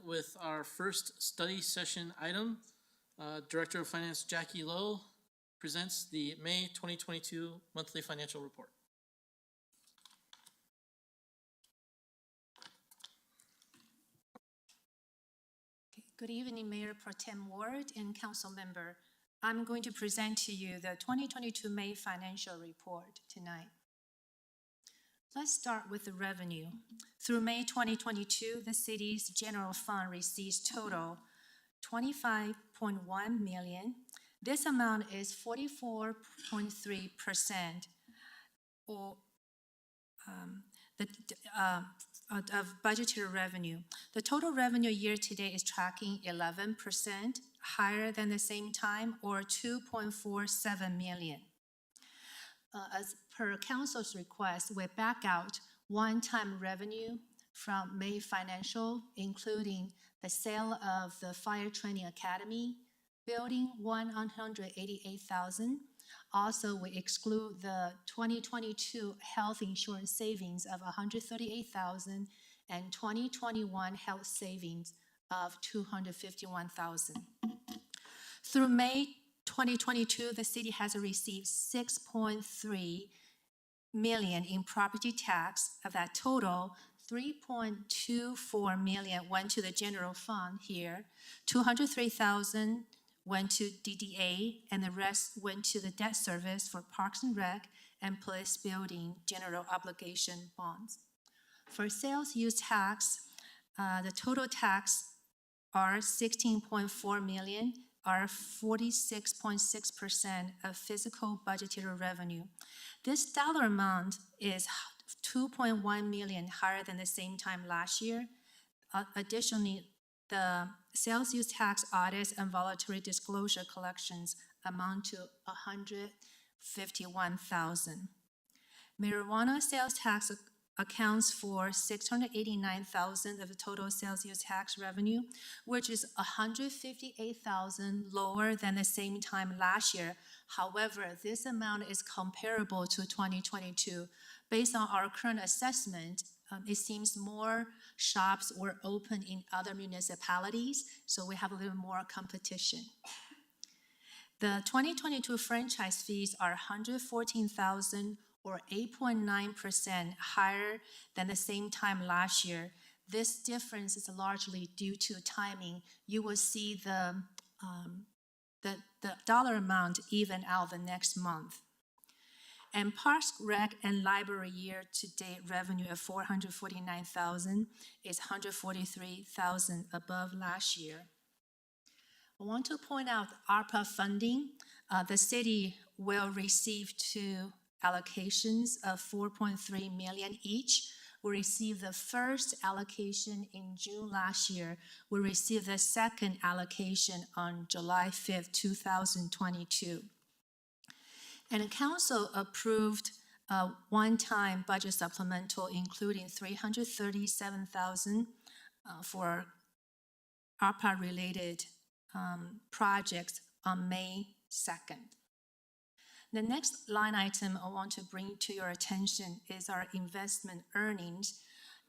with our first study session item. Director of Finance Jackie Loh presents the May 2022 monthly financial report. Good evening, Mayor Pro Tem Ward and Council Member. I'm going to present to you the 2022 May financial report tonight. Let's start with the revenue. Through May 2022, the city's general fund receives total $25.1 million. This amount is 44.3% of budgetary revenue. The total revenue year to date is tracking 11% higher than the same time, or $2.47 million. As per Council's request, we back out one-time revenue from May financial, including the sale of the Fire Training Academy building, $188,000. Also, we exclude the 2022 health insurance savings of $138,000 and 2021 health savings of $251,000. Through May 2022, the city has received $6.3 million in property tax. Of that total, $3.24 million went to the general fund here, $203,000 went to DDA, and the rest went to the debt service for Parks and Rec and Police Building general obligation bonds. For sales use tax, the total tax are $16.4 million, are 46.6% of physical budgetary revenue. This dollar amount is $2.1 million higher than the same time last year. Additionally, the sales use tax audits and voluntary disclosure collections amount to $151,000. Marijuana sales tax accounts for $689,000 of the total sales use tax revenue, which is $158,000 lower than the same time last year. However, this amount is comparable to 2022. Based on our current assessment, it seems more shops were open in other municipalities, so we have a little more competition. The 2022 franchise fees are $114,000, or 8.9% higher than the same time last year. This difference is largely due to timing. You will see the dollar amount even out the next month. And Parks, Rec, and Library year-to-date revenue of $449,000 is $143,000 above last year. I want to point out Arpa Funding. The city will receive two allocations of $4.3 million each. We received the first allocation in June last year. We received the second allocation on July 5th, 2022. And the council approved a one-time budget supplemental, including $337,000 for ARPA-related projects on May 2nd. The next line item I want to bring to your attention is our investment earnings.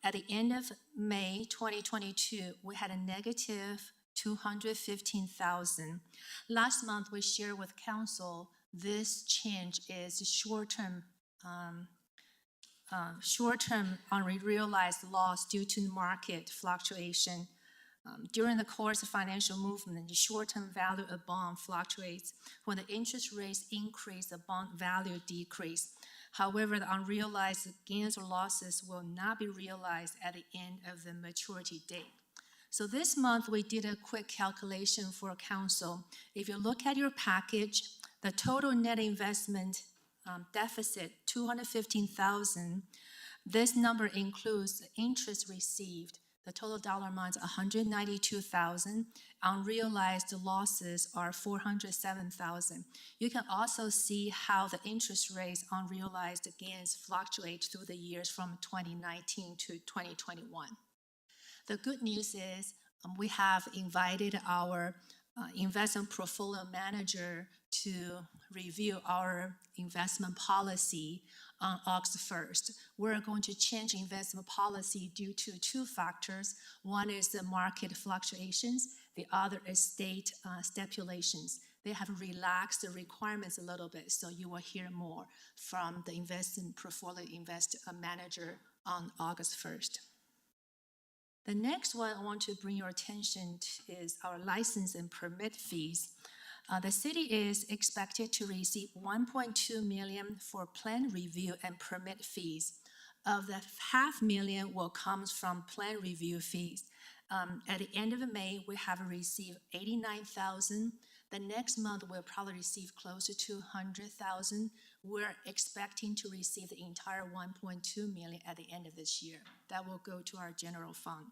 At the end of May 2022, we had a negative $215,000. Last month, we shared with council this change is short-term unrealized loss due to market fluctuation. During the course of financial movement, the short-term value of bond fluctuates. When the interest rates increase, the bond value decrease. However, the unrealized gains or losses will not be realized at the end of the maturity date. So this month, we did a quick calculation for council. If you look at your package, the total net investment deficit, $215,000. This number includes the interest received. The total dollar amount is $192,000. Unrealized losses are $407,000. You can also see how the interest rates on realized gains fluctuate through the years from 2019 to 2021. The good news is we have invited our investment portfolio manager to review our investment policy on August 1st. We're going to change investment policy due to two factors. One is the market fluctuations, the other is state stipulations. They have relaxed the requirements a little bit, so you will hear more from the investment portfolio manager on August 1st. The next one I want to bring your attention to is our license and permit fees. The city is expected to receive $1.2 million for plan review and permit fees. Of the $500,000 will come from plan review fees. At the end of May, we have received $89,000. The next month, we'll probably receive closer to $100,000. We're expecting to receive the entire $1.2 million at the end of this year. That will go to our general fund.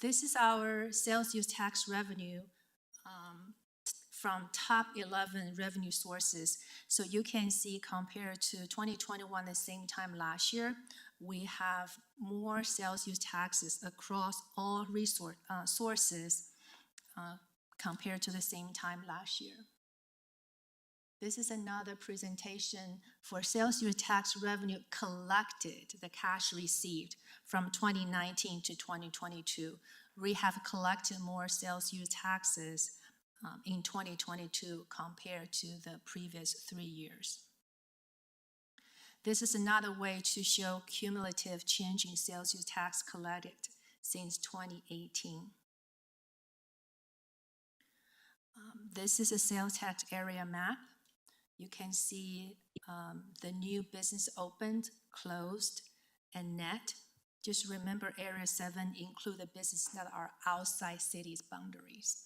This is our sales use tax revenue from top 11 revenue sources. So you can see compared to 2021, the same time last year, we have more sales use taxes across all sources compared to the same time last year. This is another presentation for sales use tax revenue collected, the cash received from 2019 to 2022. We have collected more sales use taxes in 2022 compared to the previous 3 years. This is another way to show cumulative change in sales use tax collected since 2018. This is a sales tax area map. You can see the new business opened, closed, and net. Just remember Area 7 include the businesses that are outside city's boundaries.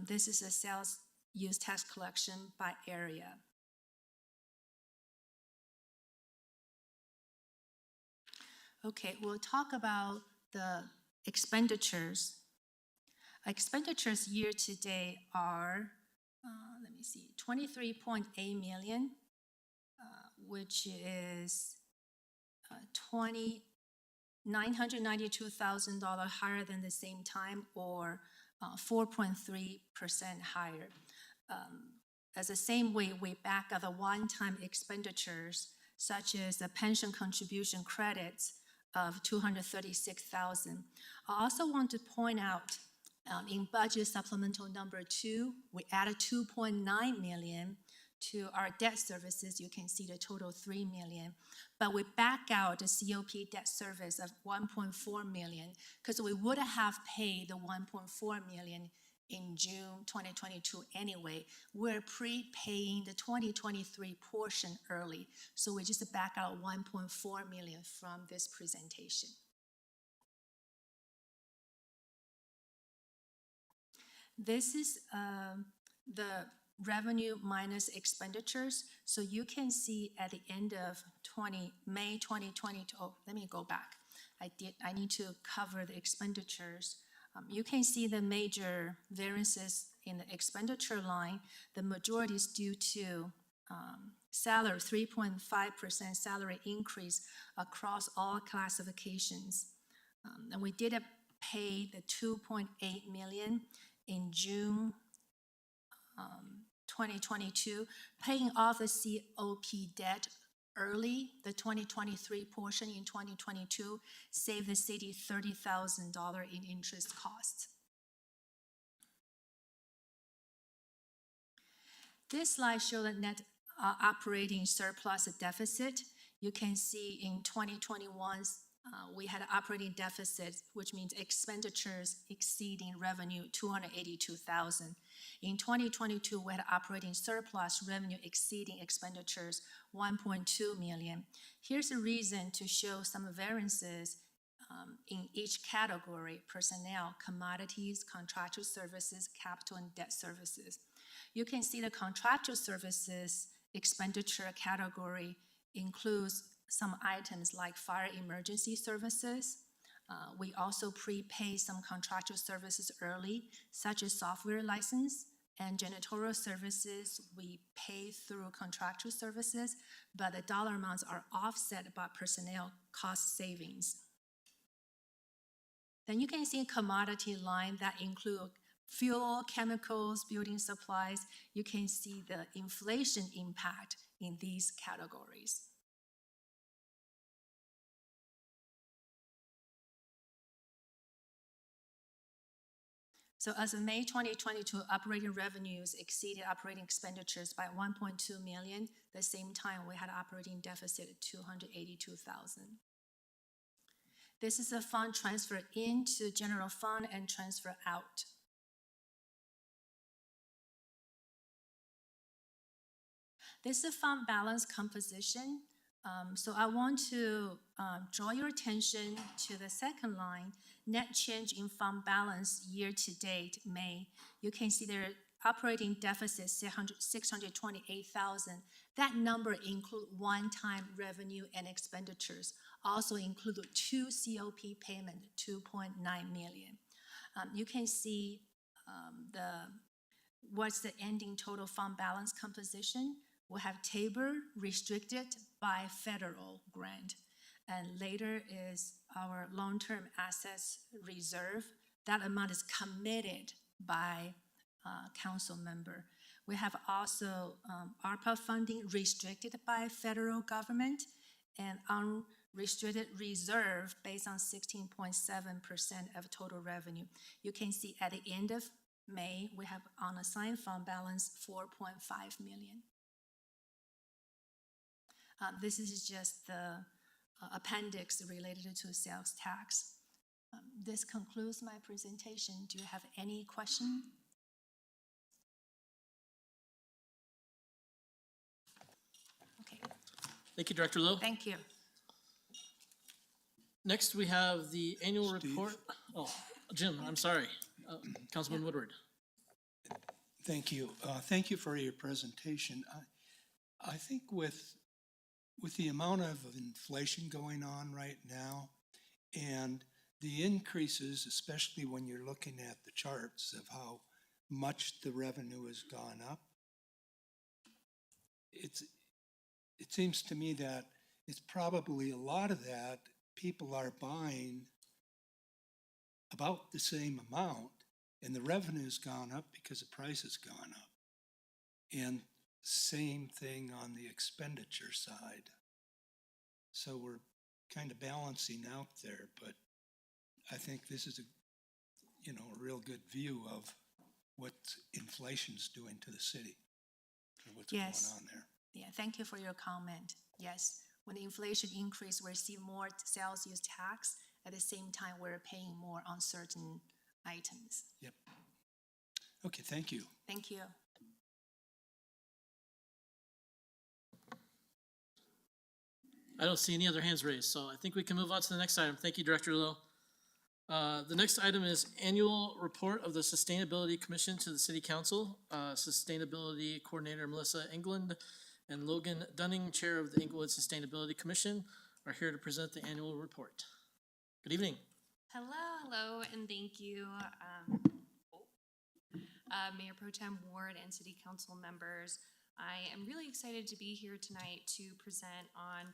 This is a sales use tax collection by area. Okay, we'll talk about the expenditures. Expenditures year to date are, let me see, $23.8 million, which is $992,000 higher than the same time, or 4.3% higher. As the same way, we back out the one-time expenditures, such as the pension contribution credits of $236,000. I also want to point out in budget supplemental number 2, we added $2.9 million to our debt services. You can see the total $3 million, but we back out the COP debt service of $1.4 million because we would have paid the $1.4 million in June 2022 anyway. We're prepaying the 2023 portion early, so we just back out $1.4 million from this presentation. This is the revenue minus expenditures. So you can see at the end of May 2022, oh, let me go back. I need to cover the expenditures. You can see the major variances in the expenditure line. The majority is due to salary, 3.5% salary increase across all classifications. And we did pay the $2.8 million in June 2022, paying off the COP debt early. The 2023 portion in 2022 saved the city $30,000 in interest costs. This slide shows the net operating surplus deficit. You can see in 2021, we had an operating deficit, which means expenditures exceeding revenue $282,000. In 2022, we had operating surplus, revenue exceeding expenditures $1.2 million. Here's a reason to show some variances in each category: personnel, commodities, contractual services, capital, and debt services. You can see the contractual services expenditure category includes some items like fire emergency services. We also prepay some contractual services early, such as software license And janitorial services, we pay through contractual services, but the dollar amounts are offset by personnel cost savings. Then you can see a commodity line that include fuel, chemicals, building supplies. You can see the inflation impact in these categories. So as of May 2022, operating revenues exceeded operating expenditures by 1.2 million. At the same time, we had operating deficit of 282,000. This is a fund transfer into general fund and transfer out. This is fund balance composition. So I want to draw your attention to the second line, net change in fund balance year to date, May. You can see there operating deficit 628,000. That number include one-time revenue and expenditures. Also include 2 COP payment, 2.9 million. You can see what's the ending total fund balance composition. We have Tabor restricted by federal grant. And later is our long-term assets reserve. That amount is committed by council member. We have also Arpa funding restricted by federal government and unrestricted reserve based on 16.7% of total revenue. You can see at the end of May, we have unassigned fund balance 4.5 million. This is just the appendix related to sales tax. This concludes my presentation. Do you have any questions? Okay. Thank you, Director Loh. Thank you. Next, we have the annual Steve. report. Oh, Jim, I'm sorry. Councilman Woodward. Thank you. Thank you for your presentation. I think with the amount of inflation going on right now and the increases, especially when you're looking at the charts of how much the revenue has gone up, it seems to me that it's probably a lot of that people are buying about the same amount, and the revenue's gone up because the price has gone up. And same thing on the expenditure side. So we're kind of balancing out there, but I think this is a real good view of what inflation's doing to the city and what's going on there. Yeah, thank you for your comment. Yes, when the inflation increase, we see more sales use tax. At the same time, we're paying more on certain items. Yep. Okay, thank you. Thank you. I don't see any other hands raised, so I think we can move on to the next item. Thank you, Director Loh. The next item is annual report of the Sustainability Commission to the City Council. Sustainability Coordinator Melissa Englund and Logan Dunning, Chair of the Englewood Sustainability Commission, are here to present the annual report. Good evening. Hello, and thank you, Mayor Pro Tem Ward and City Council members. I am really excited to be here tonight to present on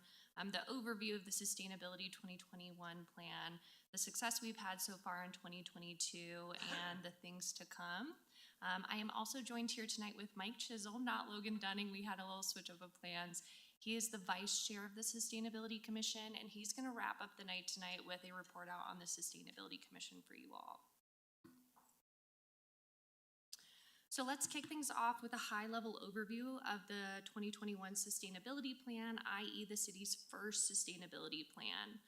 the overview of the Sustainability 2021 plan, the success we've had so far in 2022, and the things to come. I am also joined here tonight with Mike Chisholm, not Logan Dunning. We had a little switch up of plans. He is the Vice Chair of the Sustainability Commission, and he's going to wrap up the night tonight with a report out on the Sustainability Commission for you all. So let's kick things off with a high-level overview of the 2021 Sustainability Plan, i.e. the city's first sustainability plan.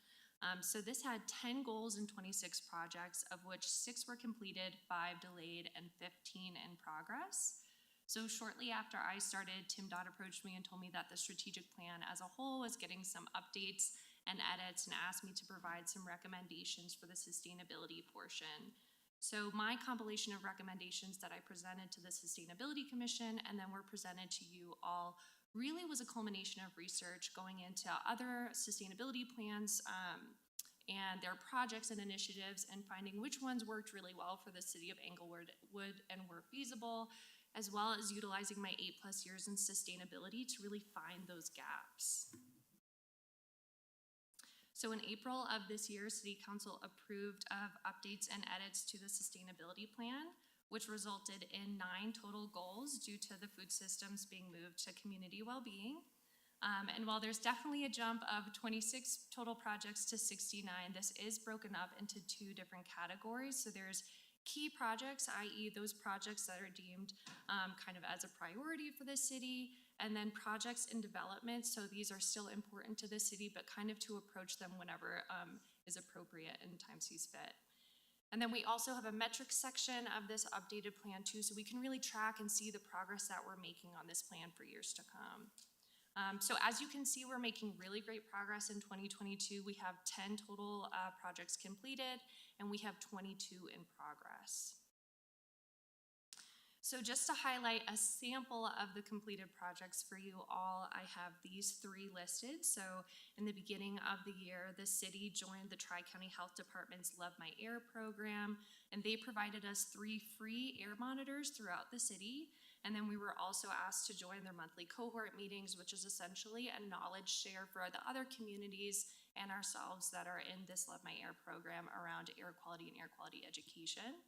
So this had 10 goals and 26 projects, of which 6 were completed, 5 delayed, and 15 in progress. So shortly after I started, Tim Dodd approached me and told me that the strategic plan as a whole was getting some updates and edits and asked me to provide some recommendations for the sustainability portion. So my compilation of recommendations that I presented to the Sustainability Commission and then were presented to you all really was a culmination of research going into other sustainability plans and their projects and initiatives and finding which ones worked really well for the city of Englewood and were feasible, as well as utilizing my 8+ years in sustainability to really find those gaps. So in April of this year, City Council approved of updates and edits to the sustainability plan, which resulted in 9 total goals due to the food systems being moved to community well-being. And while there's definitely a jump of 26 total projects to 69, this is broken up into 2 different categories. So there's key projects, i.e. those projects that are deemed kind of as a priority for the city, and then projects in development. So these are still important to the city, but kind of to approach them whenever is appropriate and time sees fit. And then we also have a metrics section of this updated plan too, so we can really track and see the progress that we're making on this plan for years to come. So as you can see, we're making really great progress in 2022. We have 10 total projects completed, and we have 22 in progress. So just to highlight a sample of the completed projects for you all, I have these 3 listed. So in the beginning of the year, the city joined the Tri-County Health Department's Love My Air program, and they provided us 3 free air monitors throughout the city. And then we were also asked to join their monthly cohort meetings, which is essentially a knowledge share for the other communities and ourselves that are in this Love My Air program around air quality and air quality education.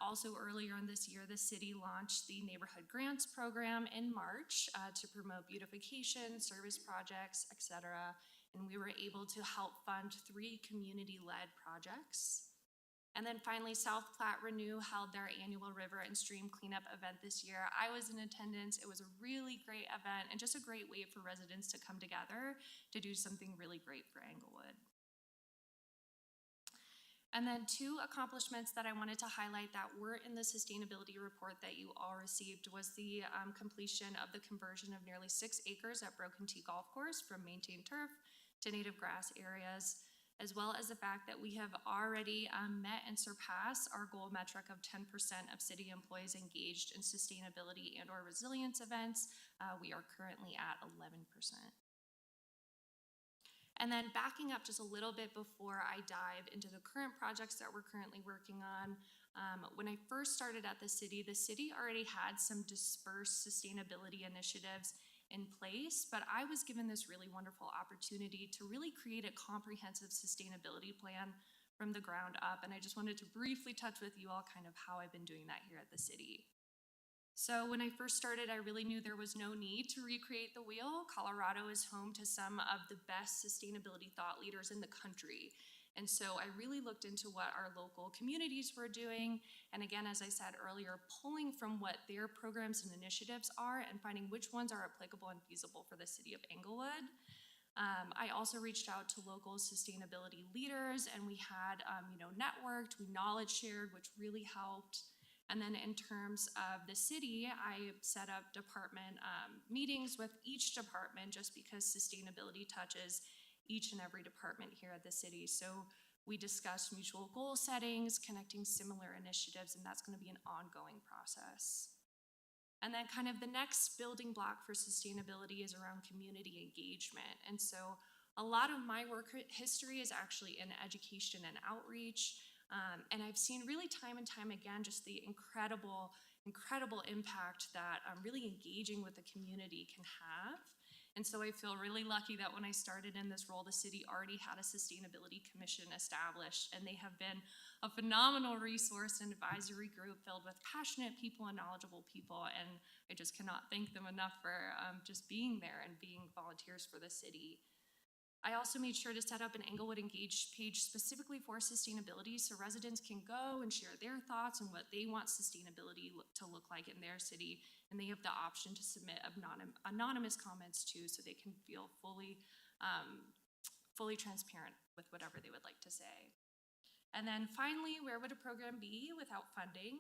Also earlier in this year, the city launched the Neighborhood Grants program in March to promote beautification, service projects, etc. And we were able to help fund 3 community-led projects. And then finally, South Platte Renew held their annual river and stream cleanup event this year. I was in attendance. It was a really great event and just a great way for residents to come together to do something really great for Englewood. And then 2 accomplishments that I wanted to highlight that were in the sustainability report that you all received was the completion of the conversion of nearly 6 acres at Broken Tee Golf Course from maintained turf to native grass areas, as well as the fact that we have already met and surpassed our goal metric of 10% of city employees engaged in sustainability and/or resilience events. We are currently at 11%. And then backing up just a little bit before I dive into the current projects that we're currently working on, when I first started at the city already had some dispersed sustainability initiatives in place, but I was given this really wonderful opportunity to really create a comprehensive sustainability plan from the ground up. And I just wanted to briefly touch with you all kind of how I've been doing that here at the city. So when I first started, I really knew there was no need to recreate the wheel. Colorado is home to some of the best sustainability thought leaders in the country. And so I really looked into what our local communities were doing. And again, as I said earlier, pulling from what their programs and initiatives are and finding which ones are applicable and feasible for the city of Englewood. I also reached out to local sustainability leaders, and we had, networked, we knowledge shared, which really helped. And then in terms of the city, I set up department meetings with each department just because sustainability touches each and every department here at the city. So we discussed mutual goal settings, connecting similar initiatives, and that's going to be an ongoing process. And then kind of the next building block for sustainability is around community engagement. And so a lot of my work history is actually in education and outreach. And I've seen really time and time again just the incredible impact that really engaging with the community can have. And so I feel really lucky that when I started in this role, the city already had a sustainability commission established, and they have been a phenomenal resource and advisory group filled with passionate people and knowledgeable people. And I just cannot thank them enough for just being there and being volunteers for the city. I also made sure to set up an Englewood Engaged page specifically for sustainability so residents can go and share their thoughts on what they want sustainability to look like in their city. And they have the option to submit anonymous comments too, so they can feel fully transparent with whatever they would like to say. And then finally, where would a program be without funding?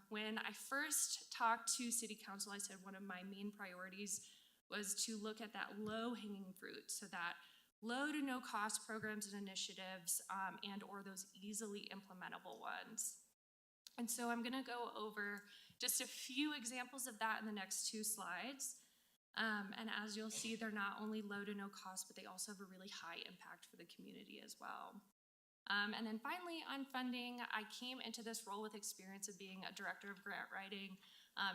When I first talked to City Council, I said one of my main priorities was to look at that low-hanging fruit, so that low to no cost programs and initiatives and or those easily implementable ones. And so I'm gonna go over just a few examples of that in the next 2 slides. And as you'll see, they're not only low to no cost, but they also have a really high impact for the community as well. And then finally, on funding, I came into this role with experience of being a director of grant writing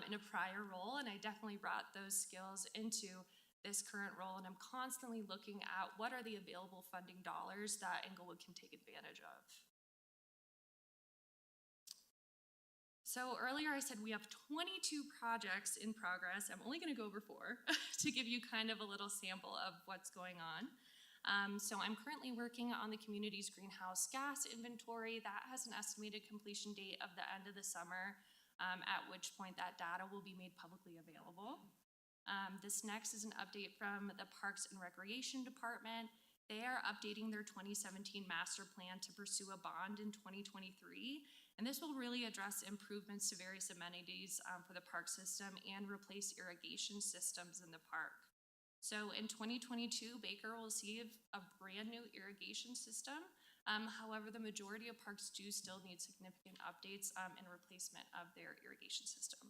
in a prior role, and I definitely brought those skills into this current role, and I'm constantly looking at what are the available funding dollars that Englewood can take advantage of. So earlier I said we have 22 projects in progress. I'm only going to go over 4 to give you kind of a little sample of what's going on. So I'm currently working on the community's greenhouse gas inventory. That has an estimated completion date of the end of the summer, at which point that data will be made publicly available. This next is an update from the Parks and Recreation Department. They are updating their 2017 master plan to pursue a bond in 2023, and this will really address improvements to various amenities for the park system and replace irrigation systems in the park. So in 2022, Baker will receive a brand new irrigation system. However, the majority of parks do still need significant updates and replacement of their irrigation system.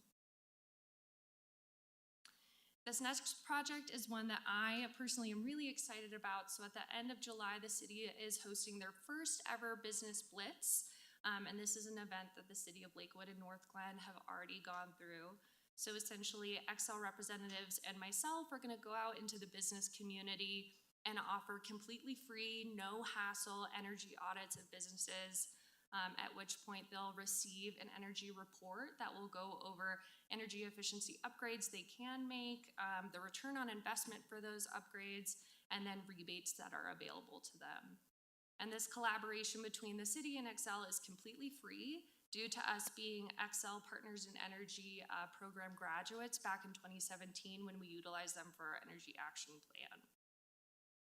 This next project is one that I personally am really excited about. So at the end of July, the city is hosting their first ever business blitz. And this is an event that the city of Lakewood and North Glen have already gone through. So essentially, XL representatives and myself are gonna go out into the business community and offer completely free, no hassle energy audits of businesses, at which point they'll receive an energy report that will go over energy efficiency upgrades they can make, the return on investment for those upgrades, and then rebates that are available to them. And this collaboration between the city and XL is completely free due to us being XL Partners in Energy program graduates back in 2017 when we utilized them for our energy action plan.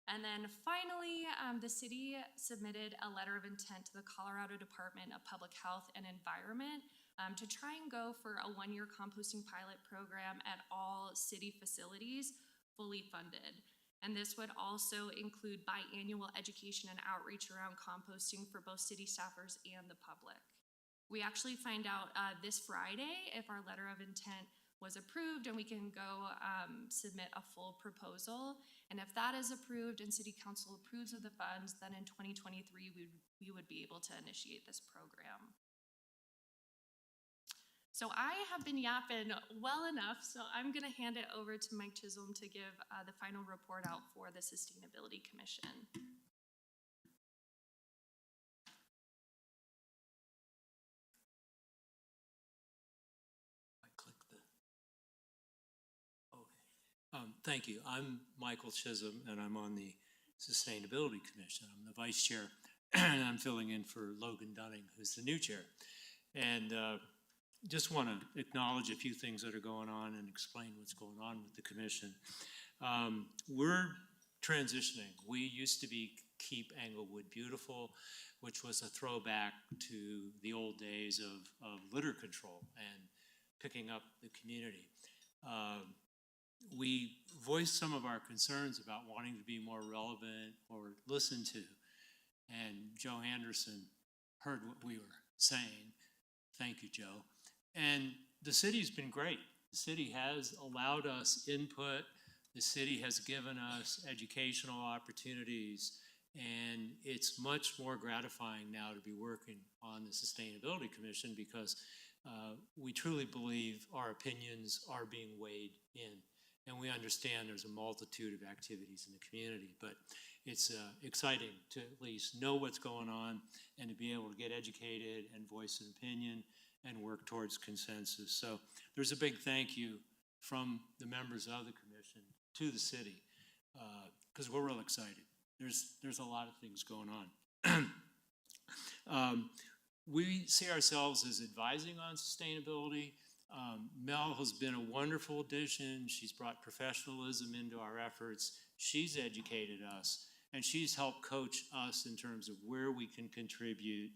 And then finally, the city submitted a letter of intent to the Colorado Department of Public Health and Environment to try and go for a 1-year composting pilot program at all city facilities, fully funded. And this would also include biannual education and outreach around composting for both city staffers and the public. We actually find out this Friday if our letter of intent was approved, and we can go submit a full proposal. And if that is approved and City Council approves of the funds, then in 2023, we would be able to initiate this program. So I have been yapping well enough, so I'm gonna hand it over to Mike Chisholm to give the final report out for the Sustainability Commission. Thank you. I'm Michael Chisholm, and I'm on the Sustainability Commission. I'm the vice chair, and I'm filling in for Logan Dunning, who's the new chair. And just want to acknowledge a few things that are going on and explain what's going on with the commission. We're transitioning. We used to be Keep Englewood Beautiful, which was a throwback to the old days of litter control and picking up the community. We voiced some of our concerns about wanting to be more relevant or listened to, and Joe Anderson heard what we were saying. Thank you, Joe. And the city's been great. The city has allowed us input. The city has given us educational opportunities, and it's much more gratifying now to be working on the Sustainability Commission because we truly believe our opinions are being weighed in. And we understand there's a multitude of activities in the community, but it's exciting to at least know what's going on and to be able to get educated and voice an opinion and work towards consensus. So there's a big thank you from the members of the commission to the city because we're real excited. There's a lot of things going on. We see ourselves as advising on sustainability. Mel has been a wonderful addition. She's brought professionalism into our efforts. She's educated us, and she's helped coach us in terms of where we can contribute,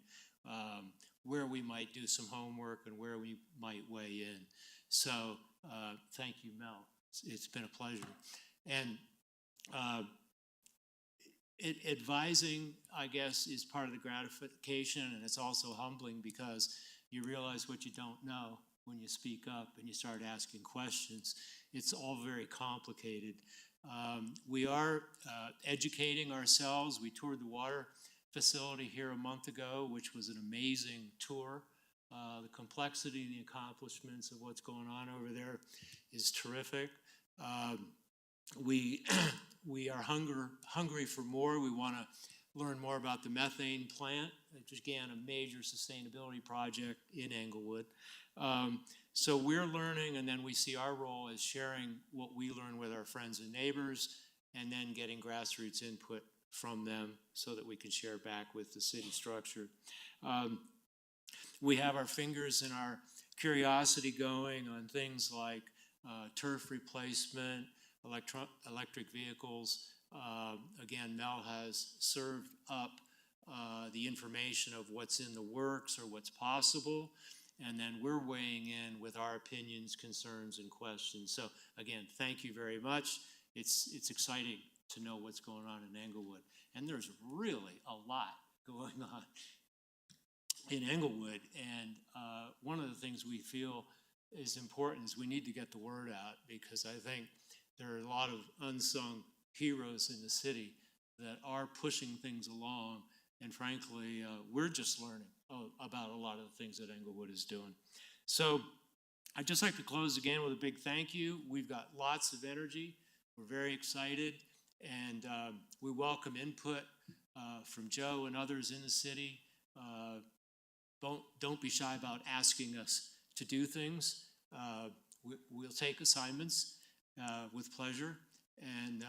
where we might do some homework, and where we might weigh in. So thank you, Mel. It's been a pleasure. And advising, I guess, is part of the gratification, and it's also humbling because you realize what you don't know when you speak up and you start asking questions. It's all very complicated. We are educating ourselves. We toured the water facility here a month ago, which was an amazing tour. The complexity and the accomplishments of what's going on over there is terrific. We are hungry for more. We want to learn more about the methane plant. It just began a major sustainability project in Englewood. So we're learning, and then we see our role as sharing what we learn with our friends and neighbors, and then getting grassroots input from them so that we can share back with the city structure. We have our fingers and our curiosity going on things like turf replacement, electric vehicles. Again, Mel has served up the information of what's in the works or what's possible, and then we're weighing in with our opinions, concerns, and questions. So again, thank you very much. It's exciting to know what's going on in Englewood, and there's really a lot going on in Englewood. And one of the things we feel is important is we need to get the word out, because I think there are a lot of unsung heroes in the city that are pushing things along, and frankly, we're just learning about a lot of the things that Englewood is doing. So I'd just like to close again with a big thank you. We've got lots of energy. We're very excited, and we welcome input from Joe and others in the city. Don't be shy about asking us to do things. We'll take assignments with pleasure, and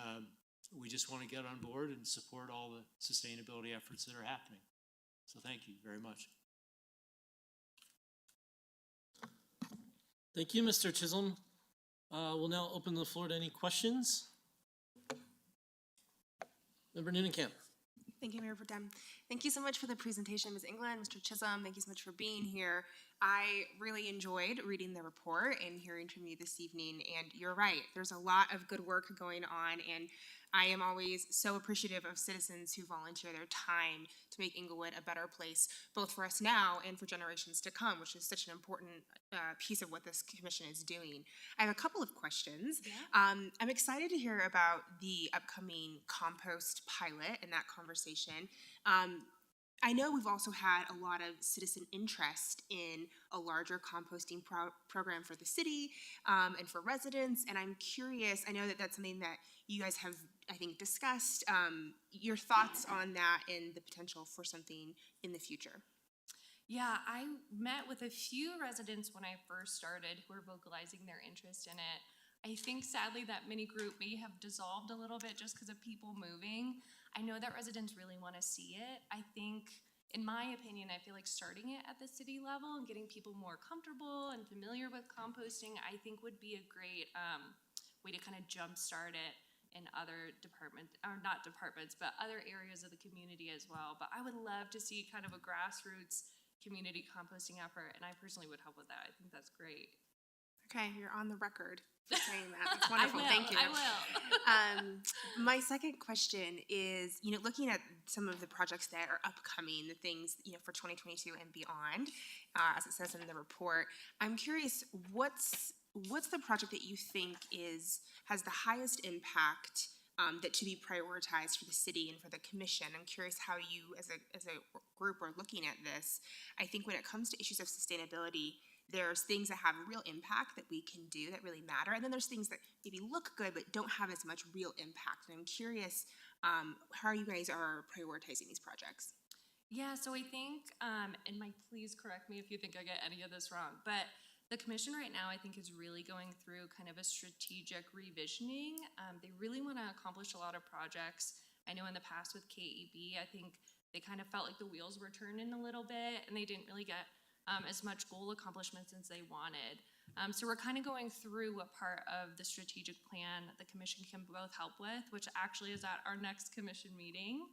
we just want to get on board and support all the sustainability efforts that are happening. So thank you very much. Thank you, Mr. Chisholm. We'll now open the floor to any questions. Member Newnham. Thank you, Mayor Pro Tem. Thank you so much for the presentation, Ms. England, Mr. Chisholm. Thank you so much for being here. I really enjoyed reading the report and hearing from you this evening. And you're right, there's a lot of good work going on, and I am always so appreciative of citizens who volunteer their time to make Englewood a better place, both for us now and for generations to come, which is such an important piece of what this commission is doing. I have a couple of questions. Yeah. I'm excited to hear about the upcoming compost pilot and that conversation. I know we've also had a lot of citizen interest in a larger composting program for the city and for residents, and I'm curious, I know that that's something that you guys have, I think, discussed, your thoughts on that and the potential for something in the future. Yeah, I met with a few residents when I first started who were vocalizing their interest in it. I think sadly that mini group may have dissolved a little bit just because of people moving. I know that residents really want to see it. I think, in my opinion, I feel like starting it at the city level and getting people more comfortable and familiar with composting, I think would be a great way to kind of jumpstart it in other departments, or not departments, but other areas of the community as well. But I would love to see kind of a grassroots community composting effort, and I personally would help with that. I think that's great. Okay, you're on the record for saying that. That's wonderful. Thank you. I will. My second question is, looking at some of the projects that are upcoming, the things, for 2022 and beyond, as it says in the report, I'm curious, what's the project that you think has the highest impact that to be prioritized for the city and for the commission? I'm curious how you, as a group, are looking at this. I think when it comes to issues of sustainability, there's things that have real impact that we can do that really matter, and then there's things that maybe look good but don't have as much real impact. And I'm curious how you guys are prioritizing these projects. Yeah, so I think, and Mike, please correct me if you think I get any of this wrong, but the commission right now, I think, is really going through kind of a strategic revisioning. They really want to accomplish a lot of projects. I know in the past with KEB, I think they kind of felt like the wheels were turning a little bit, and they didn't really get as much goal accomplishments as they wanted. So we're kind of going through what part of the strategic plan the commission can both help with, which actually is at our next commission meeting.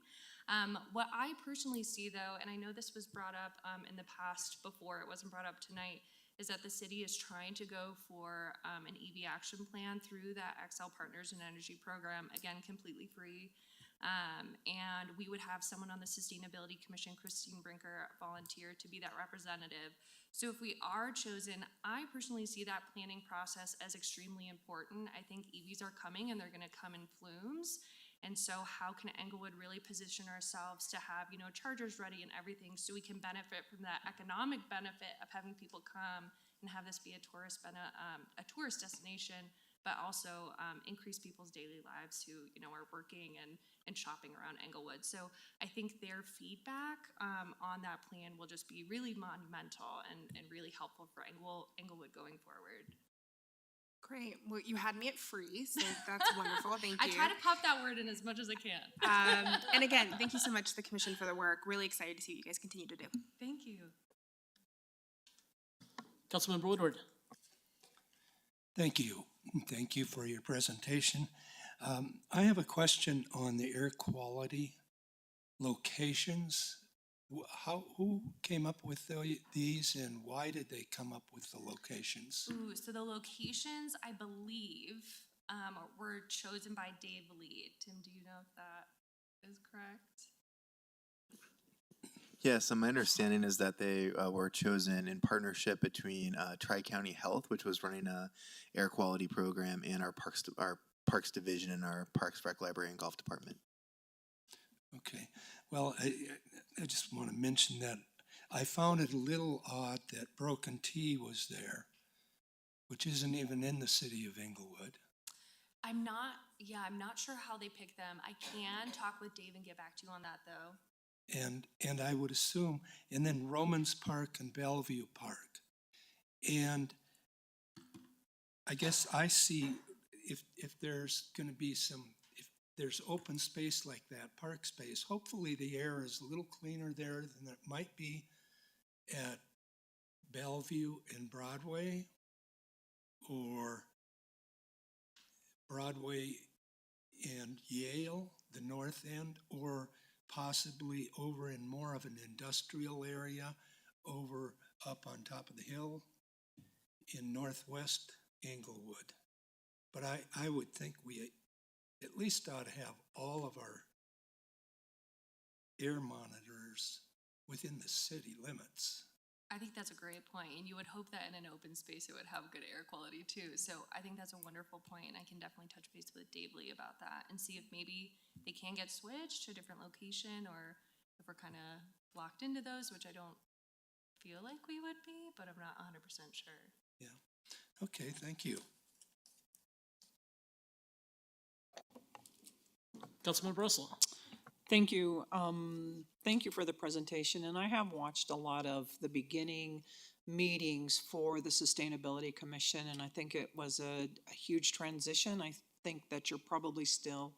What I personally see, though, and I know this was brought up in the past before, it wasn't brought up tonight, is that the city is trying to go for an EV action plan through that XL Partners in Energy program, again, completely free. And we would have someone on the Sustainability Commission, Christine Brinker, volunteer to be that representative. So if we are chosen, I personally see that planning process as extremely important. I think EVs are coming and they're gonna come in flumes. And so how can Englewood really position ourselves to have, you know, chargers ready and everything so we can benefit from that economic benefit of having people come and have this be a tourist destination, but also increase people's daily lives who, you know, are working and shopping around Englewood. So I think their feedback on that plan will just be really monumental and really helpful for Englewood going forward. Great. Well, you had me at free, so that's wonderful. Thank you. I try to pop that word in as much as I can. And again, thank you so much to the commission for the work. Really excited to see what you guys continue to do. Thank you. Councilmember Woodward. Thank you. Thank you for your presentation. I have a question on the air quality locations. Who came up with these, and why did they come up with the locations? Ooh, so the locations, I believe, were chosen by Dave Lee. Tim, do you know if that is correct? Yes, my understanding is that they were chosen in partnership between Tri-County Health, which was running a air quality program, and our Parks Division and our Parks Rec Library and Golf Department. Okay, well, I just want to mention that I found it a little odd that Broken Tea was there, which isn't even in the city of Englewood. I'm not sure how they picked them. I can talk with Dave and get back to you on that though. And I would assume, and then Romans Park and Bellevue Park. And I guess I see if there's going to be there's open space like that, park space, hopefully the air is a little cleaner there than it might be at Bellevue and Broadway, or Broadway and Yale, the north end, or possibly over in more of an industrial area over up on top of the hill in northwest Englewood. But I would think we at least ought to have all of our air monitors within the city limits. I think that's a great point, and you would hope that in an open space it would have good air quality too. So I think that's a wonderful point, and I can definitely touch base with Dave Lee about that and see if maybe they can get switched to a different location, or if we're kind of locked into those, which I don't feel like we would be, but I'm not 100% sure. Yeah. Okay, thank you. Councilmember Russell. Thank you. Thank you for the presentation. And I have watched a lot of the beginning meetings for the Sustainability Commission, and I think it was a huge transition. I think that you're probably still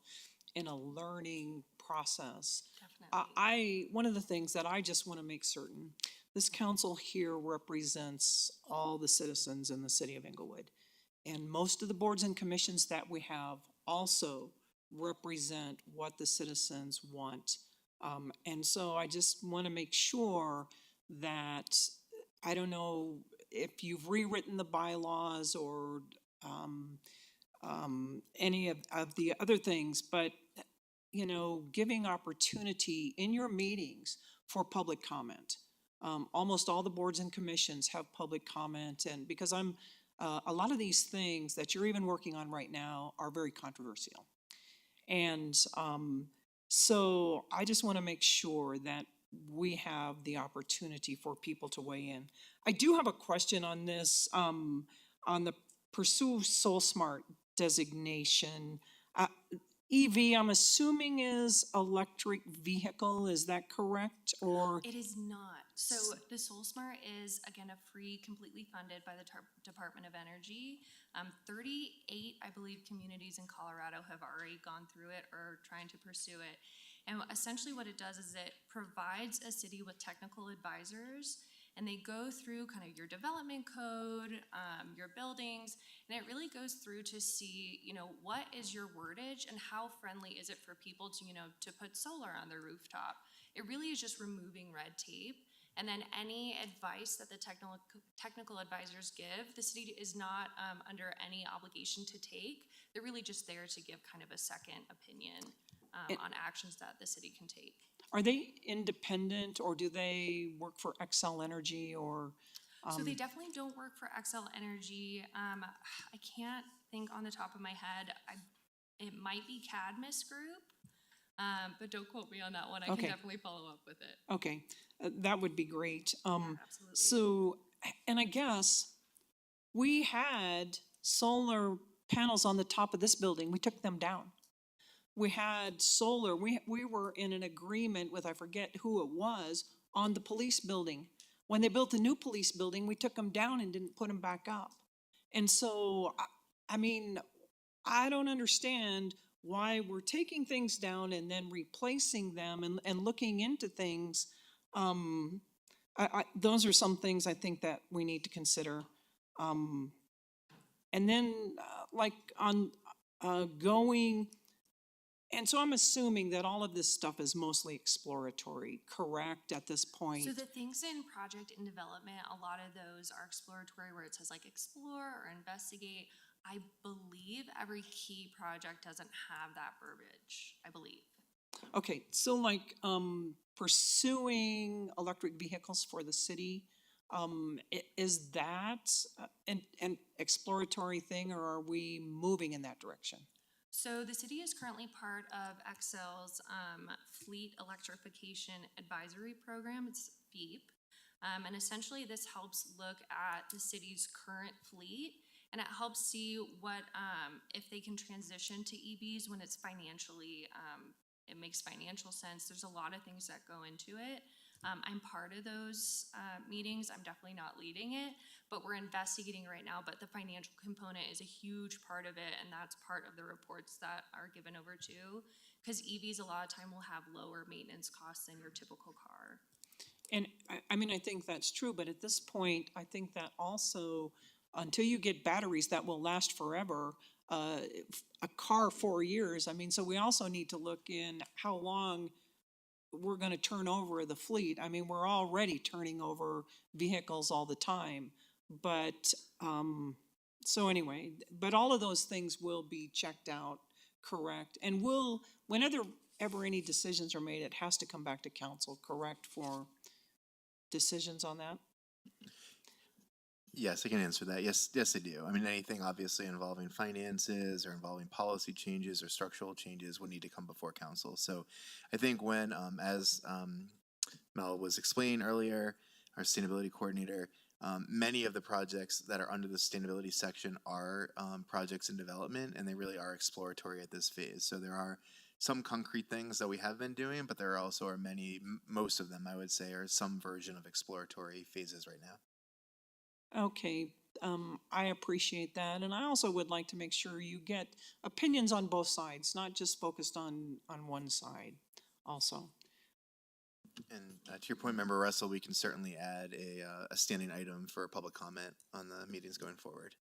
in a learning process. Definitely. One of the things that I just want to make certain, this council here represents all the citizens in the city of Englewood. And most of the boards and commissions that we have also represent what the citizens want. And so I just want to make sure that, I don't know if you've rewritten the bylaws or any of the other things, but, you know, giving opportunity in your meetings for public comment. Almost all the boards and commissions have public comment, and because a lot of these things that you're even working on right now are very controversial. And so I just want to make sure that we have the opportunity for people to weigh in. I do have a question on this, on the Pursue Soul Smart designation. EV, I'm assuming is electric vehicle, is that correct? Or It is not. So the Soul Smart is, again, a free, completely funded by the Department of Energy. 38, I believe, communities in Colorado have already gone through it or trying to pursue it. And essentially what it does is it provides a city with technical advisors, and they go through kind of your development code, your buildings, and it really goes through to see, you know, what is your wordage and how friendly is it for people to, you know, to put solar on their rooftop. It really is just removing red tape. And then any advice that the technical advisors give, the city is not under any obligation to take. They're really just there to give kind of a second opinion on actions that the city can take. are they independent, or do they work for Xcel Energy, or? So they definitely don't work for Xcel Energy. I can't think on the top of my head. It might be Cadmus Group. But don't quote me on that one. I Okay. can definitely follow up with it. Okay, that would be great. Absolutely. So, and I guess we had solar panels on the top of this building. We took them down. We had solar, we were in an agreement with, I forget who it was, on the police building. When they built the new police building, we took them down and didn't put them back up. And so, I mean, I don't understand why we're taking things down and then replacing them and looking into things. Those are some things I think that we need to consider. And then, like, on going, and so I'm assuming that all of this stuff is mostly exploratory, correct, at this point? So the things in project and development, a lot of those are exploratory where it says like explore or investigate. I believe every key project doesn't have that verbiage, I believe. Okay, so like, pursuing electric vehicles for the city, is that an exploratory thing, or are we moving in that direction? So the city is currently part of Excel's Fleet Electrification Advisory Program. It's FEEP. And essentially this helps look at the city's current fleet, and it helps see what, if they can transition to EVs when it's financially, it makes financial sense. There's a lot of things that go into it. I'm part of those meetings. I'm definitely not leading it, but we're investigating right now. But the financial component is a huge part of it, and that's part of the reports that are given over to. Because EVs a lot of time will have lower maintenance costs than your typical car. And I mean, I think that's true, but at this point, I think that also, until you get batteries that will last forever, a car 4 years, I mean, so we also need to look in how long we're gonna turn over the fleet. I mean, we're already turning over vehicles all the time, but, so anyway, but all of those things will be checked out, correct? And whenever any decisions are made, it has to come back to council, correct, for decisions on that? Yes, I can answer that. Yes, I do. I mean, anything obviously involving finances or involving policy changes or structural changes would need to come before council. So I think when, as Mel was explaining earlier, our sustainability coordinator, many of the projects that are under the sustainability section are projects in development, and they really are exploratory at this phase. So there are some concrete things that we have been doing, but there also are many, most of them I would say, are some version of exploratory phases right now. Okay, I appreciate that, and I also would like to make sure you get opinions on both sides, not just focused on one side also. And to your point, Member Russell, we can certainly add a standing item for public comment on the meetings going forward.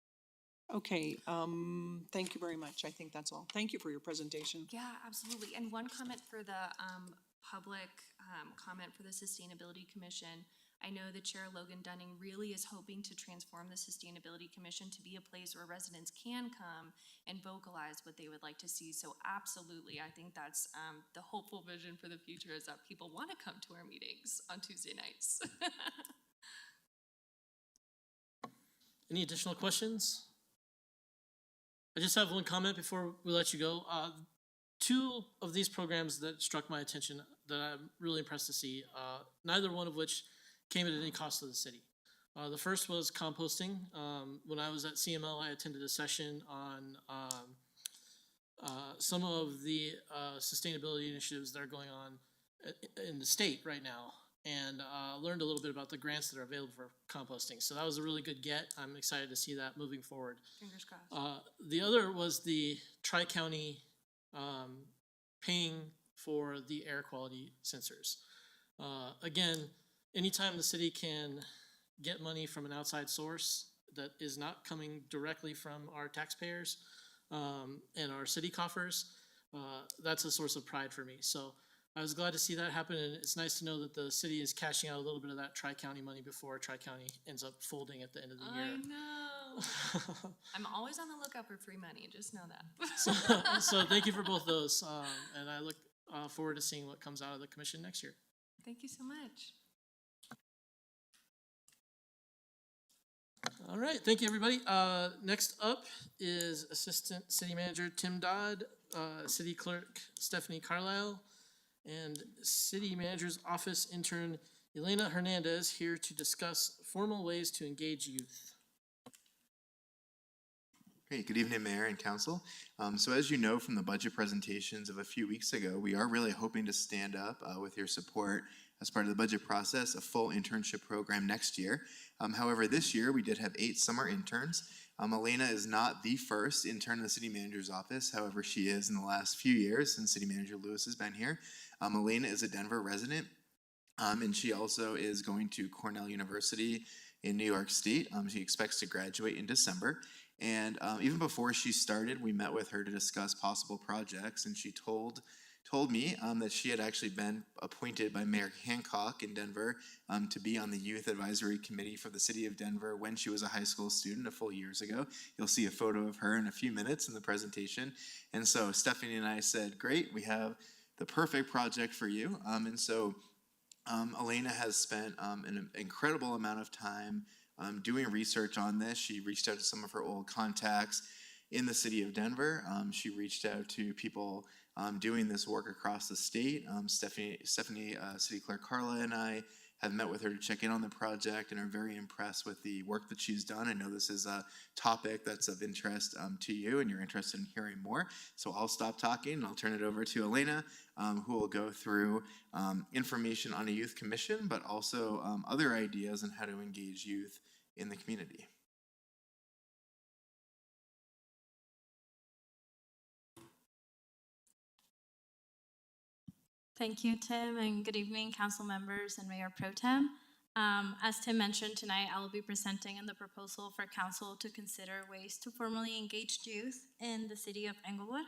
Okay, thank you very much. I think that's all. Thank you for your presentation. Yeah, absolutely. And one comment for the public comment for the Sustainability Commission. I know the Chair, Logan Dunning, really is hoping to transform the Sustainability Commission to be a place where residents can come and vocalize what they would like to see. So absolutely, I think that's the hopeful vision for the future, is that people want to come to our meetings on Tuesday nights. Any additional questions? I just have one comment before we let you go. Two of these programs that struck my attention that I'm really impressed to see, neither one of which came at any cost to the city. The first was composting. When I was at CML, I attended a session on some of the sustainability initiatives that are going on in the state right now, and learned a little bit about the grants that are available for composting. So that was a really good get. I'm excited to see that moving forward. Fingers crossed. The other was the Tri-County paying for the air quality sensors. Again, anytime the city can get money from an outside source that is not coming directly from our taxpayers and our city coffers, that's a source of pride for me. So I was glad to see that happen, and it's nice to know that the city is cashing out a little bit of that Tri-County money before Tri-County ends up folding at the end of the year. I know. I'm always on the lookout for free money, just know that. So thank you for both those, and I look forward to seeing what comes out of the commission next year. Thank you so much. All right, thank you, everybody. Next up is Assistant City Manager Tim Dodd. City Clerk Stephanie Carlile and City Manager's Office Intern Elena Hernandez here to discuss formal ways to engage youth. Great. Good evening, Mayor and Council. So as you know from the budget presentations of a few weeks ago, we are really hoping to stand up with your support as part of the budget process, a full internship program next year. However, this year we did have 8 summer interns. Elena is not the first intern in the City Manager's office. However, she is in the last few years since City Manager Lewis has been here. Elena is a Denver resident, and she also is going to Cornell University in New York State. She expects to graduate in December. And even before she started, we met with her to discuss possible projects, and she told me that she had actually been appointed by Mayor Hancock in Denver to be on the Youth Advisory Committee for the City of Denver when she was a high school student a full years ago. You'll see a photo of her in a few minutes in the presentation. And so Stephanie and I said, great, we have the perfect project for you. Elena has spent an incredible amount of time doing research on this. She reached out to some of her old contacts in the city of Denver. She reached out to people doing this work across the state. Stephanie, City Clerk Carla and I have met with her to check in on the project and are very impressed with the work that she's done. I know this is a topic that's of interest to you and you're interested in hearing more. So I'll stop talking and I'll turn it over to Elena, who will go through information on a youth commission, but also other ideas on how to engage youth in the community. Thank you, Tim, and good evening, council members and Mayor Pro Tem. As Tim mentioned, tonight I will be presenting in the proposal for council to consider ways to formally engage youth in the city of Englewood.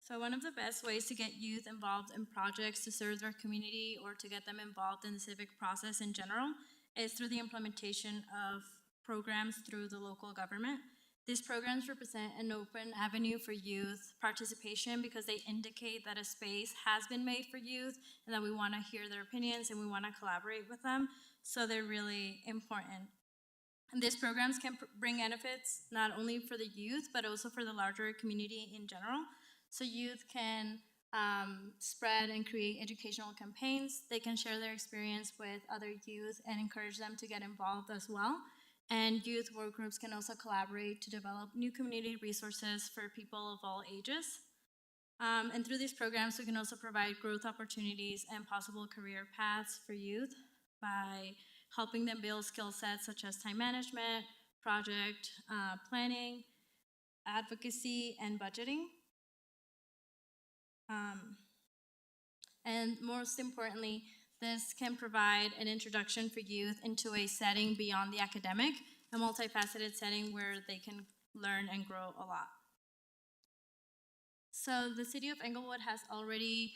So one of the best ways to get youth involved in projects to serve their community or to get them involved in the civic process in general is through the implementation of programs through the local government. These programs represent an open avenue for youth participation because they indicate that a space has been made for youth and that we want to hear their opinions and we want to collaborate with them. So they're really important. And these programs can bring benefits not only for the youth, but also for the larger community in general. So youth can spread and create educational campaigns. They can share their experience with other youth and encourage them to get involved as well. And youth work groups can also collaborate to develop new community resources for people of all ages. And through these programs, we can also provide growth opportunities and possible career paths for youth by helping them build skill sets such as time management, project planning, advocacy, and budgeting. And most importantly, this can provide an introduction for youth into a setting beyond the academic, a multifaceted setting where they can learn and grow a lot. So the city of Englewood has already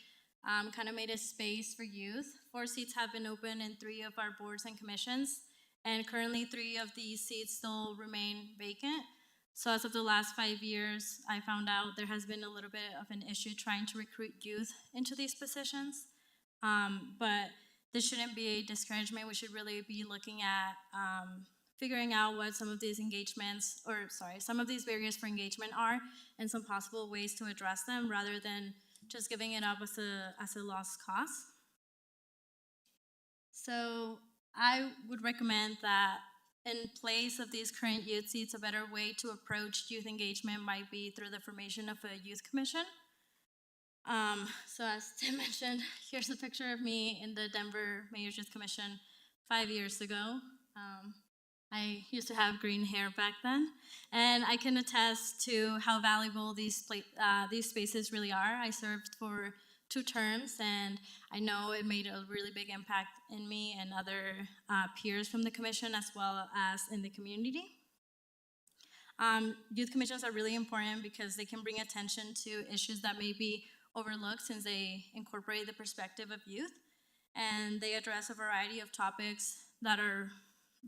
kind of made a space for youth. 4 seats have been open in 3 of our boards and commissions, and currently 3 of these seats still remain vacant. So as of the last 5 years, I found out there has been a little bit of an issue trying to recruit youth into these positions. But this shouldn't be a discouragement. We should really be looking at figuring out what some of these some of these barriers for engagement are and some possible ways to address them rather than just giving it up as a lost cause. So I would recommend that in place of these current youth seats, a better way to approach youth engagement might be through the formation of a youth commission. So as Tim mentioned, here's a picture of me in the Denver Mayor's Youth Commission 5 years ago. I used to have green hair back then, and I can attest to how valuable these spaces really are. I served for 2 terms, and I know it made a really big impact in me and other peers from the commission as well as in the community. Youth commissions are really important because they can bring attention to issues that may be overlooked since they incorporate the perspective of youth, and they address a variety of topics that are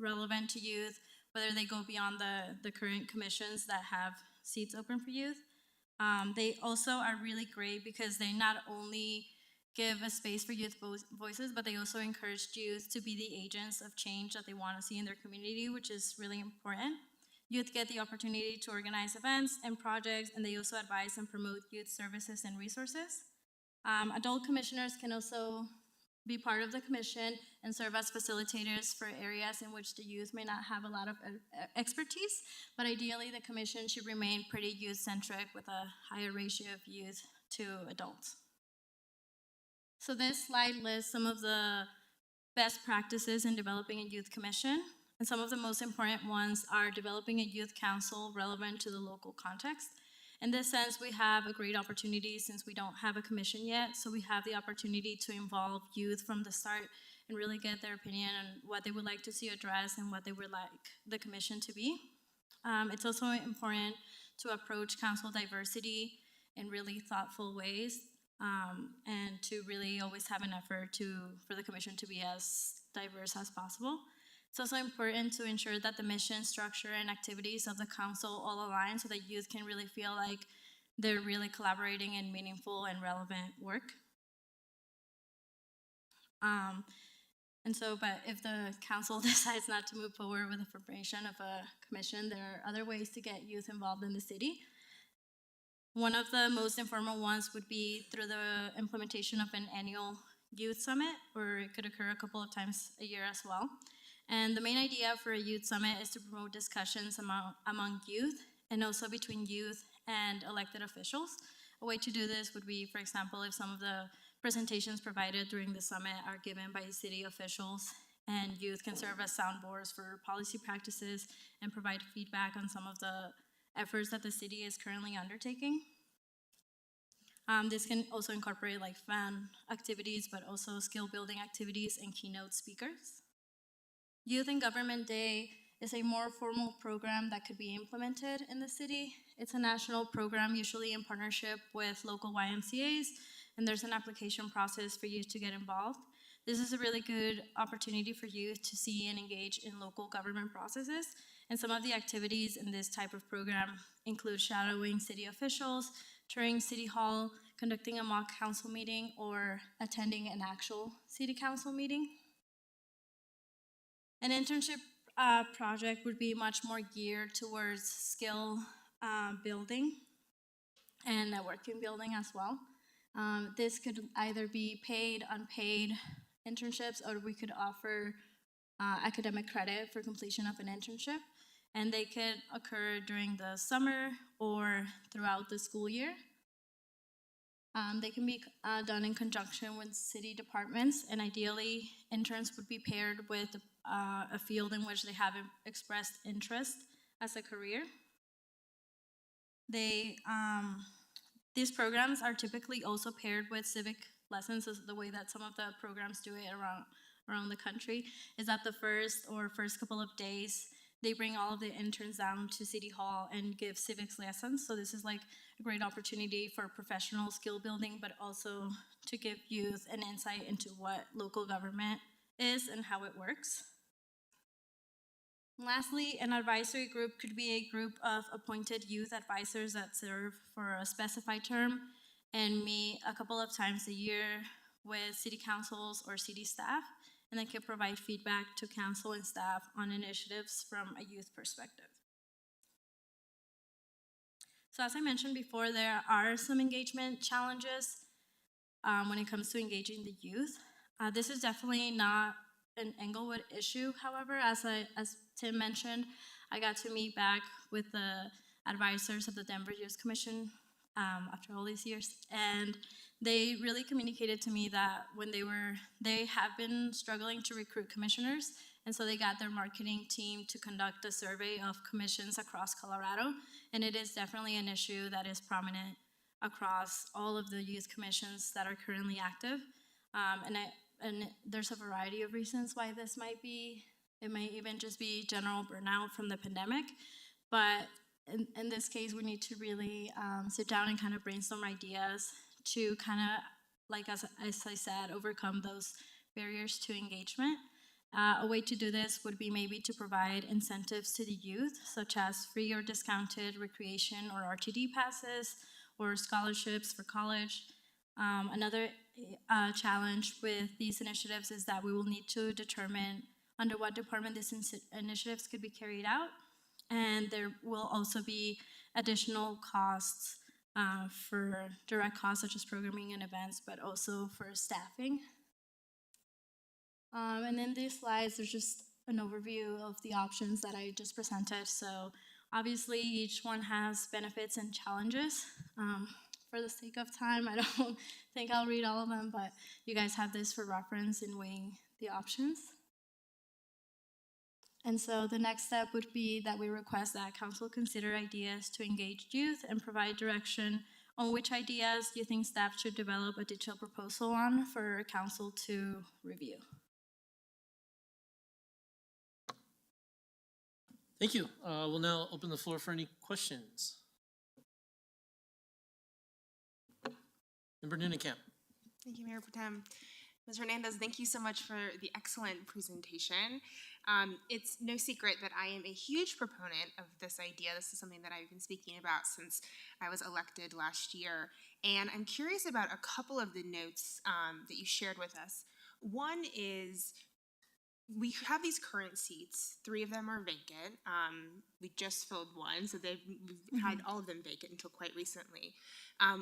relevant to youth, whether they go beyond the current commissions that have seats open for youth. They also are really great because they not only give a space for youth voices, but they also encourage youth to be the agents of change that they want to see in their community, which is really important. Youth get the opportunity to organize events and projects, and they also advise and promote youth services and resources. Adult commissioners can also be part of the commission and serve as facilitators for areas in which the youth may not have a lot of expertise, but ideally the commission should remain pretty youth-centric with a higher ratio of youth to adults. So this slide lists some of the best practices in developing a youth commission, and some of the most important ones are developing a youth council relevant to the local context. In this sense, we have a great opportunity since we don't have a commission yet, so we have the opportunity to involve youth from the start and really get their opinion on what they would like to see addressed and what they would like the commission to be. It's also important to approach council diversity in really thoughtful ways, and to really always have an effort for the commission to be as diverse as possible. It's also important to ensure that the mission, structure, and activities of the council all align so that youth can really feel like they're really collaborating in meaningful and relevant work. But if the council decides not to move forward with the formation of a commission, there are other ways to get youth involved in the city. One of the most informal ones would be through the implementation of an annual youth summit, or it could occur a couple of times a year as well. And the main idea for a youth summit is to promote discussions among youth and also between youth and elected officials. A way to do this would be, for example, if some of the presentations provided during the summit are given by city officials, and youth can serve as soundboards for policy practices and provide feedback on some of the efforts that the city is currently undertaking. This can also incorporate like fan activities, but also skill building activities and keynote speakers. Youth in Government Day is a more formal program that could be implemented in the city. It's a national program, usually in partnership with local YMCAs, and there's an application process for youth to get involved. This is a really good opportunity for youth to see and engage in local government processes, and some of the activities in this type of program include shadowing city officials, touring City Hall, conducting a mock council meeting, or attending an actual city council meeting. An internship project would be much more geared towards skill building and networking building as well. This could either be paid, unpaid internships, or we could offer academic credit for completion of an internship, and they could occur during the summer or throughout the school year. They can be done in conjunction with city departments, and ideally interns would be paired with a field in which they have expressed interest as a career. These programs are typically also paired with civic lessons. Is the way that some of the programs do it around the country, is that the first couple of days they bring all of the interns down to City Hall and give civics lessons. So this is like a great opportunity for professional skill building, but also to give youth an insight into what local government is and how it works. Lastly, an advisory group could be a group of appointed youth advisors that serve for a specified term and meet a couple of times a year with city councils or city staff, and they can provide feedback to council and staff on initiatives from a youth perspective. So as I mentioned before, there are some engagement challenges when it comes to engaging the youth. This is definitely not an Englewood issue, however, as Tim mentioned, I got to meet back with the advisors of the Denver Youth Commission after all these years, and they really communicated to me that when they have been struggling to recruit commissioners, and so they got their marketing team to conduct a survey of commissions across Colorado, and it is definitely an issue that is prominent across all of the youth commissions that are currently active, and there's a variety of reasons why this might be. It may even just be general burnout from the pandemic, but in this case, we need to really sit down and kind of brainstorm ideas to kind of, like as I said, overcome those barriers to engagement. A way to do this would be maybe to provide incentives to the youth, such as free or discounted recreation or RTD passes, or scholarships for college. Another challenge with these initiatives is that we will need to determine under what department these initiatives could be carried out. And there will also be additional costs for direct costs such as programming and events, but also for staffing. And in these slides, there's just an overview of the options that I just presented. So obviously each one has benefits and challenges. For the sake of time, I don't think I'll read all of them, but you guys have this for reference in weighing the options. And so the next step would be that we request that council consider ideas to engage youth and provide direction on which ideas you think staff should develop a detailed proposal on for council to review. Thank you. We'll now open the floor for any questions. Member Noonekamp. Thank you, Mayor Pro Tem. Ms. Hernandez, thank you so much for the excellent presentation. It's no secret that I am a huge proponent of this idea. This is something that I've been speaking about since I was elected last year. And I'm curious about a couple of the notes that you shared with us. One is, we have these current seats. 3 of them are vacant. We just filled one, so we've had all of them vacant until quite recently.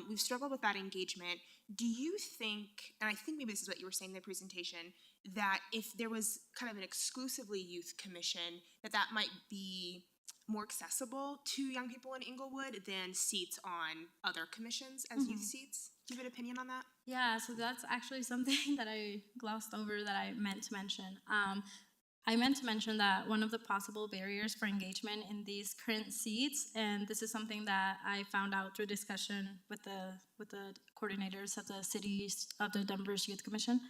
We've struggled with that engagement. Do you think, and I think maybe this is what you were saying in the presentation, that if there was kind of an exclusively youth commission, that might be more accessible to young people in Englewood than seats on other commissions as youth seats? Do you have an opinion on that? Yeah, so that's actually something that I glossed over that I meant to mention. I meant to mention that one of the possible barriers for engagement in these current seats, and this is something that I found out through discussion with the coordinators of the Denver's Youth Commission.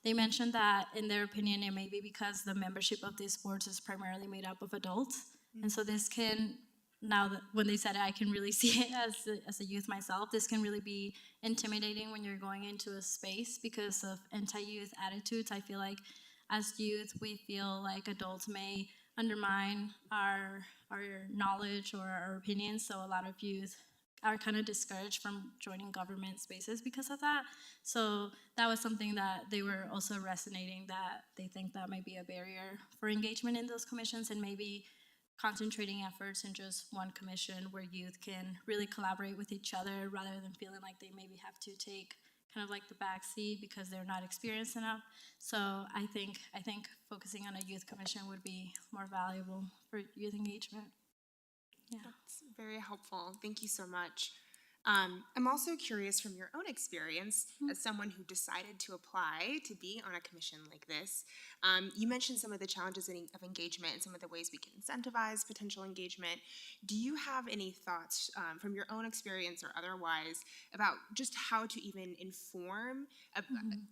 They mentioned that in their opinion, it may be because the membership of these boards is primarily made up of adults. And so this can, now that when they said it, I can really see it as a youth myself. This can really be intimidating when you're going into a space because of anti-youth attitudes. I feel like as youth, we feel like adults may undermine our knowledge or our opinions. So a lot of youth are kind of discouraged from joining government spaces because of that. So that was something that they were also resonating, that they think that might be a barrier for engagement in those commissions, and maybe concentrating efforts in just one commission where youth can really collaborate with each other rather than feeling like they maybe have to take kind of like the back seat because they're not experienced enough. So I think focusing on a youth commission would be more valuable for youth engagement. Yeah. That's very helpful. Thank you so much. I'm also curious from your own experience as someone who decided to apply to be on a commission like this. You mentioned some of the challenges of engagement and some of the ways we can incentivize potential engagement. Do you have any thoughts from your own experience or otherwise about just how to even inform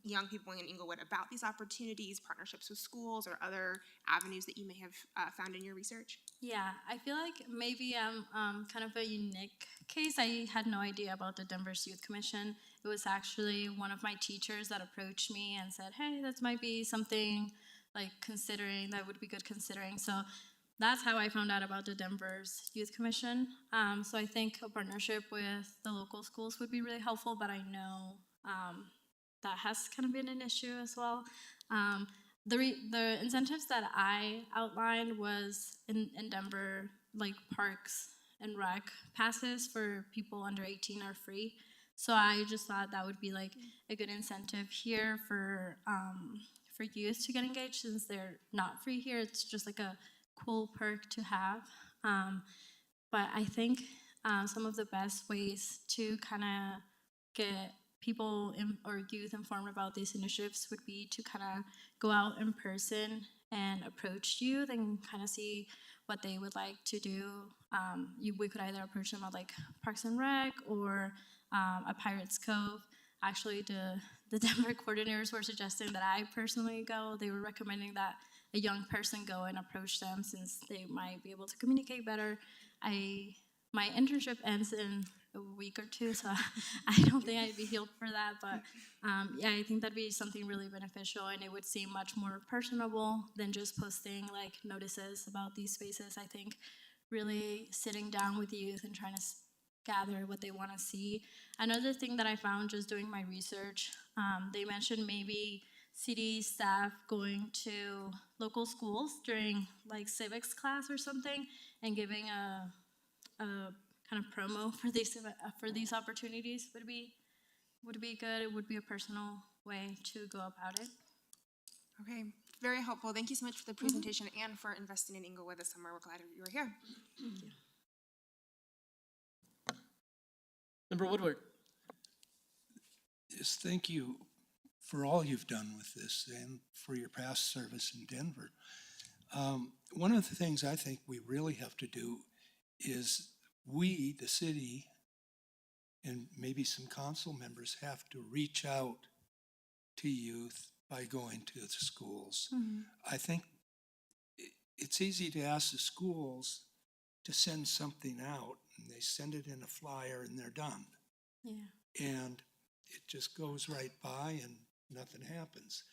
young people in Englewood about these opportunities, partnerships with schools, or other avenues that you may have found in your research? Yeah, I feel like maybe I'm kind of a unique case. I had no idea about the Denver's Youth Commission. It was actually one of my teachers that approached me and said, hey, that might be something like considering, that would be good considering. So that's how I found out about the Denver's Youth Commission. So I think a partnership with the local schools would be really helpful, but I know that has kind of been an issue as well. The incentives that I outlined was in Denver, like parks and rec passes for people under 18 are free. So I just thought that would be like a good incentive here for youth to get engaged, since they're not free here. It's just like a cool perk to have. But I think some of the best ways to kind of get people or youth informed about these initiatives would be to kind of go out in person and approach youth and kind of see what they would like to do. We could either approach them at like Parks and Rec or a Pirates Cove. Actually, the Denver coordinators were suggesting that I personally go. They were recommending that a young person go and approach them since they might be able to communicate better. My internship ends in a week or two, so I don't think I'd be healed for that. But yeah, I think that'd be something really beneficial, and it would seem much more personable than just posting like notices about these spaces. I think really sitting down with youth and trying to gather what they want to see. Another thing that I found just doing my research, they mentioned maybe city staff going to local schools during like civics class or something and giving a kind of promo for these opportunities would be good. It would be a personal way to go about it. Okay, very helpful. Thank you so much for the presentation and for investing in Englewood this summer. We're glad you were here. Thank you. Member Woodward. Yes, thank you for all you've done with this and for your past service in Denver. One of the things I think we really have to do is we, the city, and maybe some council members have to reach out to youth by going to the schools. I think it's easy to ask the schools to send something out, and they send it in a flyer and they're done. Yeah. And it just goes right by and nothing happens.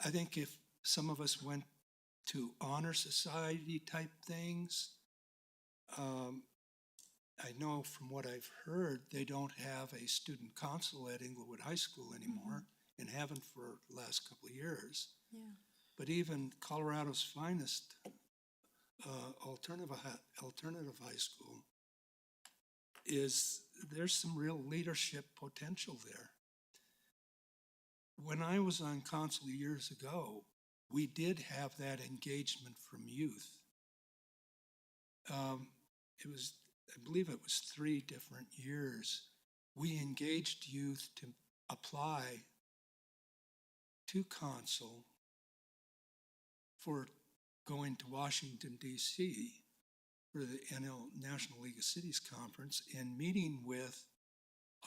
I think if some of us went to honor society type things, I know from what I've heard, they don't have a student council at Englewood High School anymore and haven't for the last couple of years. Yeah. But even Colorado's finest alternative high school there's some real leadership potential there. When I was on council years ago, we did have that engagement from youth. I believe it was 3 different years. We engaged youth to apply to council for going to Washington, D.C. for the National League of Cities Conference and meeting with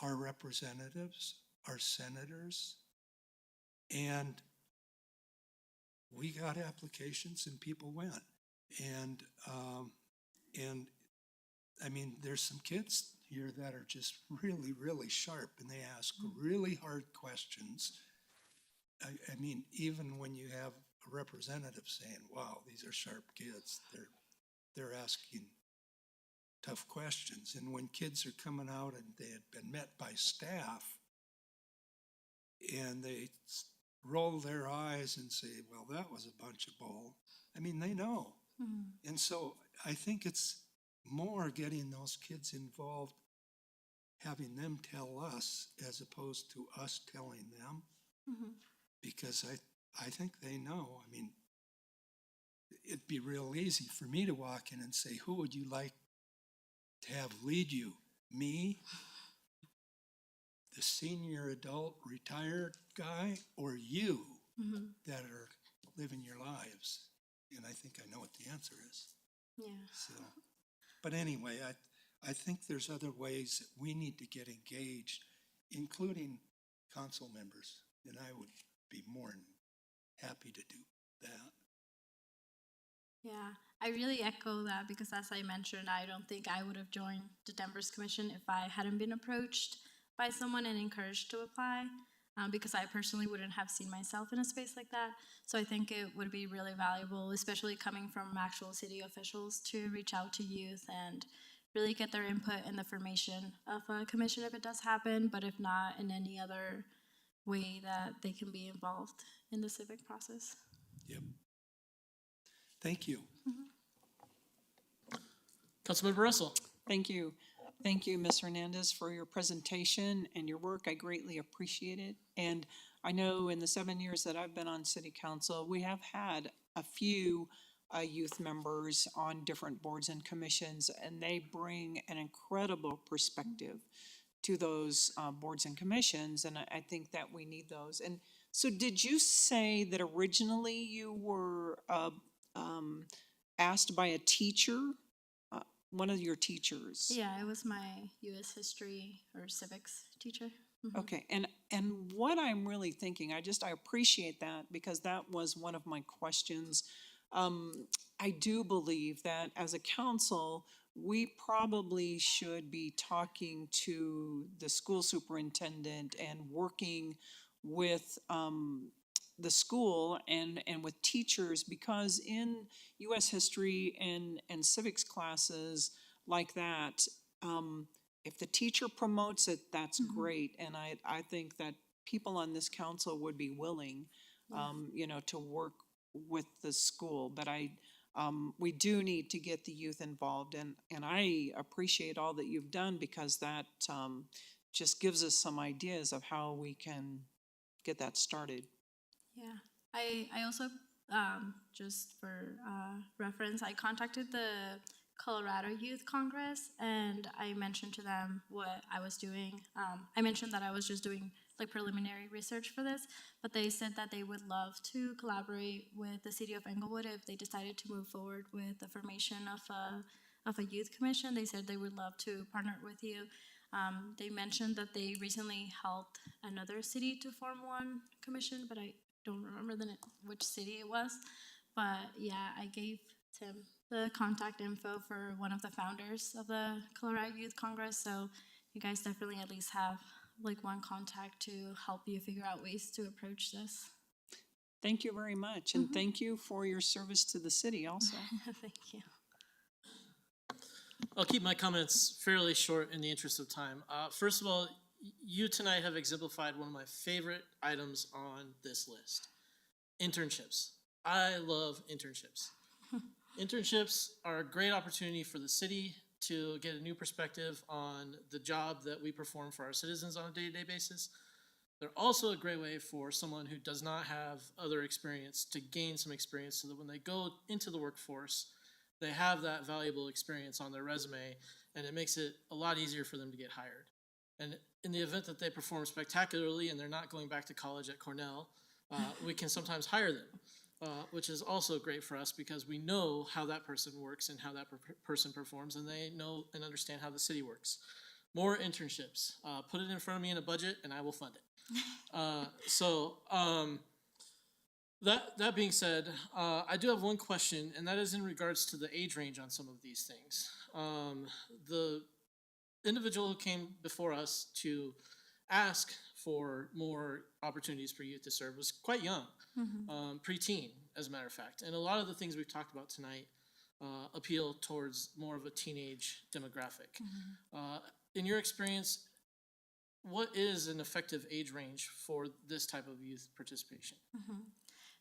our representatives, our senators, and we got applications and people went. And I mean, there's some kids here that are just really, really sharp and they ask really hard questions. I mean, even when you have a representative saying, wow, these are sharp kids, they're asking tough questions. And when kids are coming out and they had been met by staff and they roll their eyes and say, well, that was a bunch of bull. I mean, they know. And so I think it's more getting those kids involved, having them tell us as opposed to us telling them, because I think they know. I mean, it'd be real easy for me to walk in and say, who would you like to have lead you? Me, the senior adult retired guy, or you that are living your lives? And I think I know what the answer is. Yeah. So, but anyway, I think there's other ways that we need to get engaged, including council members, and I would be more than happy to do that. Yeah, I really echo that because as I mentioned, I don't think I would have joined the Denver's Commission if I hadn't been approached by someone and encouraged to apply, because I personally wouldn't have seen myself in a space like that. So I think it would be really valuable, especially coming from actual city officials, to reach out to youth and really get their input in the formation of a commission if it does happen, but if not, in any other way that they can be involved in the civic process. Yep. Thank you. Councilmember Russell. Thank you. Thank you, Ms. Hernandez, for your presentation and your work. I greatly appreciate it. And I know in the 7 years that I've been on city council, we have had a few youth members on different boards and commissions, and they bring an incredible perspective to those boards and commissions, and I think that we need those. And so did you say that originally you were asked by a teacher, one of your teachers? Yeah, it was my U.S. history or civics teacher. Okay, and what I'm really thinking, I appreciate that because that was one of my questions. I do believe that as a council, we probably should be talking to the school superintendent and working with the school and with teachers, because in U.S. history and civics classes like that, if the teacher promotes it, that's great. And I think that people on this council would be willing, you know, to work with the school. But we do need to get the youth involved, and I appreciate all that you've done, because that just gives us some ideas of how we can get that started. Yeah, I also, just for reference, I contacted the Colorado Youth Congress, and I mentioned to them what I was doing. I mentioned that I was just doing like preliminary research for this, but they said that they would love to collaborate with the city of Englewood if they decided to move forward with the formation of a youth commission. They said they would love to partner with you. They mentioned that they recently helped another city to form one commission, but I don't remember which city it was. But yeah, I gave Tim the contact info for one of the founders of the Colorado Youth Congress, so you guys definitely at least have like one contact to help you figure out ways to approach this. Thank you very much, and thank you for your service to the city also. Thank you. I'll keep my comments fairly short in the interest of time. First of all, you tonight have exemplified one of my favorite items on this list, internships. I love internships. Internships are a great opportunity for the city to get a new perspective on the job that we perform for our citizens on a day-to-day basis. They're also a great way for someone who does not have other experience to gain some experience, so that when they go into the workforce, they have that valuable experience on their resume, and it makes it a lot easier for them to get hired. And in the event that they perform spectacularly and they're not going back to college at Cornell, we can sometimes hire them, which is also great for us because we know how that person works and how that person performs, and they know and understand how the city works. More internships. Put it in front of me in a budget and I will fund it. That being said, I do have one question, and that is in regards to the age range on some of these things. The individual who came before us to ask for more opportunities for youth to serve was quite young, preteen, as a matter of fact. And a lot of the things we've talked about tonight appeal towards more of a teenage demographic. In your experience, what is an effective age range for this type of youth participation?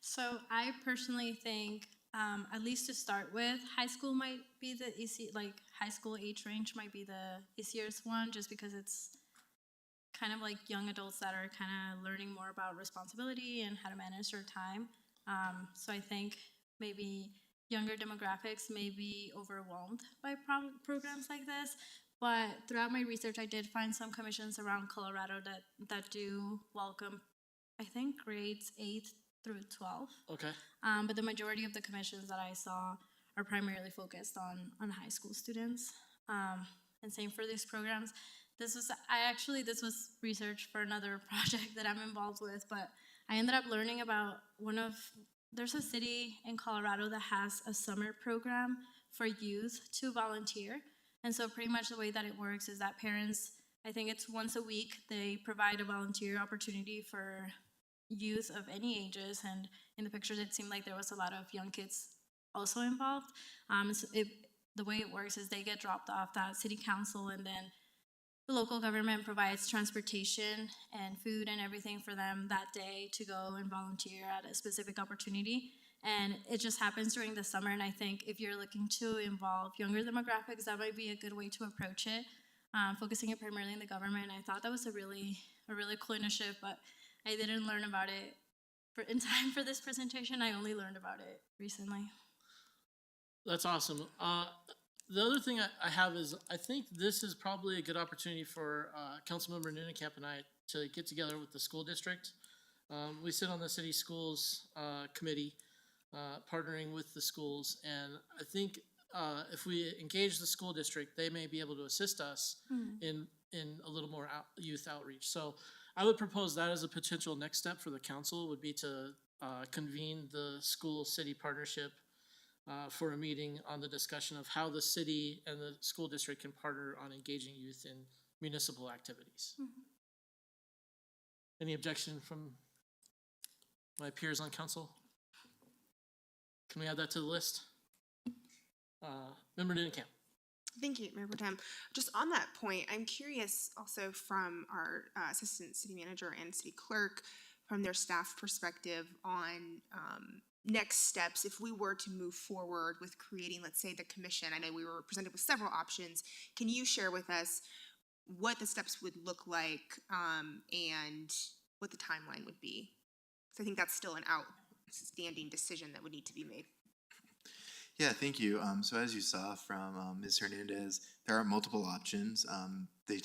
So I personally think, at least to start with, high school might be the easy, like high school age range might be the easiest one, just because it's kind of like young adults that are kind of learning more about responsibility and how to manage their time. So I think maybe younger demographics may be overwhelmed by programs like this. But throughout my research, I did find some commissions around Colorado that do welcome, I think, grades 8 through 12. Okay. But the majority of the commissions that I saw are primarily focused on high school students. And same for these programs. This was research for another project that I'm involved with, but I ended up learning about there's a city in Colorado that has a summer program for youth to volunteer. And so pretty much the way that it works is that parents, I think it's once a week, they provide a volunteer opportunity for youth of any ages. And in the pictures, it seemed like there was a lot of young kids also involved. So the way it works is they get dropped off at city council, and then the local government provides transportation and food and everything for them that day to go and volunteer at a specific opportunity. And it just happens during the summer, and I think if you're looking to involve younger demographics, that might be a good way to approach it, focusing it primarily in the government. I thought that was a really cool initiative, but I didn't learn about it in time for this presentation. I only learned about it recently. That's awesome. The other thing I have is I think this is probably a good opportunity for Councilmember Nunnekamp and I to get together with the school district. We sit on the city schools committee, partnering with the schools, and I think if we engage the school district, they may be able to assist us in a little more youth outreach. So I would propose that as a potential next step for the council would be to convene the school-city partnership for a meeting on the discussion of how the city and the school district can partner on engaging youth in municipal activities. Any objection from my peers on council? Can we add that to the list? Member Nunnekamp. Thank you, Mayor Pro Tem. Just on that point, I'm curious also from our Assistant City Manager and City Clerk, from their staff perspective on next steps if we were to move forward with creating, let's say, the commission. I know we were presented with several options. Can you share with us what the steps would look like and what the timeline would be? So I think that's still an outstanding decision that would need to be made. Yeah, thank you. So as you saw from Ms. Hernandez, there are multiple options. They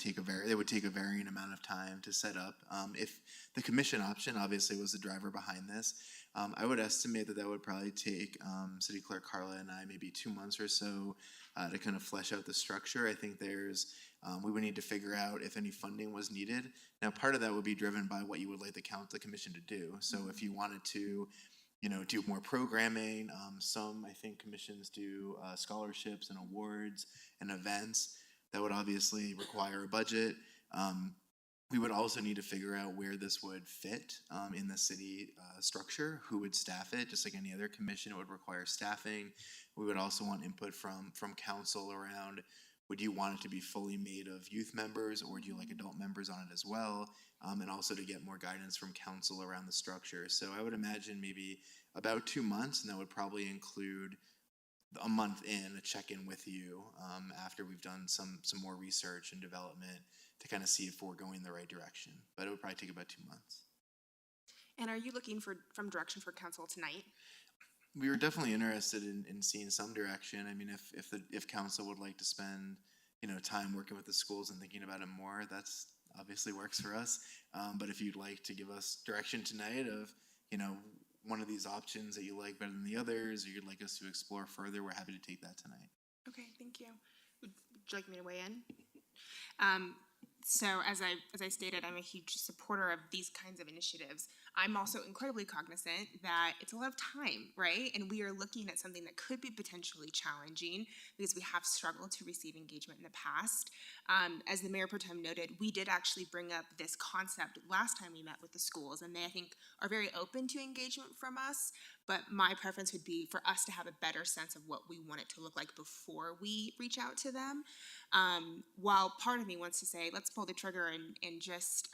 would take a varying amount of time to set up. If the commission option obviously was the driver behind this, I would estimate that would probably take City Clerk Carla and I maybe 2 months or so to kind of flesh out the structure. I think we would need to figure out if any funding was needed. Now, part of that would be driven by what you would like the commission to do. So if you wanted to do more programming. Some, I think, commissions do scholarships and awards and events. That would obviously require a budget. We would also need to figure out where this would fit in the city structure, who would staff it. Just like any other commission, it would require staffing. We would also want input from council around, would you want it to be fully made of youth members, or do you like adult members on it as well? And also to get more guidance from council around the structure. So I would imagine maybe about 2 months, and that would probably include a month in, a check-in with you after we've done some more research and development to kind of see if we're going in the right direction. But it would probably take about 2 months. And are you looking from direction for council tonight? We were definitely interested in seeing some direction. I mean, if council would like to spend time working with the schools and thinking about it more, that's obviously works for us. But if you'd like to give us direction tonight of one of these options that you like better than the others, or you'd like us to explore further, we're happy to take that tonight. Okay, thank you. Would you like me to weigh in? So as I stated, I'm a huge supporter of these kinds of initiatives. I'm also incredibly cognizant that it's a lot of time, right? And we are looking at something that could be potentially challenging because we have struggled to receive engagement in the past. As the Mayor Pro Tem noted, we did actually bring up this concept last time we met with the schools, and they, I think, are very open to engagement from us. But my preference would be for us to have a better sense of what we want it to look like before we reach out to them. While part of me wants to say, let's pull the trigger and just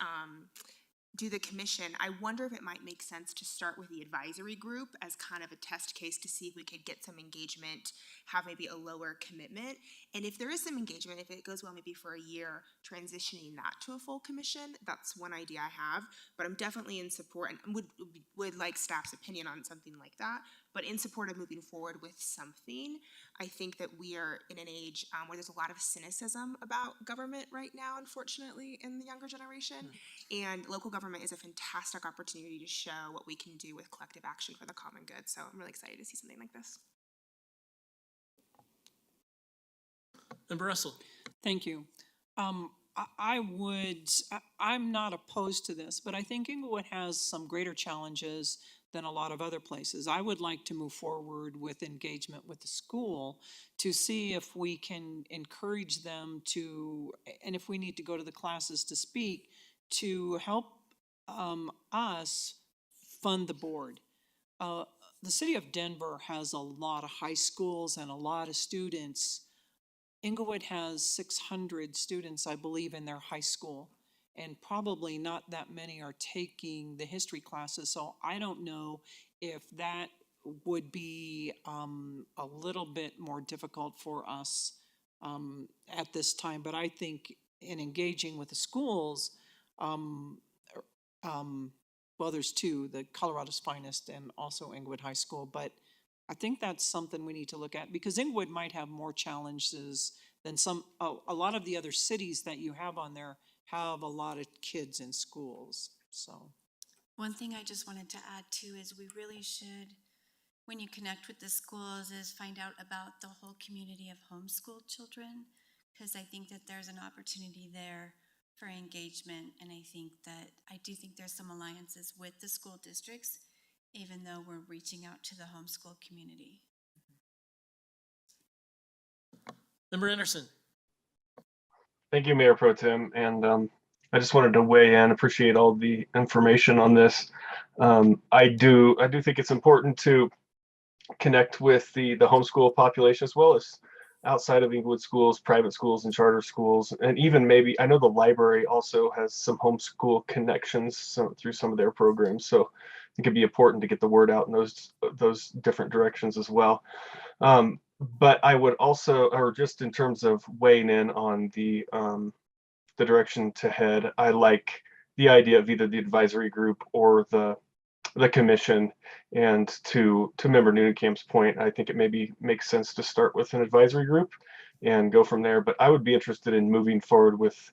do the commission, I wonder if it might make sense to start with the advisory group as kind of a test case to see if we could get some engagement, have maybe a lower commitment. And if there is some engagement, if it goes well maybe for a year, transitioning that to a full commission, that's one idea I have. But I'm definitely in support and would like staff's opinion on something like that. But in support of moving forward with something, I think that we are in an age where there's a lot of cynicism about government right now, unfortunately, in the younger generation. And local government is a fantastic opportunity to show what we can do with collective action for the common good. So I'm really excited to see something like this. Member Russell. Thank you. I'm not opposed to this, but I think Englewood has some greater challenges than a lot of other places. I would like to move forward with engagement with the school to see if we can encourage them to, and if we need to go to the classes to speak, to help us fund the board. The city of Denver has a lot of high schools and a lot of students. Englewood has 600 students, I believe, in their high school, and probably not that many are taking the history classes. So I don't know if that would be a little bit more difficult for us at this time. But I think in engaging with the schools, well, there's two, the Colorado's Finest and also Englewood High School, but I think that's something we need to look at because Englewood might have more challenges than a lot of the other cities that you have on there have a lot of kids in schools, so. One thing I just wanted to add too is we really should, when you connect with the schools, is find out about the whole community of homeschooled children, because I think that there's an opportunity there for engagement, and I do think there's some alliances with the school districts, even though we're reaching out to the homeschool community. Member Anderson. Thank you, Mayor Pro Tem, and I just wanted to weigh in. Appreciate all the information on this. I do think it's important to connect with the homeschool population as well as outside of Englewood schools, private schools and charter schools, and even maybe, I know the library also has some homeschool connections through some of their programs. So it could be important to get the word out in those different directions as well. But I would also, or just in terms of weighing in on the direction to head, I like the idea of either the advisory group or the commission. And to Member Noonenkamp's point, I think it maybe makes sense to start with an advisory group and go from there. But I would be interested in moving forward with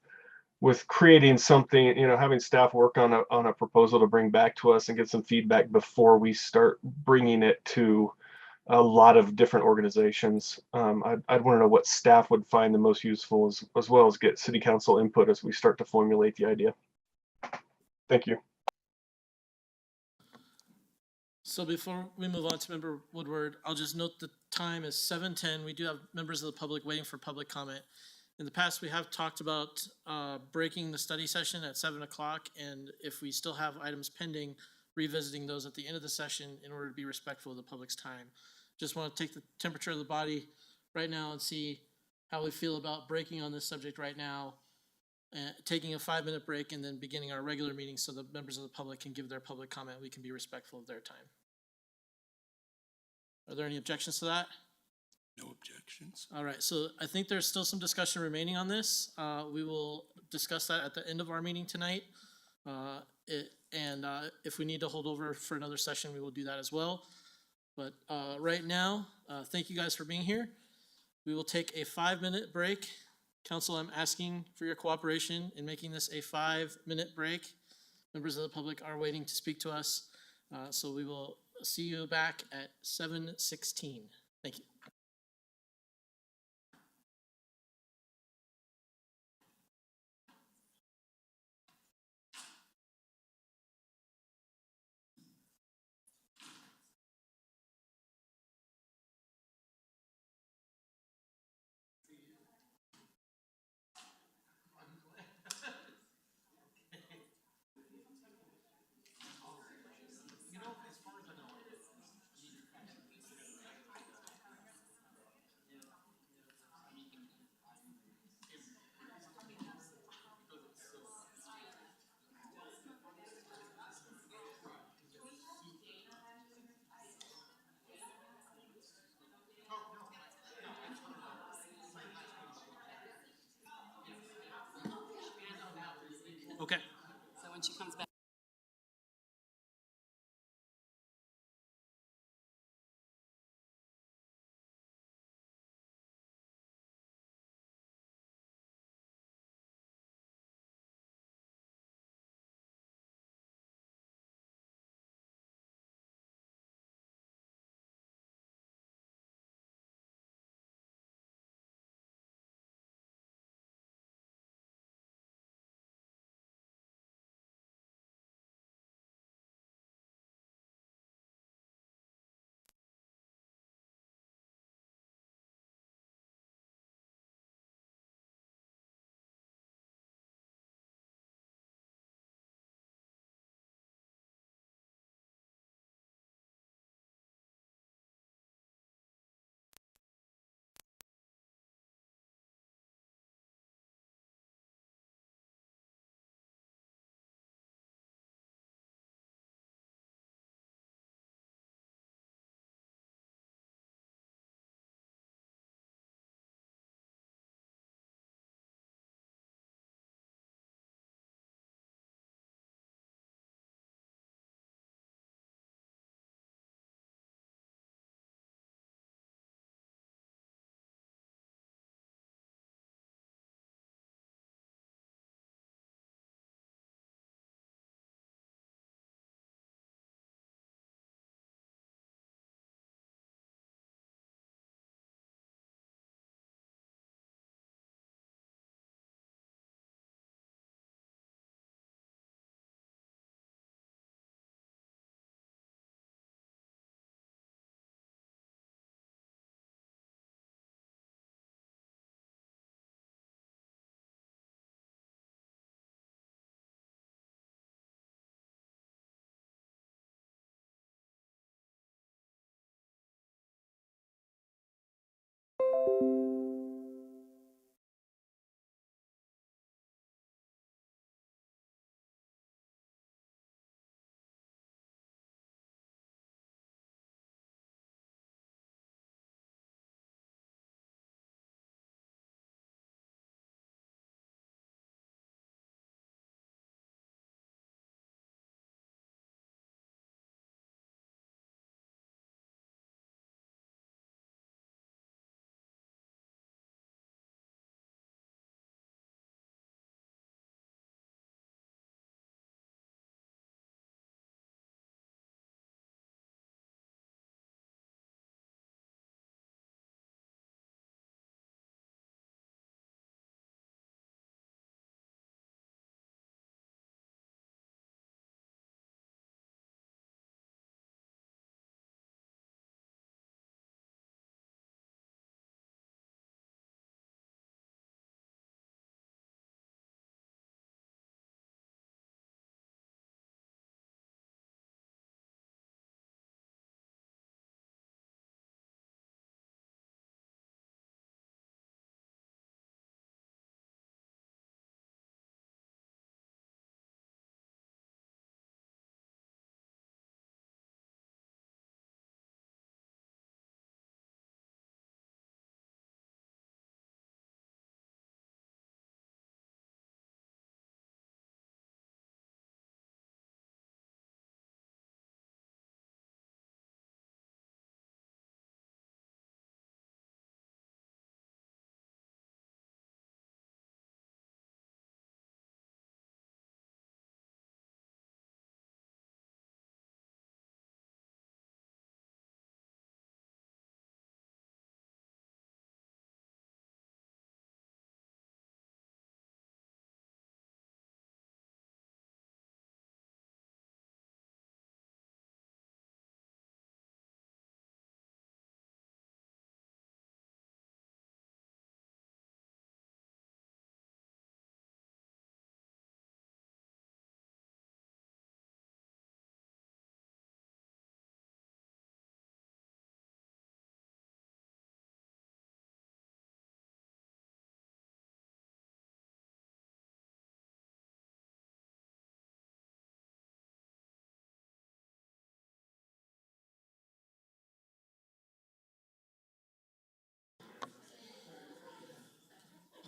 creating something, having staff work on a proposal to bring back to us and get some feedback before we start bringing it to a lot of different organizations. I'd want to know what staff would find the most useful, as well as get city council input as we start to formulate the idea. Thank you. So before we move on to Member Woodward, I'll just note the time is 7:10. We do have members of the public waiting for public comment. In the past, we have talked about breaking the study session at 7 o'clock, and if we still have items pending, revisiting those at the end of the session in order to be respectful of the public's time. Just want to take the temperature of the body right now and see how we feel about breaking on this subject right now, taking a 5-minute break and then beginning our regular meeting so the members of the public can give their public comment. We can be respectful of their time. Are there any objections to that? No objections. All right, so I think there's still some discussion remaining on this. We will discuss that at the end of our meeting tonight. If we need to hold over for another session, we will do that as well. But right now, thank you guys for being here. We will take a 5-minute break. Council, I'm asking for your cooperation in making this a 5-minute break. Members of the public are waiting to speak to us. So we will see you back at 7:16. Thank you.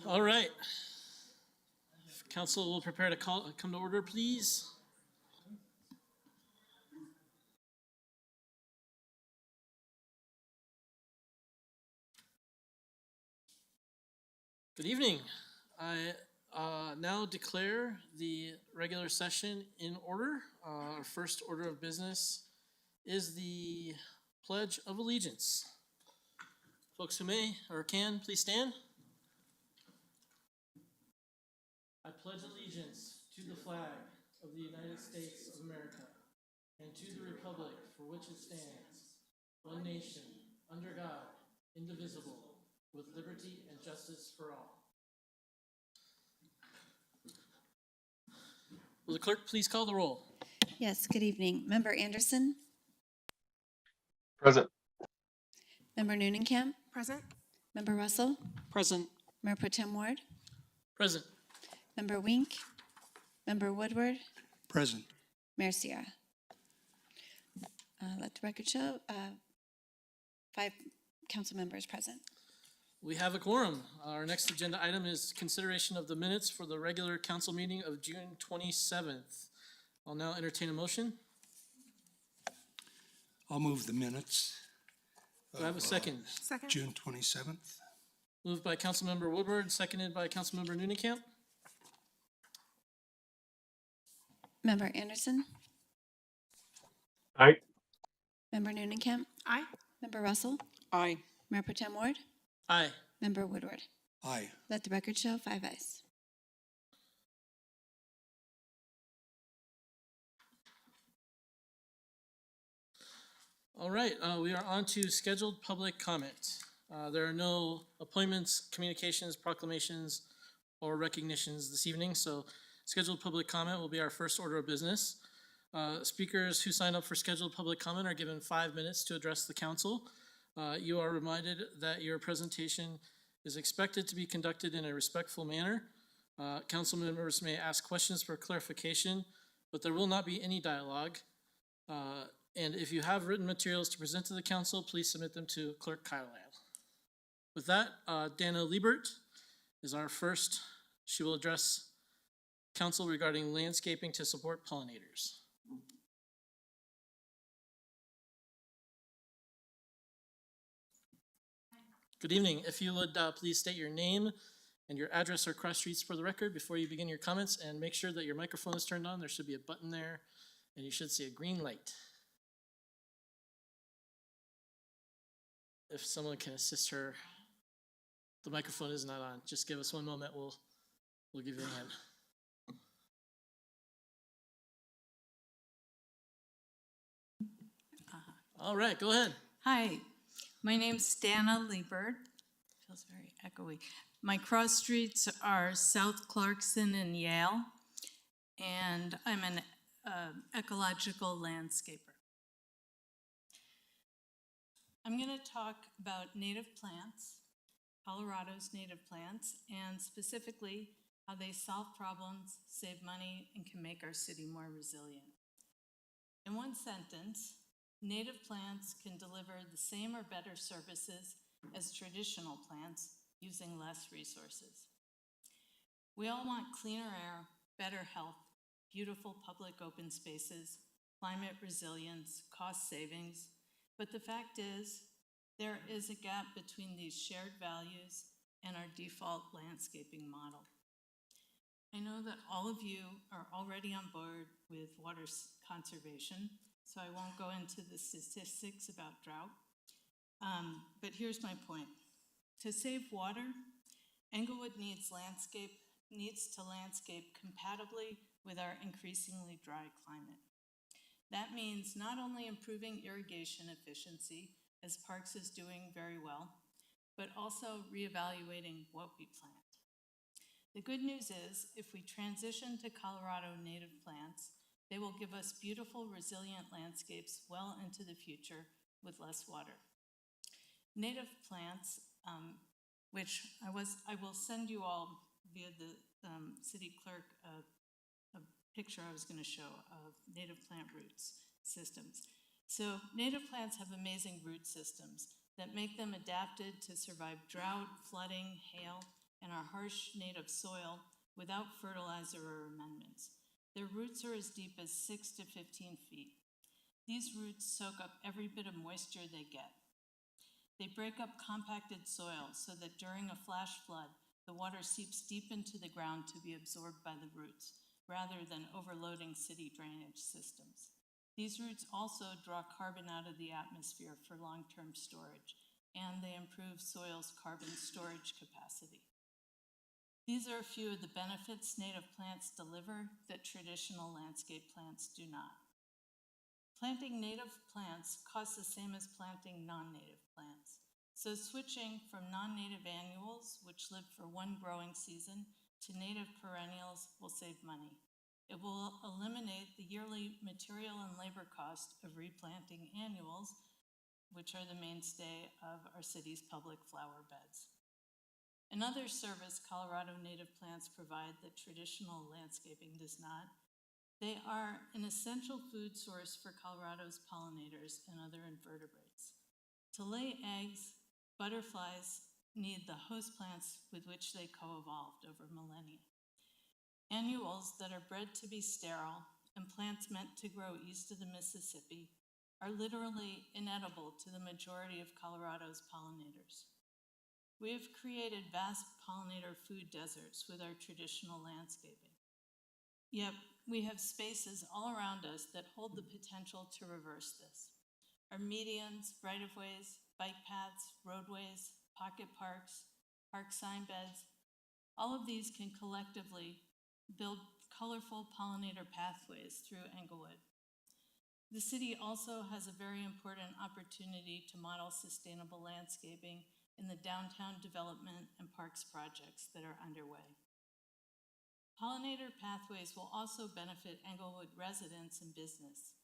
All right. If council will prepare to come to order, please. Good evening. I now declare the regular session in order. Our first order of business is the Pledge of Allegiance. Folks who may or can, please stand. I pledge allegiance to the flag of the United States of America and to the republic for which it stands, one nation, under God, indivisible, with liberty and justice for all. Will the clerk please call the roll? Yes, good evening. Member Anderson, Present. Member Noonenkamp, Present? Member Russell, Present. Mayor Pro Tem Ward, Present. Member Wink, Member Woodward, Present. Mayor Sierra. Let the record show 5 council members present. We have a quorum. Our next agenda item is consideration of the minutes for the regular council meeting of June 27th. I'll now entertain a motion. I'll move the minutes. Do I have a second? Second? June 27th. Moved by Councilmember Woodward, seconded by Councilmember Noonenkamp. Member Anderson, Aye. Member Noonenkamp, Aye. Member Russell, Aye. Mayor Pro Tem Ward, Aye. Member Woodward. Aye. Let the record show 5 ayes. All right, we are on to scheduled public comment. There are no appointments, communications, proclamations, or recognitions this evening, so scheduled public comment will be our first order of business. Speakers who sign up for scheduled public comment are given 5 minutes to address the council. You are reminded that your presentation is expected to be conducted in a respectful manner. Council members may ask questions for clarification, but there will not be any dialogue. And if you have written materials to present to the council, please submit them to Clerk Carlile. With that, Danna Liebert is our first. She will address council regarding landscaping to support pollinators. Good evening. If you would please state your name and your address or cross streets for the record before you begin your comments, and make sure that your microphone is turned on. There should be a button there, and you should see a green light. If someone can assist her, the microphone is not on. Just give us 1 moment. We'll give you a hand. All right, go ahead. Hi, my name's Danna Liebert. Feels very echoey. My cross streets are South Clarkson and Yale, and I'm an ecological landscaper. I'm going to talk about native plants, Colorado's native plants, and specifically how they solve problems, save money, and can make our city more resilient. In one sentence, native plants can deliver the same or better services as traditional plants using less resources. We all want cleaner air, better health, beautiful public open spaces, climate resilience, cost savings, but the fact is, there is a gap between these shared values and our default landscaping model. I know that all of you are already on board with water conservation, so I won't go into the statistics about drought. But here's my point. To save water, Englewood needs to landscape compatibly with our increasingly dry climate. That means not only improving irrigation efficiency, as Parks is doing very well, but also reevaluating what we plant. The good news is, if we transition to Colorado native plants, they will give us beautiful, resilient landscapes well into the future with less water. Native plants, which I will send you all via the city clerk a picture I was going to show of native plant roots systems. So native plants have amazing root systems that make them adapted to survive drought, flooding, hail, and our harsh native soil without fertilizer or amendments. Their roots are as deep as 6 to 15 feet. These roots soak up every bit of moisture they get. They break up compacted soil so that during a flash flood, the water seeps deep into the ground to be absorbed by the roots, rather than overloading city drainage systems. These roots also draw carbon out of the atmosphere for long-term storage, and they improve soil's carbon storage capacity. These are a few of the benefits native plants deliver that traditional landscape plants do not. Planting native plants costs the same as planting non-native plants. So switching from non-native annuals, which live for one growing season, to native perennials will save money. It will eliminate the yearly material and labor cost of replanting annuals, which are the mainstay of our city's public flower beds. Another service Colorado native plants provide that traditional landscaping does not. They are an essential food source for Colorado's pollinators and other invertebrates. To lay eggs, butterflies need the host plants with which they co-evolved over millennia. Annuals that are bred to be sterile and plants meant to grow east of the Mississippi are literally inedible to the majority of Colorado's pollinators. We have created vast pollinator food deserts with our traditional landscaping. Yet, we have spaces all around us that hold the potential to reverse this. Our medians, right-of-ways, bike paths, roadways, pocket parks, park sign beds, all of these can collectively build colorful pollinator pathways through Englewood. The city also has a very important opportunity to model sustainable landscaping in the downtown development and parks projects that are underway. Pollinator pathways will also benefit Englewood residents and business.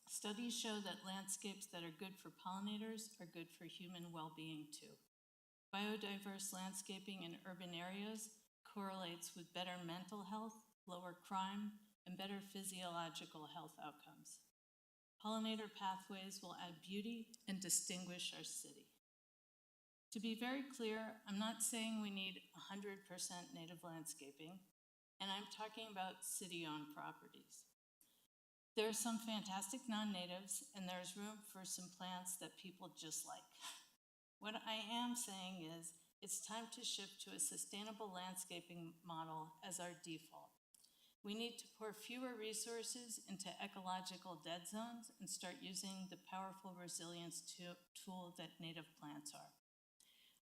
Studies show that landscapes that are good for pollinators are good for human well-being too. Biodiverse landscaping in urban areas correlates with better mental health, lower crime, and better physiological health outcomes. Pollinator pathways will add beauty and distinguish our city. To be very clear, I'm not saying we need 100% native landscaping, and I'm talking about city-owned properties. There are some fantastic non-natives, and there's room for some plants that people just like. What I am saying is, it's time to shift to a sustainable landscaping model as our default. We need to pour fewer resources into ecological dead zones and start using the powerful resilience tool that native plants are.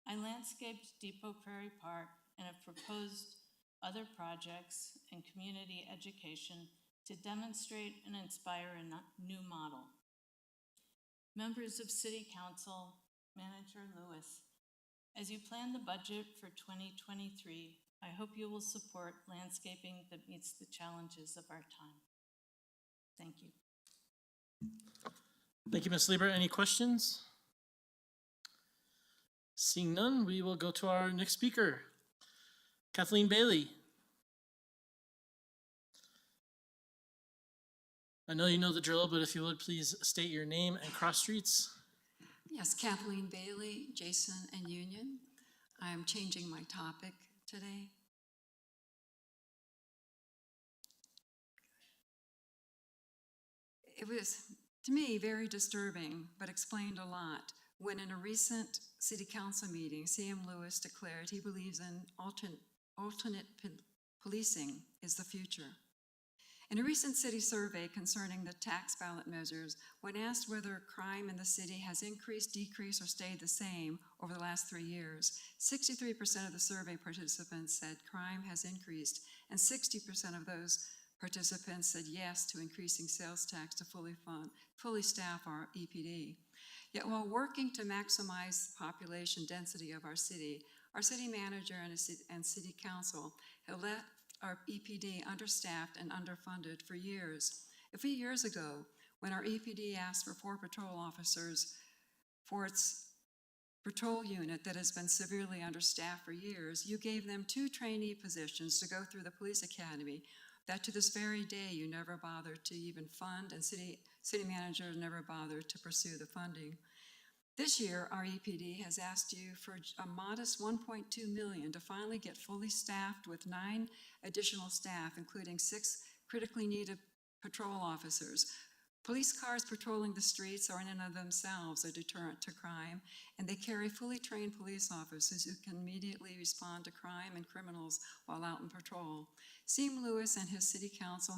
I landscaped Depot Prairie Park and have proposed other projects and community education to demonstrate and inspire a new model. Members of City Council, Manager Lewis, as you plan the budget for 2023, I hope you will support landscaping that meets the challenges of our time. Thank you. Thank you, Ms. Liebert. Any questions? Seeing none, we will go to our next speaker, Kathleen Bailey. I know you know the drill, but if you would please state your name and cross streets. Yes, Kathleen Bailey, Jason and Union. I'm changing my topic today. It was, to me, very disturbing, but explained a lot, when in a recent city council meeting, C.M. Lewis declared he believes in alternate policing is the future. In a recent city survey concerning the tax ballot measures, when asked whether crime in the city has increased, decreased, or stayed the same over the last 3 years, 63% of the survey participants said crime has increased, and 60% of those participants said yes to increasing sales tax to fully staff our EPD. Yet while working to maximize the population density of our city manager and city council have left our EPD understaffed and underfunded for years. A few years ago, when our EPD asked for 4 patrol officers for its patrol unit that has been severely understaffed for years, you gave them 2 trainee positions to go through the police academy that to this very day you never bothered to even fund, and city manager never bothered to pursue the funding. This year, our EPD has asked you for a modest 1.2 million to finally get fully staffed with 9 additional staff, including 6 critically needed patrol officers. Police cars patrolling the streets are in and of themselves a deterrent to crime, and they carry fully trained police officers who can immediately respond to crime and criminals while out in patrol. CM Lewis and his city council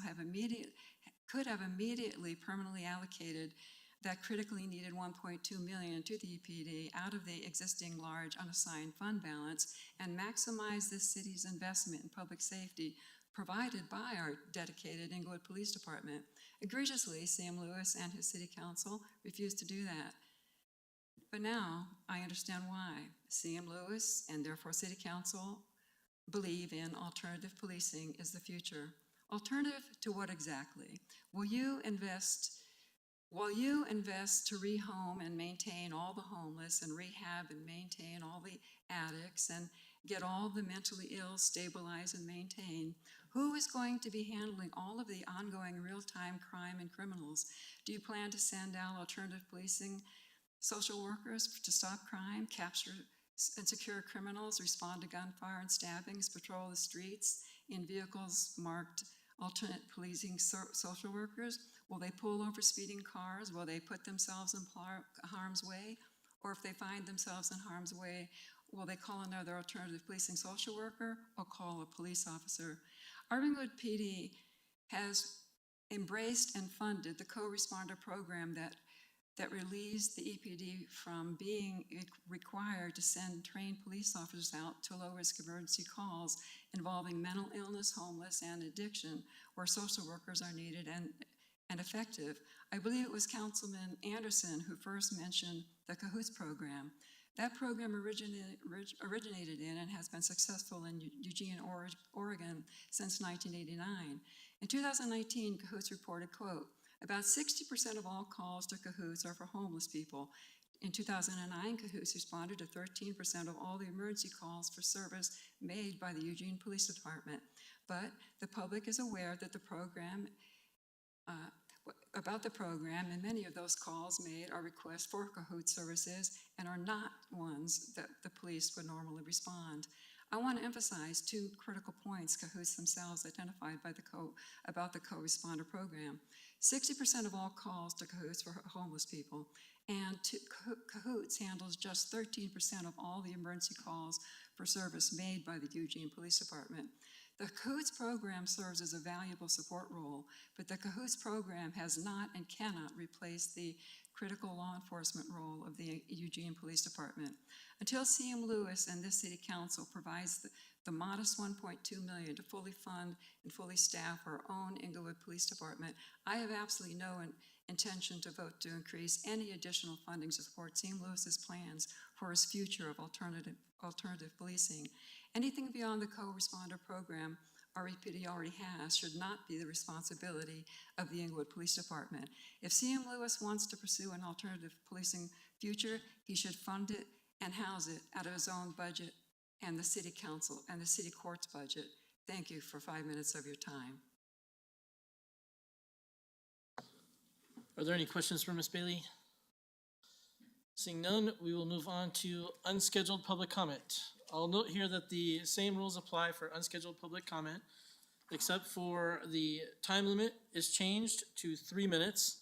could have immediately permanently allocated that critically needed 1.2 million to the EPD out of the existing large unassigned fund balance and maximize this city's investment in public safety provided by our dedicated Englewood Police Department. Egregiously, Sam Lewis and his city council refused to do that. But now I understand why. Sam Lewis and therefore city council believe in alternative policing is the future. Alternative to what exactly? Will you invest to rehome and maintain all the homeless and rehab and maintain all the addicts and get all the mentally ill stabilized and maintained? Who is going to be handling all of the ongoing real-time crime and criminals? Do you plan to send out alternative policing social workers to stop crime, capture and secure criminals, respond to gunfire and stabbings, patrol the streets in vehicles marked alternate policing social workers? Will they pull over speeding cars? Will they put themselves in harm's way? Or if they find themselves in harm's way, will they call another alternative policing social worker or call a police officer? Our Englewood PD has embraced and funded the co-responder program that relieves the EPD from being required to send trained police officers out to low-risk emergency calls involving mental illness, homeless, and addiction, where social workers are needed and effective. I believe it was Councilman Anderson who first mentioned the CAHOOTS program. That program originated in and has been successful in Eugene, Oregon since 1989. In 2019, CAHOOTS reported, quote, about 60% of all calls to CAHOOTS are for homeless people. In 2009, CAHOOTS responded to 13% of all the emergency calls for service made by the Eugene Police Department. But the public is aware that the program and many of those calls made are requests for CAHOOTS services and are not ones that the police would normally respond. I want to emphasize 2 critical points CAHOOTS themselves identified by about the co-responder program. 60% of all calls to CAHOOTS for homeless people, and CAHOOTS handles just 13% of all the emergency calls for service made by the Eugene Police Department. The CAHOOTS program serves as a valuable support role, but the CAHOOTS program has not and cannot replace the critical law enforcement role of the Eugene Police Department. Until CM Lewis and this city council provides the modest 1.2 million to fully fund and fully staff our own Englewood Police Department, I have absolutely no intention to vote to increase any additional funding to support CM Lewis's plans for his future of alternative policing. Anything beyond the co-responder program our EPD already has should not be the responsibility of the Englewood Police Department. If CM Lewis wants to pursue an alternative policing future, he should fund it and house it out of his own budget and the city council and the city court's budget. Thank you for 5 minutes of your time. Are there any questions for Ms. Bailey? Seeing none, we will move on to unscheduled public comment. I'll note here that the same rules apply for unscheduled public comment, except for the time limit is changed to 3 minutes.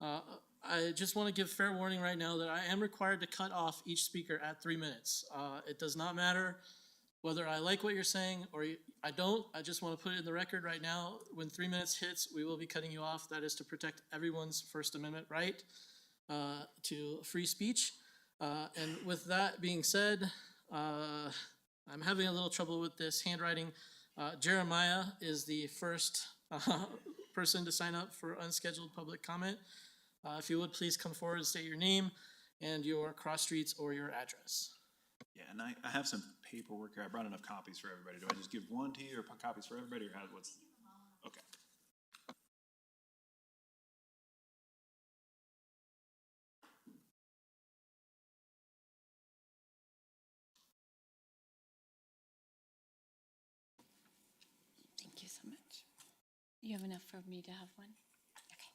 I just want to give fair warning right now that I am required to cut off each speaker at 3 minutes. It does not matter whether I like what you're saying or I don't. I just want to put it in the record right now. When 3 minutes hits, we will be cutting you off. That is to protect everyone's First Amendment right to free speech. And with that being said, I'm having a little trouble with this handwriting. Jeremiah is the first person to sign up for unscheduled public comment. If you would please come forward and state your name and your cross streets or your address. Yeah, and I have some paperwork here. I brought enough copies for everybody. Do I just give one to you or copies for everybody or what's? Okay. Thank you so much. You have enough for me to have one? Okay.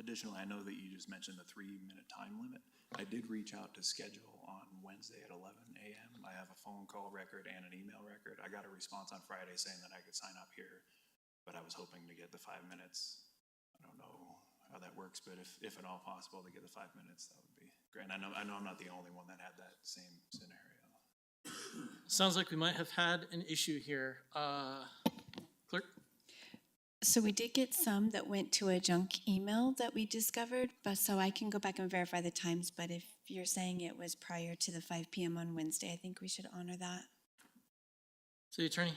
additionally, I know that you just mentioned the 3-minute time limit. I did reach out to schedule on Wednesday at 11 a.m. I have a phone call record and an email record. I got a response on Friday saying that I could sign up here, but I was hoping to get the 5 minutes. I don't know how that works, but if at all possible to get the 5 minutes, that would be great. And I know I'm not the only one that had that same scenario. Sounds like we might have had an issue here. Clerk? So we did get some that went to a junk email that we discovered, but so I can go back and verify the times, but if you're saying it was prior to the 5 p.m. on Wednesday, I think we should honor that. City Attorney?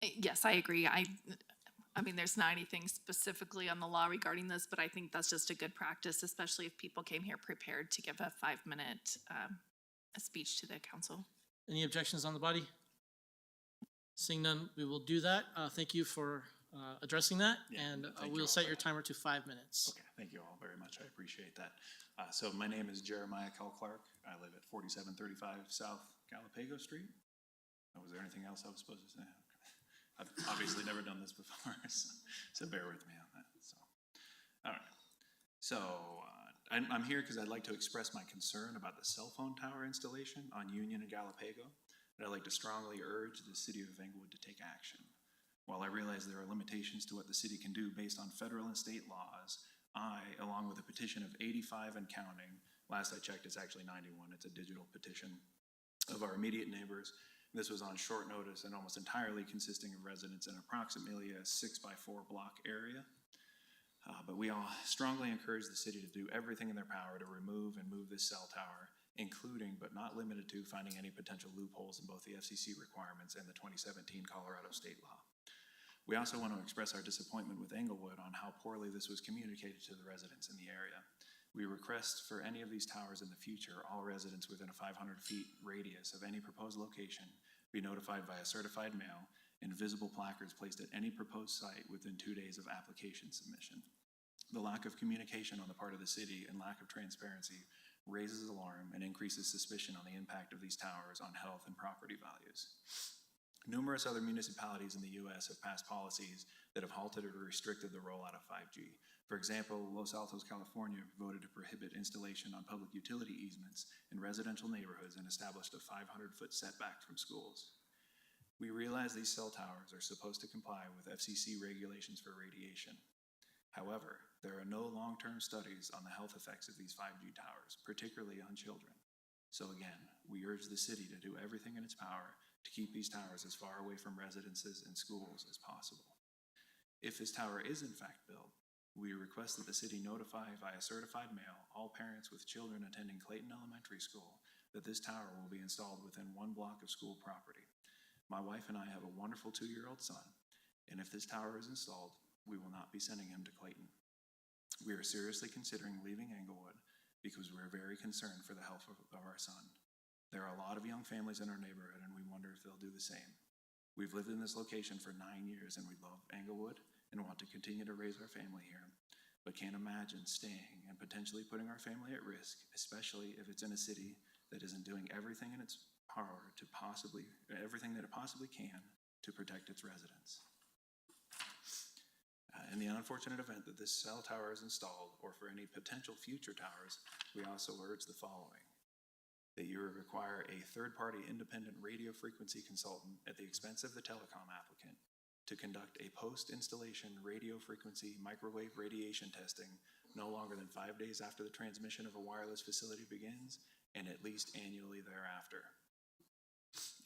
Yes, I agree. I mean, there's not anything specifically on the law regarding this, but I think that's just a good practice, especially if people came here prepared to give a 5-minute speech to the council. Any objections on the body? Seeing none, we will do that. Thank you for addressing that, Yeah, and thank you we'll all set for your that. timer to 5 minutes. Okay, thank you all very much. I appreciate that. So my name is Jeremiah Clark. I live at 4735 South Galipago Street. Was there anything else I was supposed to say? Okay. I've obviously never done this before, so bear with me on that. So, all right. So I'm here because I'd like to express my concern about the cell phone tower installation on Union and Galipago, and I'd like to strongly urge the city of Englewood to take action. While I realize there are limitations to what the city can do based on federal and state laws, I, along with a petition of 85 and counting, last I checked it's actually 91, it's a digital petition of our immediate neighbors. This was on short notice and almost entirely consisting of residents in approximately a 6x4 block area. But we all strongly encourage the city to do everything in their power to remove and move this cell tower, including but not limited to finding any potential loopholes in both the FCC requirements and the 2017 Colorado state law. We also want to express our disappointment with Englewood on how poorly this was communicated to the residents in the area. We request for any of these towers in the future, all residents within a 500 feet radius of any proposed location be notified via certified mail and visible placards placed at any proposed site within 2 days of application submission. The lack of communication on the part of the city and lack of transparency raises alarm and increases suspicion on the impact of these towers on health and property values. Numerous other municipalities in the U.S. have passed policies that have halted or restricted the rollout of 5G. For example, Los Altos, California voted to prohibit installation on public utility easements in residential neighborhoods and established a 500-foot setback from schools. We realize these cell towers are supposed to comply with FCC regulations for radiation. However, there are no long-term studies on the health effects of these 5G towers, particularly on children. So again, we urge the city to do everything in its power to keep these towers as far away from residences and schools as possible. If this tower is in fact built, we request that the city notify via certified mail all parents with children attending Clayton Elementary School that this tower will be installed within 1 block of school property. My wife and I have a wonderful 2-year-old son, and if this tower is installed, we will not be sending him to Clayton. We are seriously considering leaving Englewood because we're very concerned for the health of our son. There are a lot of young families in our neighborhood, and we wonder if they'll do the same. We've lived in this location for 9 years, and we love Englewood and want to continue to raise our family here, but can't imagine staying and potentially putting our family at risk, especially if it's in a city that isn't doing everything in its power to everything that it possibly can to protect its residents. In the unfortunate event that this cell tower is installed, or for any potential future towers, we also urge the following: that you require a third-party independent radio frequency consultant at the expense of the telecom applicant to conduct a post-installation radio frequency microwave radiation testing no longer than 5 days after the transmission of a wireless facility begins and at least annually thereafter.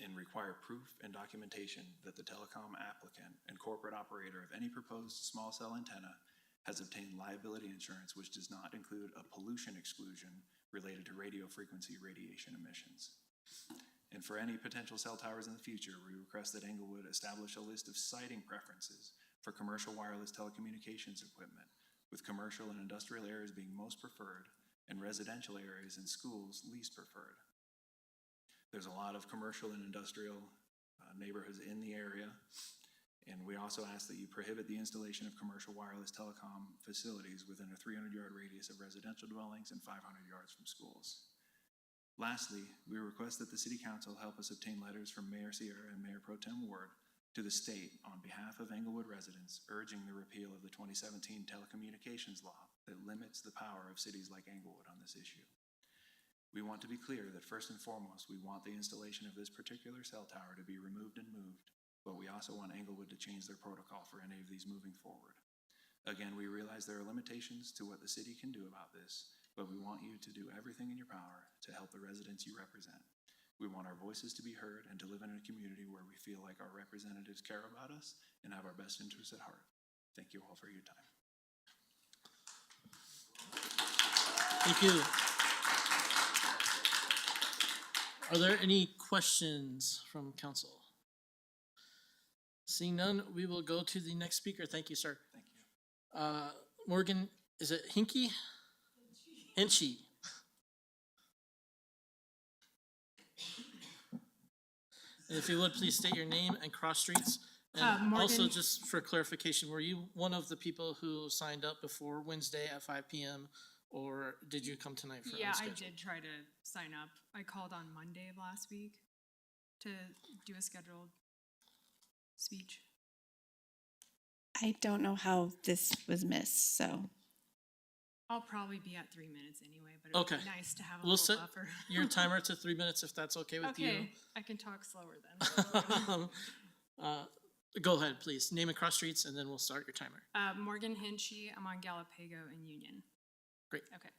And require proof and documentation that the telecom applicant and corporate operator of any proposed small cell antenna has obtained liability insurance which does not include a pollution exclusion related to radio frequency radiation emissions. And for any potential cell towers in the future, we request that Englewood establish a list of siting preferences for commercial wireless telecommunications equipment, with commercial and industrial areas being most preferred and residential areas and schools least preferred. There's a lot of commercial and industrial neighborhoods in the area, and we also ask that you prohibit the installation of commercial wireless telecom facilities within a 300-yard radius of residential dwellings and 500 yards from schools. Lastly, we request that the City Council help us obtain letters from Mayor Sierra and Mayor Pro Tem Ward to the state on behalf of Englewood residents urging the repeal of the 2017 telecommunications law that limits the power of cities like Englewood on this issue. We want to be clear that first and foremost, we want the installation of this particular cell tower to be removed and moved, but we also want Englewood to change their protocol for any of these moving forward. Again, we realize there are limitations to what the city can do about this, but we want you to do everything in your power to help the residents you represent. We want our voices to be heard and to live in a community where we feel like our representatives care about us and have our best interests at heart. Thank you all for your time. Thank you. Are there any questions from council? Seeing none, we will go to the next speaker. Thank you, sir. Thank you. Morgan, is it Hinky? Hinchy. And if you would, please state your name and cross streets. And also, Morgan. just for clarification, were you one of the people who signed up before Wednesday at 5 p.m. or did you come tonight for Yeah, I unscheduled? did try to sign up. I called on Monday of last week to do a scheduled speech. I don't know how this was missed, so. I'll probably be at 3 minutes anyway, but it would Okay. be nice to have a We'll little set buffer. your timer to 3 minutes if that's okay with Okay, I can talk slower then. you. Go ahead, please. Name and cross streets, and then we'll start your timer. Morgan Hinchy, I'm on Galipago and Union. Great. Okay.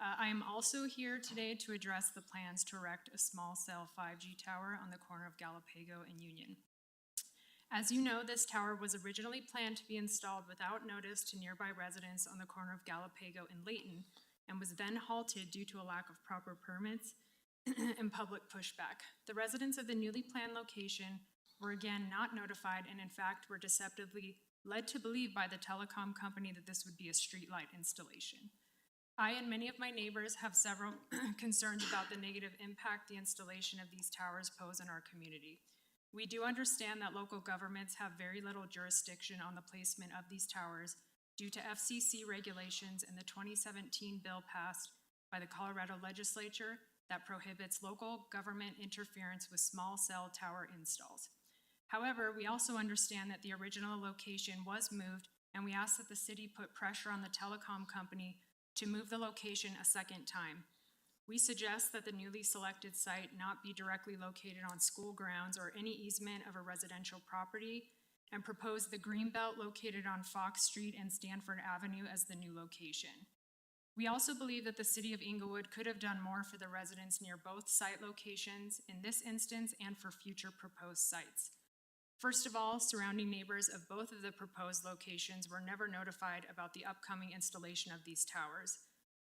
I am also here today to address the plans to erect a small cell 5G tower on the corner of Galipago and Union. As you know, this tower was originally planned to be installed without notice to nearby residents on the corner of Galipago and Layton, and was then halted due to a lack of proper permits and public pushback. The residents of the newly planned location were again not notified, and in fact were deceptively led to believe by the telecom company that this would be a streetlight installation. I and many of my neighbors have several concerns about the negative impact the installation of these towers pose in our community. We do understand that local governments have very little jurisdiction on the placement of these towers due to FCC regulations and the 2017 bill passed by the Colorado legislature that prohibits local government interference with small cell tower installs. However, we also understand that the original location was moved, and we ask that the city put pressure on the telecom company to move the location a second time. We suggest that the newly selected site not be directly located on school grounds or any easement of a residential property, and propose the greenbelt located on Fox Street and Stanford Avenue as the new location. We also believe that the city of Englewood could have done more for the residents near both site locations in this instance and for future proposed sites. First of all, surrounding neighbors of both of the proposed locations were never notified about the upcoming installation of these towers.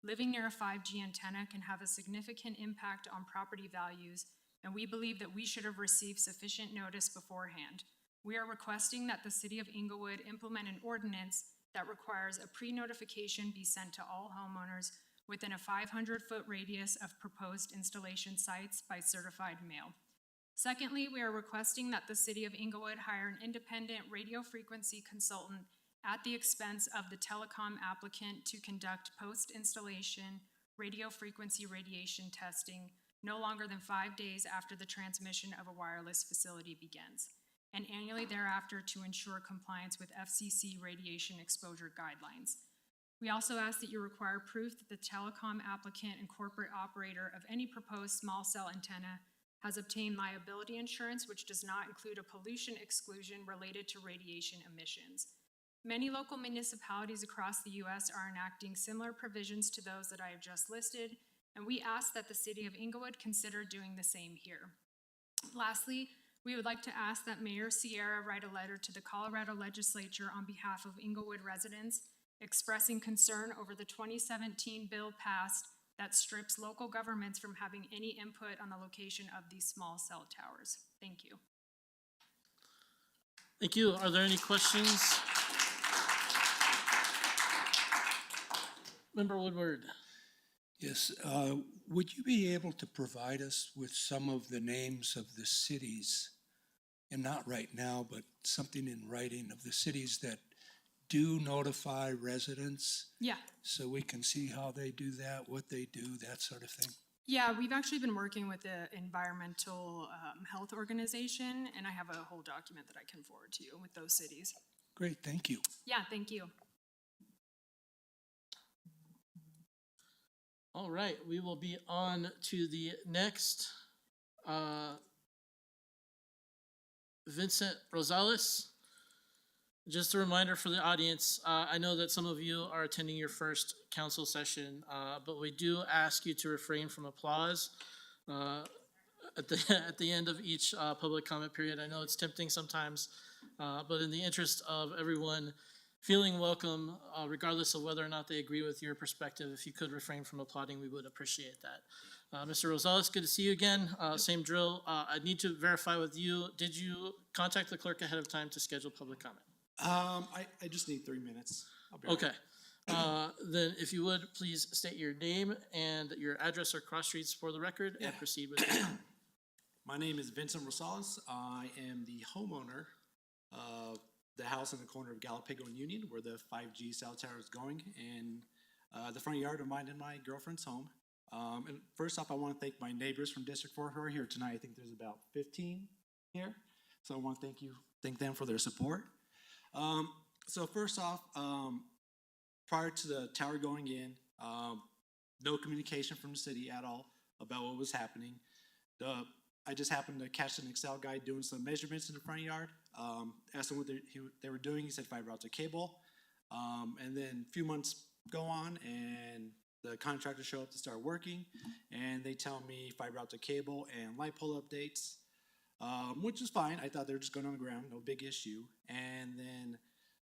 Living near a 5G antenna can have a significant impact on property values, and we believe that we should have received sufficient notice beforehand. We are requesting that the city of Englewood implement an ordinance that requires a pre-notification be sent to all homeowners within a 500-foot radius of proposed installation sites by certified mail. Secondly, we are requesting that the city of Englewood hire an independent radio frequency consultant at the expense of the telecom applicant to conduct post-installation radio frequency radiation testing no longer than 5 days after the transmission of a wireless facility begins, and annually thereafter to ensure compliance with FCC radiation exposure guidelines. We also ask that you require proof that the telecom applicant and corporate operator of any proposed small cell antenna has obtained liability insurance, which does not include a pollution exclusion related to radiation emissions. Many local municipalities across the U.S. are enacting similar provisions to those that I have just listed, and we ask that the city of Englewood consider doing the same here. Lastly, we would like to ask that Mayor Sierra write a letter to the Colorado legislature on behalf of Englewood residents expressing concern over the 2017 bill passed that strips local governments from having any input on the location of these small cell towers. Thank you. Thank you. Are there any questions? Member Woodward. Yes, would you be able to provide us with some of the names of the cities, and not right now, but something in writing of the cities that do notify residents? Yeah. So we can see how they do that, what they do, that sort of thing. Yeah, we've actually been working with the environmental health organization, and I have a whole document that I can forward to you with those cities. Great, thank you. Yeah, thank you. All right, we will be on to the next. Vincent Rosales. Just a reminder for the audience, I know that some of you are attending your first council session, but we do ask you to refrain from applause at the end of each public comment period. I know it's tempting sometimes, but in the interest of everyone feeling welcome, regardless of whether or not they agree with your perspective, if you could refrain from applauding, we would appreciate that. Mr. Rosales, good to see you again. Same drill. I need to verify with you. Did you contact the clerk ahead of time to schedule public comment? I just need 3 minutes. I'll be all Okay. Then if you would, please state your name and your address or cross streets for the record and proceed with it. My name is Vincent Rosales. I am the homeowner of the house in the corner of Galipago and Union where the 5G cell tower is going, and the front yard of mine and my girlfriend's home. And first off, I want to thank my neighbors from District 4 who are here tonight. I think there's about 15 here. So I want to thank them for their support. So first off, prior to the tower going in, no communication from the city at all about what was happening. I just happened to catch an Excel guy doing some measurements in the front yard. Asked him what they were doing. He said fiber optic cable. And then a few months go on, and the contractors show up to start working, and they tell me fiber optic cable and light pole updates, which is fine. I thought they were just going on the ground, no big issue. And then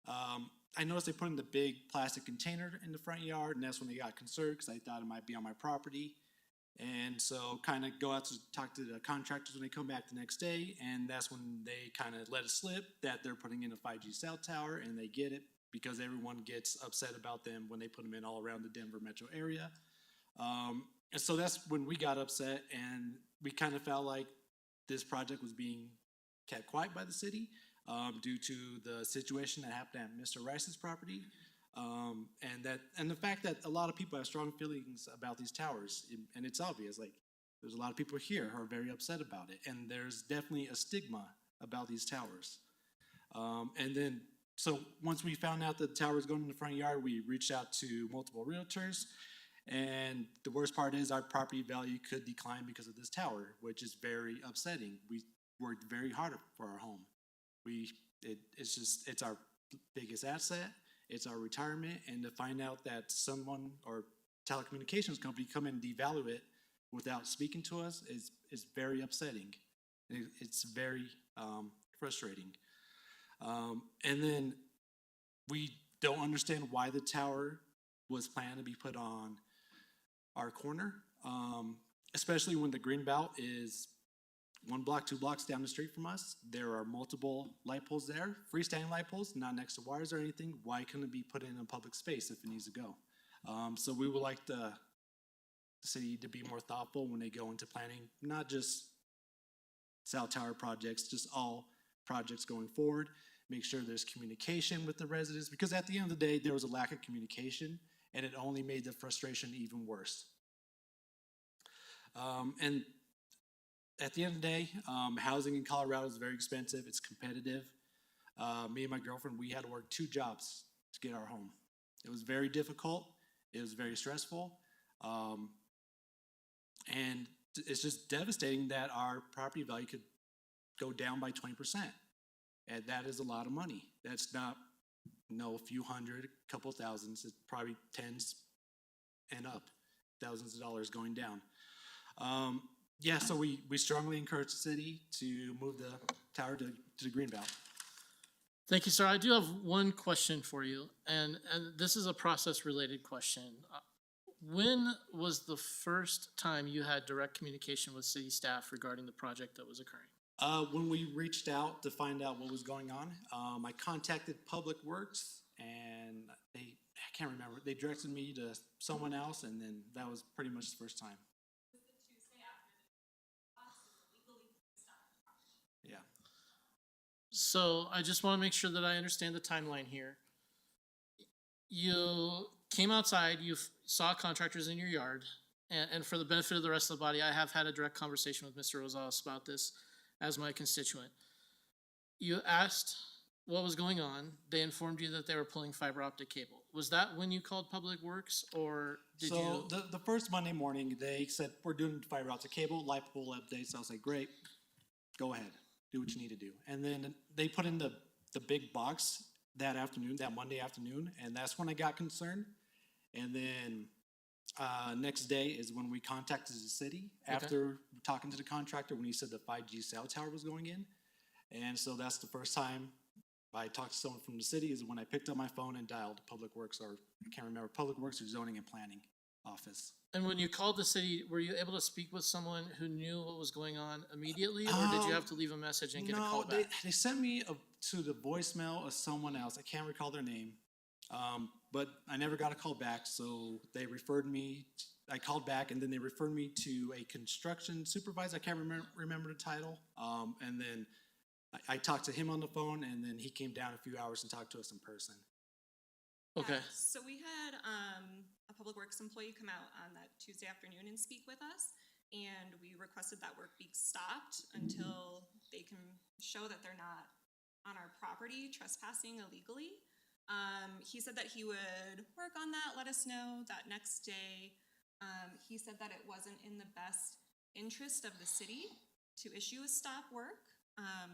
I noticed they put in the big plastic container in the front yard, and that's when they got concerned because I thought it might be on my property. And so kind of go out to talk to the contractors when they come back the next day, and that's when they kind of let it slip that they're putting in a 5G cell tower, and they get it because everyone gets upset about them when they put them in all around the Denver metro area. And so that's when we got upset, and we kind of felt like this project was being kept quiet by the city due to the situation that happened at Mr. Rice's property. And the fact that a lot of people have strong feelings about these towers, and it's obvious, like there's a lot of people here who are very upset about it, and there's definitely a stigma about these towers. And then, so once we found out that the tower was going in the front yard, we reached out to multiple realtors, and the worst part is our property value could decline because of this tower, which is very upsetting. We worked very hard for our home. It's our biggest asset. It's our retirement, and to find out that someone or telecommunications company come in and devalue it without speaking to us is very upsetting. It's very frustrating. And then we don't understand why the tower was planned to be put on our corner, especially when the green belt is 1 block, 2 blocks down the street from us. There are multiple light poles there, freestanding light poles, not next to wires or anything. Why couldn't it be put in a public space if it needs to go? So we would like the city to be more thoughtful when they go into planning, not just cell tower projects, just all projects going forward. Make sure there's communication with the residents, because at the end of the day, there was a lack of communication, and it only made the frustration even worse. And at the end of the day, housing in Colorado is very expensive. It's competitive. Me and my girlfriend, we had to work 2 jobs to get our home. It was very difficult. It was very stressful. And it's just devastating that our property value could go down by 20%. And that is a lot of money. That's not, a few hundred, a couple thousands. It's probably tens and up, thousands of dollars going down. Yeah, so we strongly encourage the city to move the tower to the greenbelt. Thank you, sir. I do have one question for you, and this is a process-related question. When was the first time you had direct communication with city staff regarding the project that was occurring? When we reached out to find out what was going on, I contacted Public Works, and I can't remember, they directed me to someone else, and then that was pretty much the first time. Yeah. So I just want to make sure that I understand the timeline here. You came outside, you saw contractors in your yard, and for the benefit of the rest of the body, I have had a direct conversation with Mr. Rosales about this as my constituent. You asked what was going on. They informed you that they were pulling fiber optic cable. Was that when you called Public Works, or did So you? the first Monday morning, they said, we're doing fiber optic cable, light pole updates. I was like, great, go ahead, do what you need to do. And then they put in the big box that afternoon, that Monday afternoon, and that's when I got concerned. And then next day is when we contacted the city after talking to the contractor when he said the 5G cell tower was going in. And so that's the first time I talked to someone from the city, is when I picked up my phone and dialed Public Works, or I can't remember, Public Works or Zoning and Planning office. And when you called the city, were you able to speak with someone who knew what was going on immediately, or did you have to leave a message and get a call back? They sent me to the voicemail of someone else. I can't recall their name, but I never got a call back. So they referred me. I called back, and then they referred me to a construction supervisor. I can't remember the title. And then I talked to him on the phone, and then he came down a few hours and talked to us in person. Okay. So we had a Public Works employee come out on that Tuesday afternoon and speak with us, and we requested that work be stopped until they can show that they're not on our property trespassing illegally. He said that he would work on that, let us know that next day. He said that it wasn't in the best interest of the city to issue a stop work,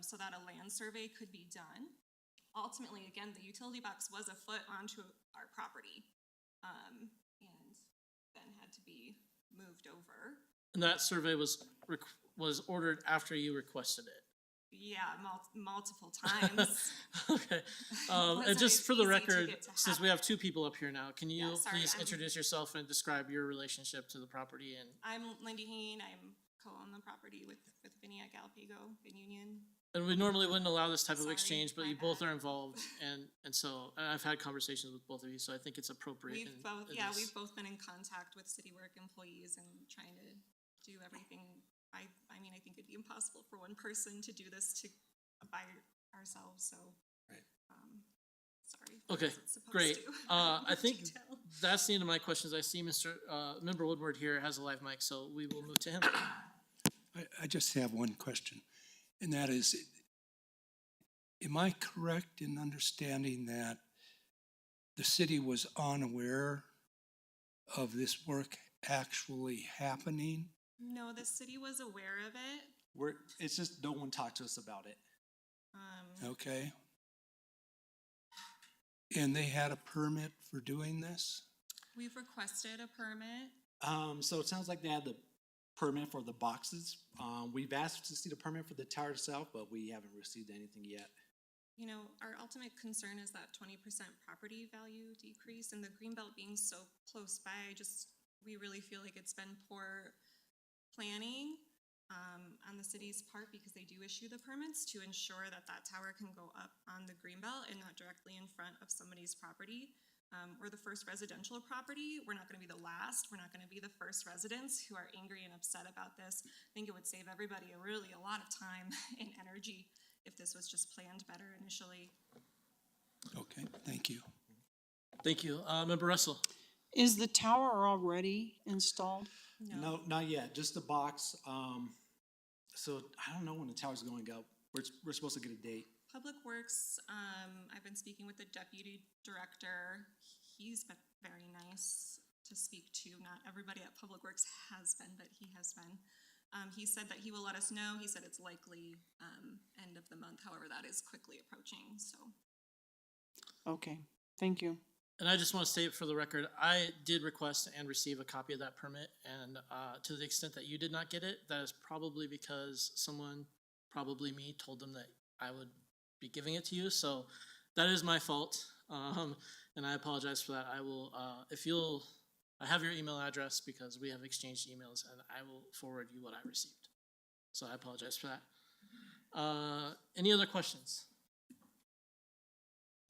so that a land survey could be done. Ultimately, again, the utility box was a foot onto our property, and then had to be moved over. And that survey was ordered after you requested it. Yeah, multiple times. Okay. And just for the record, since we have two people up here now, can you please introduce yourself and describe your relationship to the property? And I'm Lindy Hain. I'm co-own the property with Vinny at Galipago in Union. And we normally wouldn't allow this type of exchange, but you both are involved, and so I've had conversations with both of you, so I think it's appropriate. We've both been in contact with city work employees and trying to do everything. I mean, I think it'd be impossible for one person to do this by ourselves. So, sorry. Okay, great. I think that's the end of my questions. I see Member Woodward here has a live mic, so we will move to him. I just have one question, and that is, am I correct in understanding that the city was unaware of this work actually happening? No, the city was aware of it. It's just no one talked to us about it. Okay. And they had a permit for doing this? We've requested a permit. So it sounds like they had the permit for the boxes. We've asked to see the permit for the tower itself, but we haven't received anything yet. You know, our ultimate concern is that 20% property value decrease, and the Greenbelt being so close by, we really feel like it's been poor planning on the city's part, because they do issue the permits to ensure that tower can go up on the Greenbelt and not directly in front of somebody's property. We're the first residential property. We're not going to be the last. We're not going to be the first residents who are angry and upset about this. I think it would save everybody a lot of time and energy if this was just planned better initially. Okay, thank you. Thank you. Member Russell. Is the tower already installed? No, not yet. Just the box. So I don't know when the tower's going up. We're supposed to get a date. Public Works, I've been speaking with the deputy director. He's been very nice to speak to. Not everybody at Public Works has been, but he has been. He said that he will let us know. He said it's likely end of the month. However, that is quickly approaching. So. Okay, thank you. And I just want to state for the record, I did request and receive a copy of that permit, and to the extent that you did not get it, that is probably because someone, probably me, told them that I would be giving it to you. So that is my fault, and I apologize for that. I will, I have your email address because we have exchanged emails, and I will forward you what I received. So I apologize for that. Any other questions?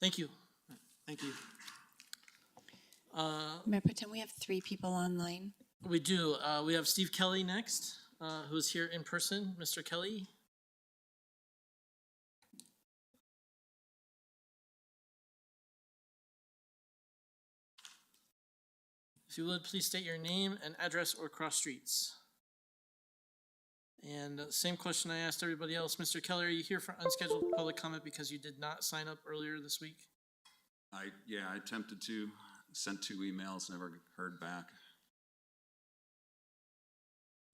Thank you. Thank you. Mayor Protem, we have 3 people online. We do. We have Steve Kelly next, who's here in person. Mr. Kelly. If you would, please state your name and address or cross streets. And same question I asked everybody else. Mr. Keller, are you here for unscheduled public comment because you did not sign up earlier this week? I attempted to, sent 2 emails, never heard back.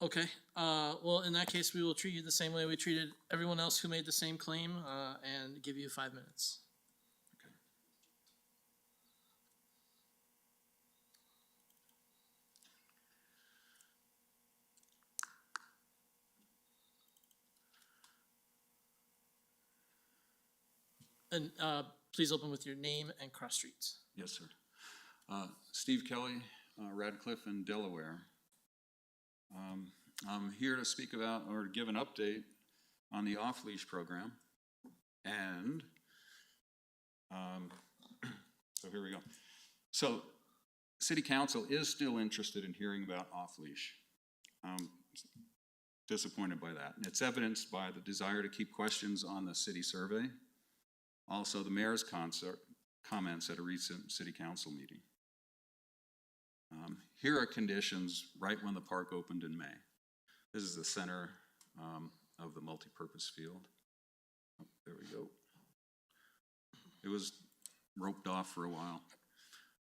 Okay, well, in that case, we will treat you the same way we treated everyone else who made the same claim, and give you 5 minutes. And please open with your name and cross streets. Yes, sir. Steve Kelly, Radcliffe in Delaware. I'm here to speak about or to give an update on the off-leash program. And so here we go. So City Council is still interested in hearing about off-leash. Disappointed by that. And it's evidenced by the desire to keep questions on the city survey. Also, the mayor's comments at a recent city council meeting. Here are conditions right when the park opened in May. This is the center of the multi-purpose field. Oh, there we go. It was roped off for a while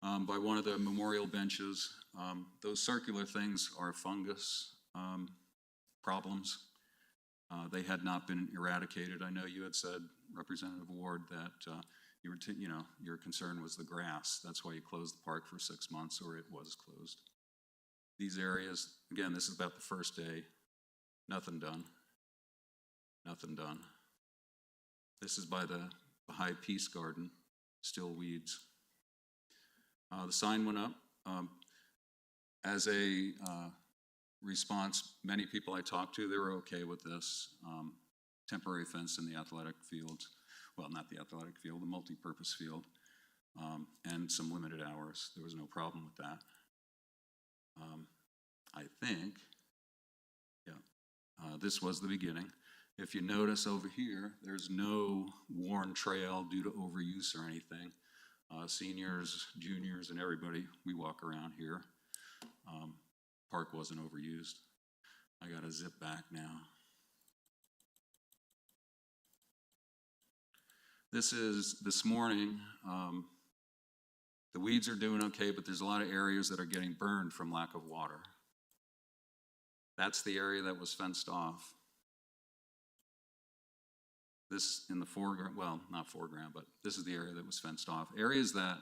by one of the memorial benches. Those circular things are fungus problems. They had not been eradicated. I know you had said, Representative Ward, that your concern was the grass. That's why you closed the park for 6 months, or it was closed. These areas, again, this is about the first day. Nothing done. Nothing done. This is by the High Peace Garden, still weeds. The sign went up. As a response, many people I talked to, they were okay with this. Temporary fence in the athletic fields. Well, not the athletic field, the multi-purpose field, and some limited hours. There was no problem with that. I think, this was the beginning. If you notice over here, there's no worn trail due to overuse or anything. Seniors, juniors, and everybody, we walk around here. Park wasn't overused. I gotta zip back now. This is this morning. The weeds are doing okay, but there's a lot of areas that are getting burned from lack of water. That's the area that was fenced off. This in the foreground, well, not foreground, but this is the area that was fenced off. Areas that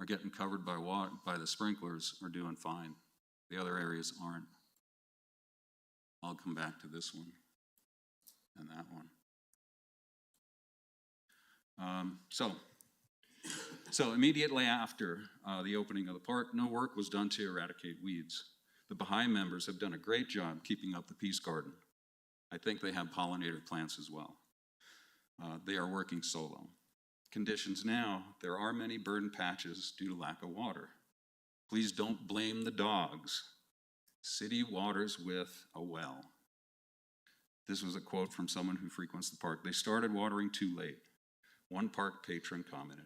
are getting covered by water, by the sprinklers, are doing fine. The other areas aren't. I'll come back to this one and that one. So immediately after the opening of the park, no work was done to eradicate weeds. The Baha'i members have done a great job keeping up the peace garden. I think they have pollinator plants as well. They are working solo. Conditions now, there are many burn patches due to lack of water. Please don't blame the dogs. City waters with a well. This was a quote from someone who frequents the park. They started watering too late. One park patron commented.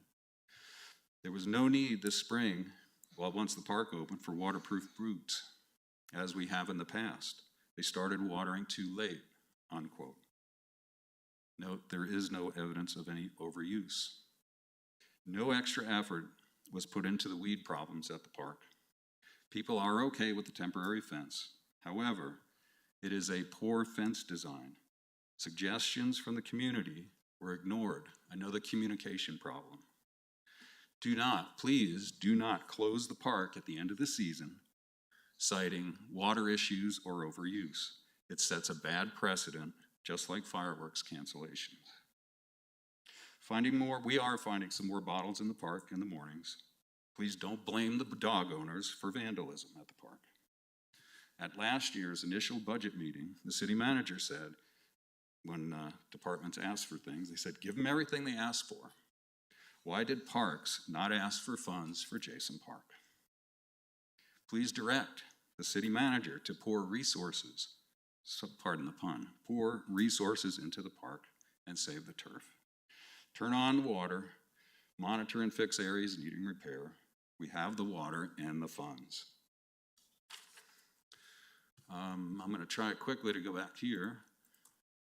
There was no need this spring, well, once the park opened, for waterproof roots, as we have in the past. They started watering too late, unquote. Note, there is no evidence of any overuse. No extra effort was put into the weed problems at the park. People are okay with the temporary fence. However, it is a poor fence design. Suggestions from the community were ignored. Another communication problem. Do not, please do not close the park at the end of the season, citing water issues or overuse. It sets a bad precedent, just like fireworks cancellations. We are finding some more bottles in the park in the mornings. Please don't blame the dog owners for vandalism at the park. At last year's initial budget meeting, the city manager said, when departments asked for things, they said, give them everything they asked for. Why did parks not ask for funds for Jason Park? Please direct the city manager to pour resources, pardon the pun, pour resources into the park and save the turf. Turn on water, monitor and fix areas needing repair. We have the water and the funds. I'm gonna try quickly to go back here.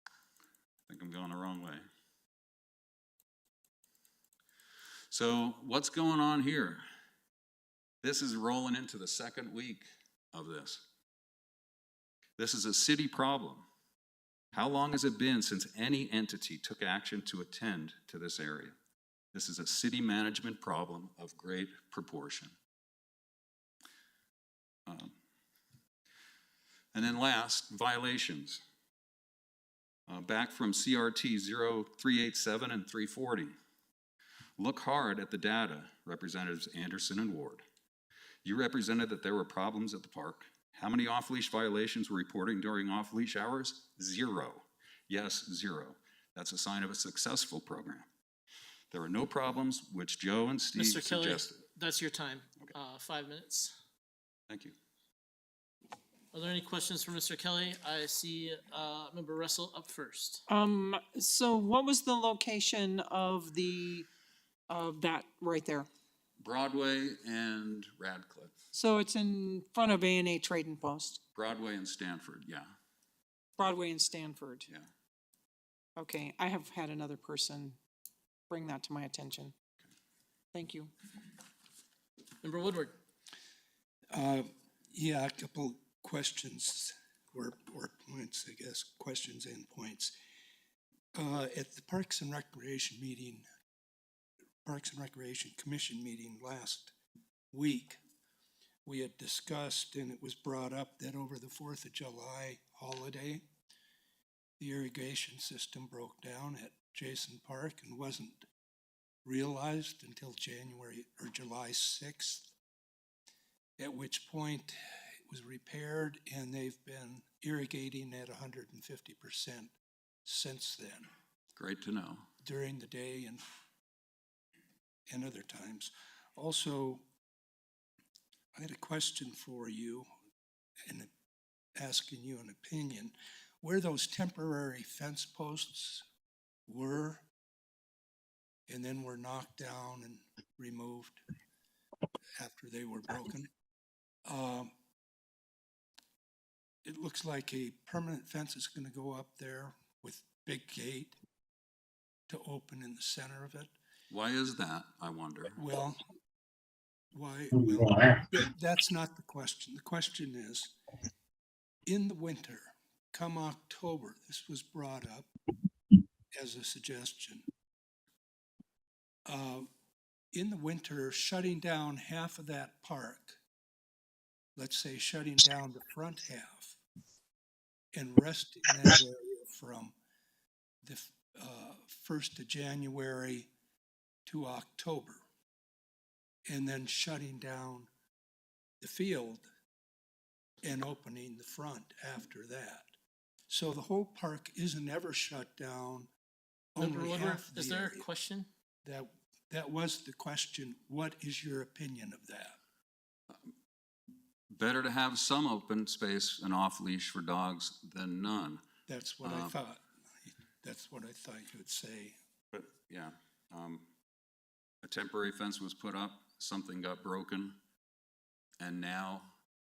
I think I'm going the wrong way. So what's going on here? This is rolling into the second week of this. This is a city problem. How long has it been since any entity took action to attend to this area? This is a city management problem of great proportion. And then last, violations. Back from CRT 0387 and 340. Look hard at the data, Representatives Anderson and Ward. You represented that there were problems at the park. How many off-leash violations were reporting during off-leash hours? 0. Yes, 0. That's a sign of a successful program. There were no problems, which Joe and Steve Mr. Kelly, suggested. that's your time. Okay. 5 minutes. Thank you. Are there any questions for Mr. Kelly? I see Member Russell up first. So what was the location of that right there? Broadway and Radcliffe. So it's in front of A&A Trading Post, Broadway and Stanford, yeah. Broadway and Stanford. Yeah. Okay, I have had another person bring that to my attention. Thank you. Member Woodward. Yeah, a couple questions or points, I guess, questions and points. At the Parks and Recreation Commission meeting last week, we had discussed, and it was brought up, that over the 4th of July holiday, the irrigation system broke down at Jason Park and wasn't realized until July 6th, at which point it was repaired, and they've been irrigating at 150% since then. Great to know. During the day and other times. Also, I had a question for you, and asking you an opinion. Where those temporary fence posts were, and then were knocked down and removed after they were broken, it looks like a permanent fence is going to go up there with big gate to open in the center of it. Why is that, I wonder? Well, Well, that's not the question. The question is, in the winter, come October, this was brought up as a suggestion. In the winter, shutting down half of that park, let's say shutting down the front half, and resting that area from the 1st of January to October, and then shutting down the field and opening the front after that. So the whole park isn't ever shut down. Only half the is there area. a question? That was the question. What is your opinion of that? Better to have some open space and off leash for dogs than none. That's what I thought. That's what I thought you would say. But yeah, a temporary fence was put up, something got broken, and now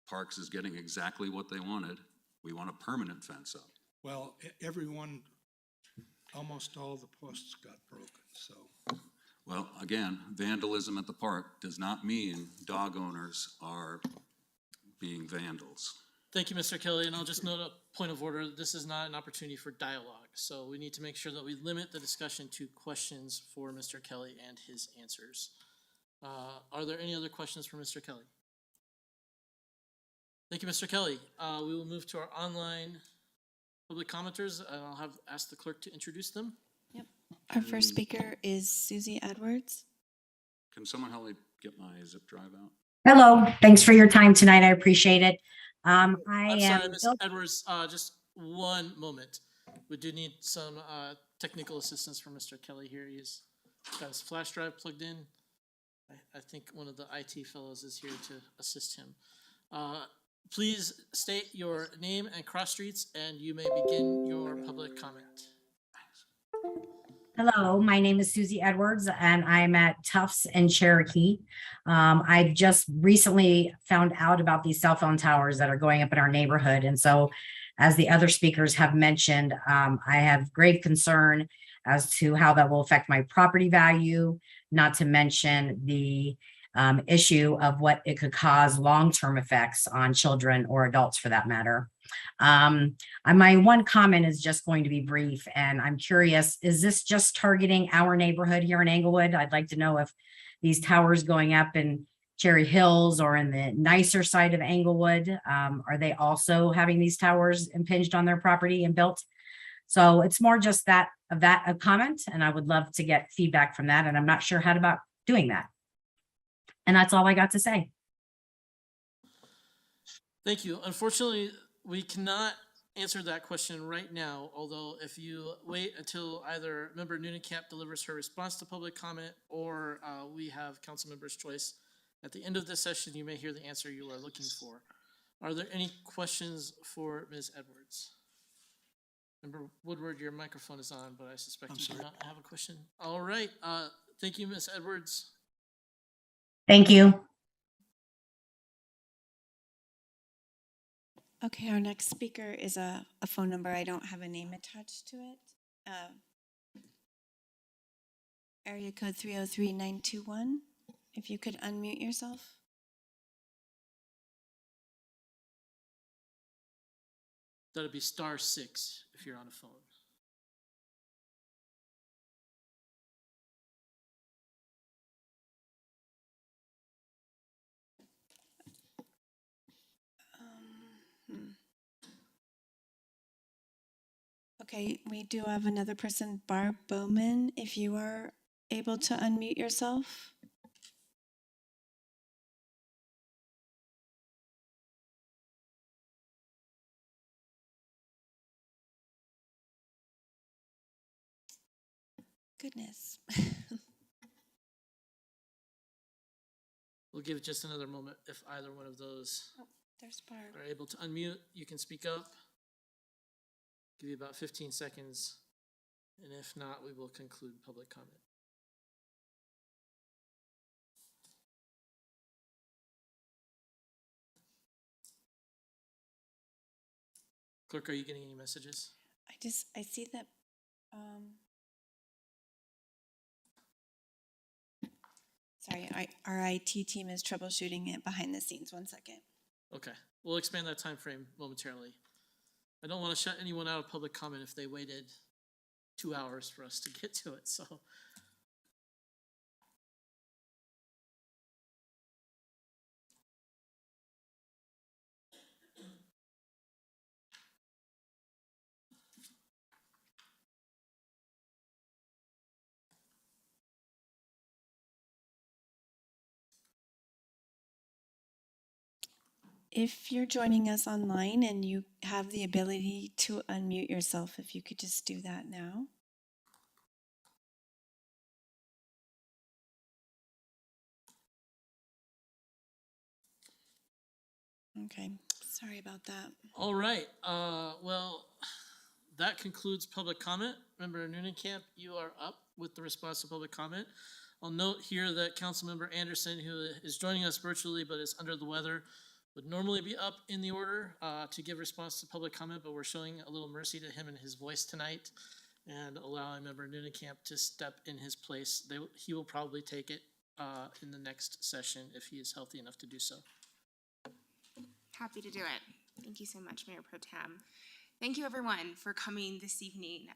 Parks is getting exactly what they wanted. We want a permanent fence up. Well, everyone, almost all the posts got broken, so. Well, again, vandalism at the park does not mean dog owners are being vandals. Thank you, Mr. Kelly, and I'll just note a point of order. This is not an opportunity for dialogue, so we need to make sure that we limit the discussion to questions for Mr. Kelly and his answers. Are there any other questions for Mr. Kelly? Thank you, Mr. Kelly. We will move to our online public commenters, and I'll ask the clerk to introduce them. Yep. Our first speaker is Susie Edwards. Can someone help me get my zip drive out? Hello, thanks for your time tonight. I appreciate it. I'm sorry, Ms. Edwards, just one moment. We do need some technical assistance from Mr. Kelly here. He's got his flash drive plugged in. I think one of the IT fellows is here to assist him. Please state your name and cross streets, and you may begin your public comment. Hello, my name is Susie Edwards and I'm at Tufts and Cherokee. I've just recently found out about these cell phone towers that are going up in our neighborhood. And so, as the other speakers have mentioned, I have grave concern as to how that will affect my property value, not to mention the issue of what it could cause long-term effects on children or adults for that matter. My one comment is just going to be brief, and I'm curious, is this just targeting our neighborhood here in Englewood? I'd like to know if these towers going up in Cherry Hills or in the nicer side of Englewood, are they also having these towers impinged on their property and built? So it's more just that a comment, and I would love to get feedback from that, and I'm not sure how to about doing that. And that's all I got to say. Thank you. Unfortunately, we cannot answer that question right now, although if you wait until either Member Noonekamp delivers her response to public comment or we have council member's choice at the end of this session, you may hear the answer you are looking for. Are there any questions for Ms. Edwards? Member Woodward, your microphone is on, but I suspect you do not have a question. All right. Thank you, Ms. Edwards. Thank you. Okay, our next speaker is a phone number. I don't have a name attached to it. Area code 303-921. If you could unmute yourself. That'd be *6 if you're on a phone. Okay, we do have another person, Barb Bowman, if you are able to unmute yourself. Goodness. We'll give it just another moment. If either one of those There's Barb. are able to unmute, you can speak up. Give you about 15 seconds, and if not, we will conclude public comment. Clerk, are you getting any messages? I see that, sorry, our IT team is troubleshooting it behind the scenes. 1 second. Okay, we'll expand that time frame momentarily. I don't want to shut anyone out of public comment if they waited 2 hours for us to get to it, so. If you're joining us online and you have the ability to unmute yourself, if you could just do that now. Okay, sorry about that. All right, well, that concludes public comment. Member Noonekamp, you are up with the response to public comment. I'll note here that Councilmember Anderson, who is joining us virtually but is under the weather, would normally be up in the order to give response to public comment, but we're showing a little mercy to him and his voice tonight and allowing Member Noonekamp to step in his place. He will probably take it in the next session if he is healthy enough to do so. Happy to do it. Thank you so much, Mayor Pro Tem. Thank you, everyone, for coming this evening.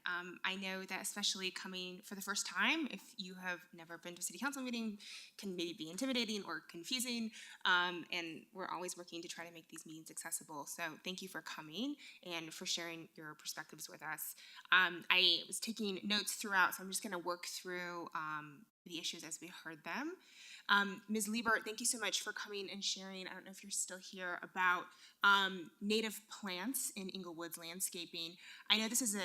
I know that especially coming for the first time, if you have never been to a city council meeting, can maybe be intimidating or confusing, and we're always working to try to make these meetings accessible. So thank you for coming and for sharing your perspectives with us. I was taking notes throughout, so I'm just going to work through the issues as we heard them. Ms. Liebert, thank you so much for coming and sharing, I don't know if you're still here, about native plants in Englewood's landscaping. I know this is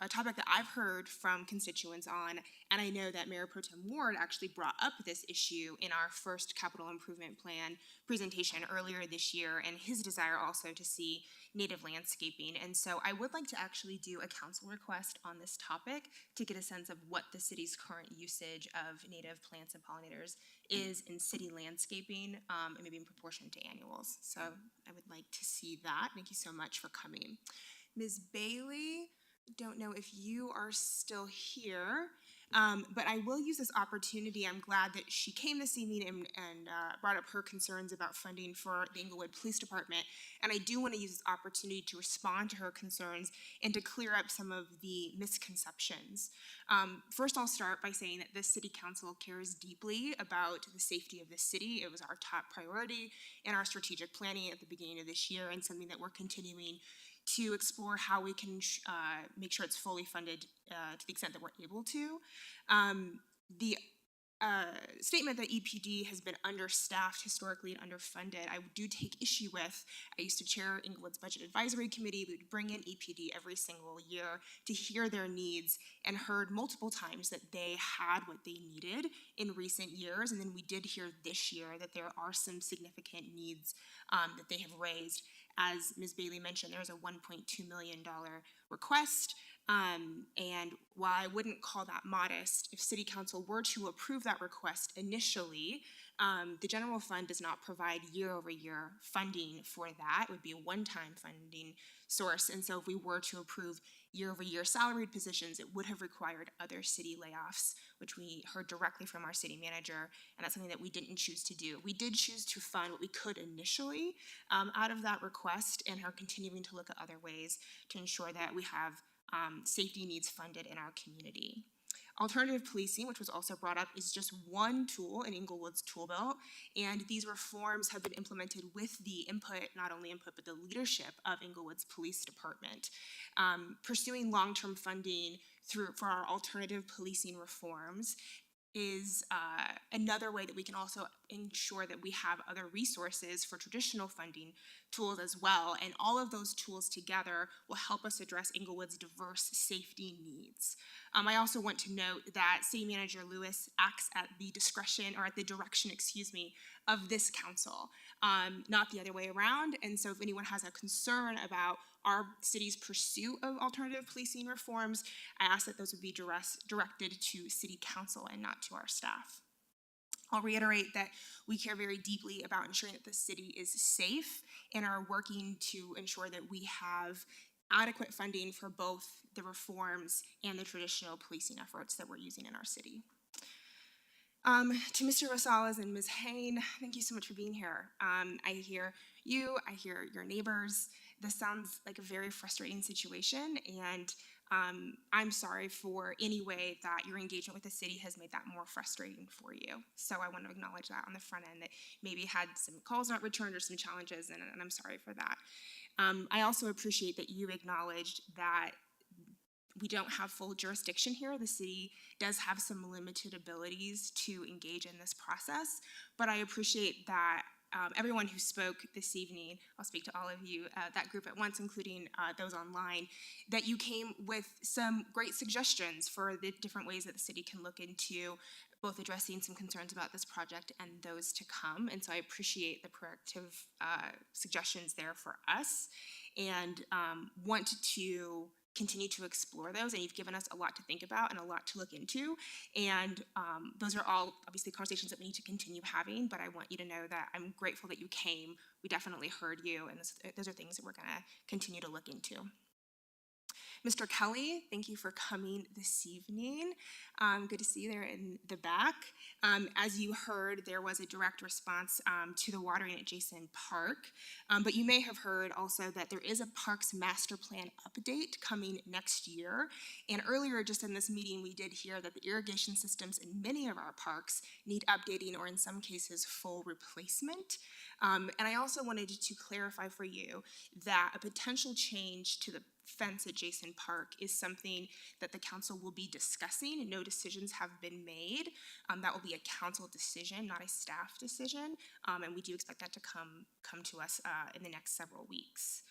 a topic that I've heard from constituents on, and I know that Mayor Pro Tem Ward actually brought up this issue in our first capital improvement plan presentation earlier this year, and his desire also to see native landscaping. And so I would like to actually do a council request on this topic to get a sense of what the city's current usage of native plants and pollinators is in city landscaping, and maybe in proportion to annuals. So I would like to see that. Thank you so much for coming. Ms. Bailey, don't know if you are still here, but I will use this opportunity. I'm glad that she came this evening and brought up her concerns about funding for the Englewood Police Department. And I do want to use this opportunity to respond to her concerns and to clear up some of the misconceptions. First, I'll start by saying that this city council cares deeply about the safety of the city. It was our top priority in our strategic planning at the beginning of this year, and something that we're continuing to explore how we can make sure it's fully funded to the extent that we're able to. The statement that EPD has been understaffed historically and underfunded, I do take issue with. I used to chair Englewood's Budget Advisory Committee. We would bring in EPD every single year to hear their needs, and heard multiple times that they had what they needed in recent years. And then we did hear this year that there are some significant needs that they have raised. As Ms. Bailey mentioned, there's a $1.2 million request. And while I wouldn't call that modest, if City Council were to approve that request initially, the general fund does not provide year-over-year funding for that. It would be a one-time funding source. And so if we were to approve year-over-year salaried positions, it would have required other city layoffs, which we heard directly from our city manager, and that's something that we didn't choose to do. We did choose to fund what we could initially out of that request, and are continuing to look at other ways to ensure that we have safety needs funded in our community. Alternative policing, which was also brought up, is just one tool in Englewood's tool belt, and these reforms have been implemented with the input, not only input, but the leadership of Englewood's police department. Pursuing long-term funding for our alternative policing reforms is another way that we can also ensure that we have other resources for traditional funding tools as well. And all of those tools together will help us address Englewood's diverse safety needs. I also want to note that City Manager Lewis acts at the discretion, or at the direction, of this council, not the other way around. And so if anyone has a concern about our city's pursuit of alternative policing reforms, I ask that those would be directed to City Council and not to our staff. I'll reiterate that we care very deeply about ensuring that the city is safe, and are working to ensure that we have adequate funding for both the reforms and the traditional policing efforts that we're using in our city. To Mr. Rosales and Ms. Hain, thank you so much for being here. I hear you, I hear your neighbors. This sounds like a very frustrating situation, and I'm sorry for any way that your engagement with the city has made that more frustrating for you. So I want to acknowledge that on the front end, that maybe had some calls not returned or some challenges, and I'm sorry for that. I also appreciate that you acknowledged that we don't have full jurisdiction here. The city does have some limited abilities to engage in this process, but I appreciate that everyone who spoke this evening, I'll speak to all of you, that group at once, including those online, that you came with some great suggestions for the different ways that the city can look into both addressing some concerns about this project and those to come. And so I appreciate the proactive suggestions there for us, and want to continue to explore those. And you've given us a lot to think about and a lot to look into. And those are all obviously conversations that we need to continue having, but I want you to know that I'm grateful that you came. We definitely heard you, and those are things that we're gonna continue to look into. Mr. Kelly, thank you for coming this evening. Good to see you there in the back. As you heard, there was a direct response to the watering at Jason Park, but you may have heard also that there is a Parks Master Plan update coming next year. And earlier, just in this meeting, we did hear that the irrigation systems in many of our parks need updating, or in some cases, full replacement. And I also wanted to clarify for you that a potential change to the fence at Jason Park is something that the council will be discussing. No decisions have been made. That will be a council decision, not a staff decision, and we do expect that to come to us in the next several weeks.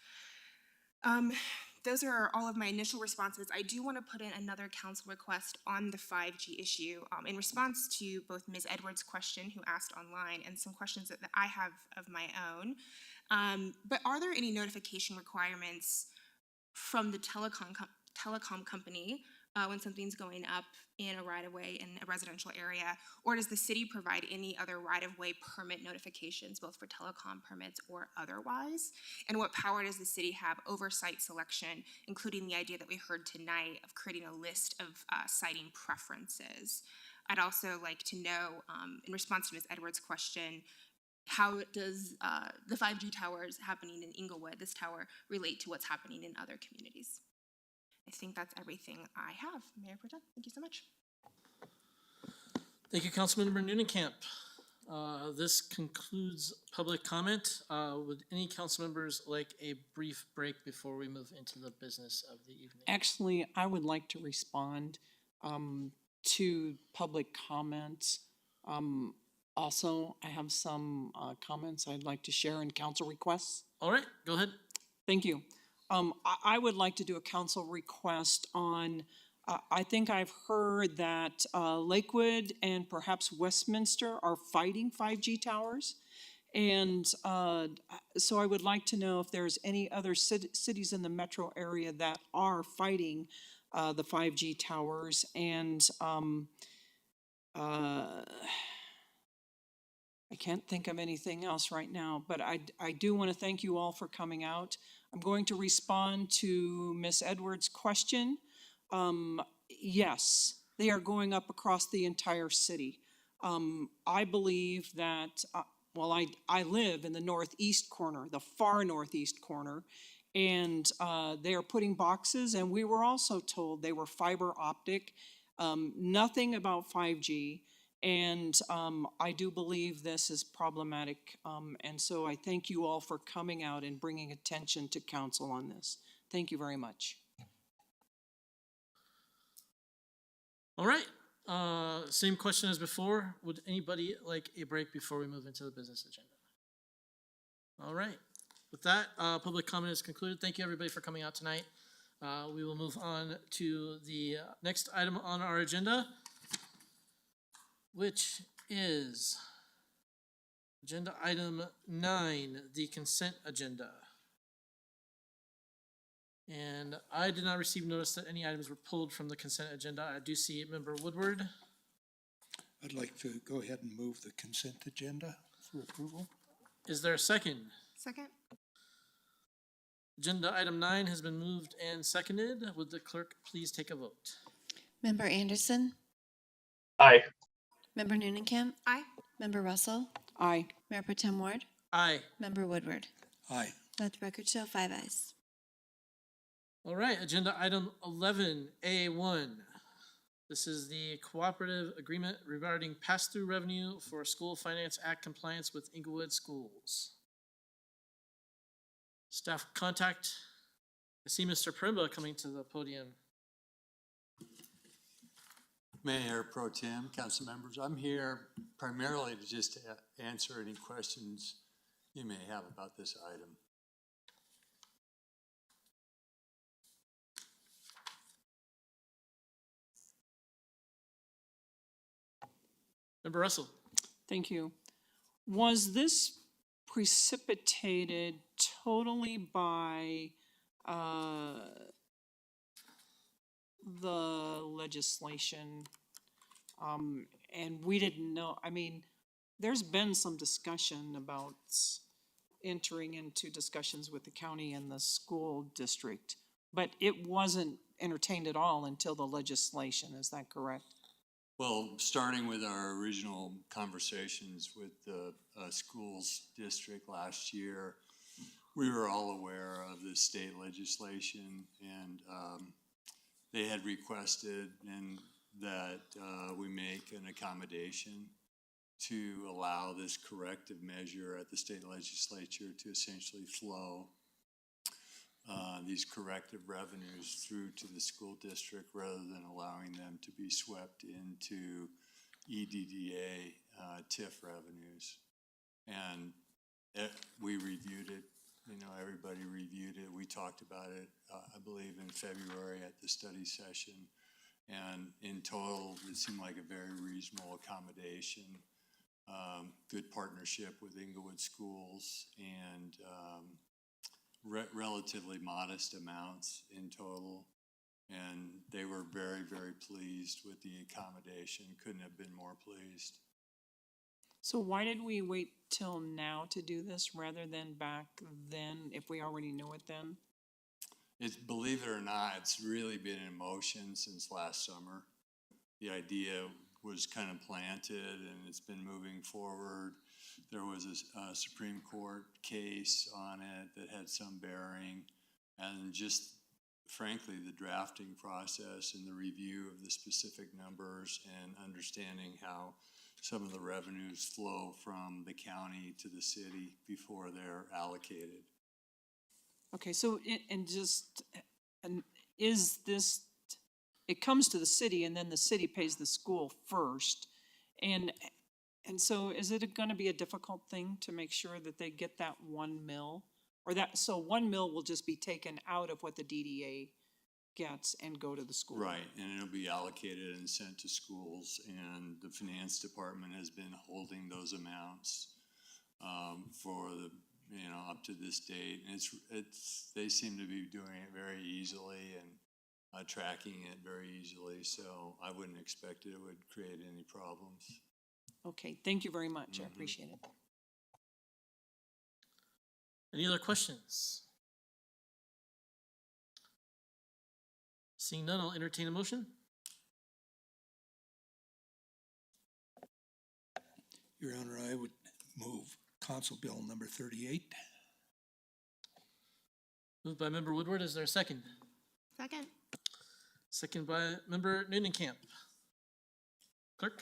those are all of my initial responses. I do want to put in another council request on the 5G issue in response to both Ms. Edwards' question, who asked online, and some questions that I have of my own. But are there any notification requirements from the telecom company when something's going up in a right-of-way in a residential area, or does the city provide any other right-of-way permit notifications, both for telecom permits or otherwise? And what power does the city have over site selection, including the idea that we heard tonight of creating a list of siting preferences? I'd also like to know, in response to Ms. Edwards' question, how does the 5G towers happening in Englewood, this tower, relate to what's happening in other communities? I think that's everything I have. Mayor Pro Tem, thank you so much. Thank you, Councilmember Noonenkamp. This concludes public comment. Would any council members like a brief break before we move into the business of the evening? Actually, I would like to respond to public comments. Also, I have some comments I'd like to share in council requests. All right, go ahead. Thank you. I would like to do a council request on, I think I've heard that Lakewood and perhaps Westminster are fighting 5G towers. And so I would like to know if there's any other cities in the metro area that are fighting the 5G towers. And I can't think of anything else right now, but I do want to thank you all for coming out. I'm going to respond to Ms. Edwards' question. Yes, they are going up across the entire city. I believe that, well, I live in the northeast corner, the far northeast corner, and they are putting boxes, and we were also told they were fiber optic, nothing about 5G. And I do believe this is problematic, and so I thank you all for coming out and bringing attention to council on this. Thank you very much. All right, same question as before. Would anybody like a break before we move into the business agenda? All right, with that, public comment is concluded. Thank you, everybody, for coming out tonight. We will move on to the next item on our agenda, which is agenda item 9, the consent agenda. And I did not receive notice that any items were pulled from the consent agenda. I do see Member Woodward. I'd like to go ahead and move the consent agenda for approval. Is there a second? Second. Agenda item 9 has been moved and seconded. Would the clerk please take a vote? Member Anderson? Aye. Member Noonenkamp? Aye. Member Russell? Aye. Mayor Pro Tem Ward? Aye. Member Woodward? Aye. Let the record show 5 ayes. All right, agenda item 11A1. This is the cooperative agreement regarding pass-through revenue for School Finance Act compliance with Englewood schools. Staff contact. I see Mr. Primba coming to the podium. Mayor Pro Tem, council members, I'm here primarily to just answer any questions you may have about this item. Member Russell. Thank you. Was this precipitated totally by the legislation? And we didn't know, I mean, there's been some discussion about entering into discussions with the county and the school district, but it wasn't entertained at all until the legislation, is that correct? Well, starting with our original conversations with the schools district last year, we were all aware of the state legislation, and they had requested and that we make an accommodation to allow this corrective measure at the state legislature to essentially flow these corrective revenues through to the school district rather than allowing them to be swept into EDDA TIF revenues. And we reviewed it You know, everybody reviewed it. We talked about it, I believe, in February at the study session. And in total, it seemed like a very reasonable accommodation. Good partnership with Englewood schools, and relatively modest amounts in total. And they were very, very pleased with the accommodation. Couldn't have been more pleased. So why did we wait till now to do this rather than back then, if we already knew it then? It's, believe it or not, it's really been in motion since last summer. The idea was kind of planted and it's been moving forward. There was a Supreme Court case on it that had some bearing, and just frankly, the drafting process and the review of the specific numbers and understanding how some of the revenues flow from the county to the city before they're allocated. Okay, so is this, it comes to the city and then the city pays the school first. And so is it gonna be a difficult thing to make sure that they get that 1 mil? Or that, so 1 mil will just be taken out of what the DDA gets and go to the school? Right, and it'll be allocated and sent to schools, and the finance department has been holding those amounts for the, you know, up to this date. And it's they seem to be doing it very easily and tracking it very easily, so I wouldn't expect it would create any problems. Okay, thank you very much. I appreciate it. Any other questions? Seeing none, I'll entertain a motion. Your Honor, I would move Council Bill number 38. Moved by Member Woodward. Is there a second? Second. Second by Member Noonenkamp. Clerk?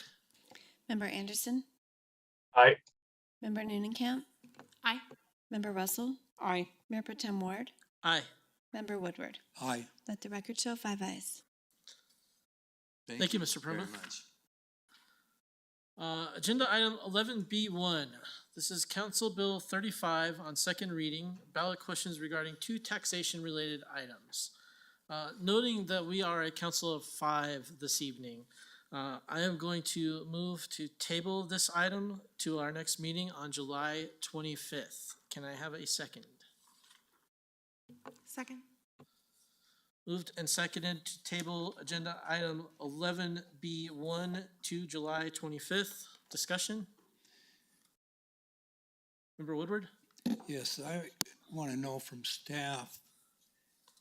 Member Anderson? Aye. Member Noonenkamp? Aye. Member Russell? Aye. Mayor Pro Tem Ward? Aye. Member Woodward? Aye. Let the record show 5 ayes. Thank you, Mr. very Perma. much. Agenda item 11B1. This is Council Bill 35 on second reading, ballot questions regarding 2 taxation-related items. Noting that we are a council of 5 this evening, I am going to move to table this item to our next meeting on July 25th. Can I have a second? Second. Moved and seconded to table agenda item 11B1 to July 25th. Discussion? Member Woodward? Yes, I want to know from staff,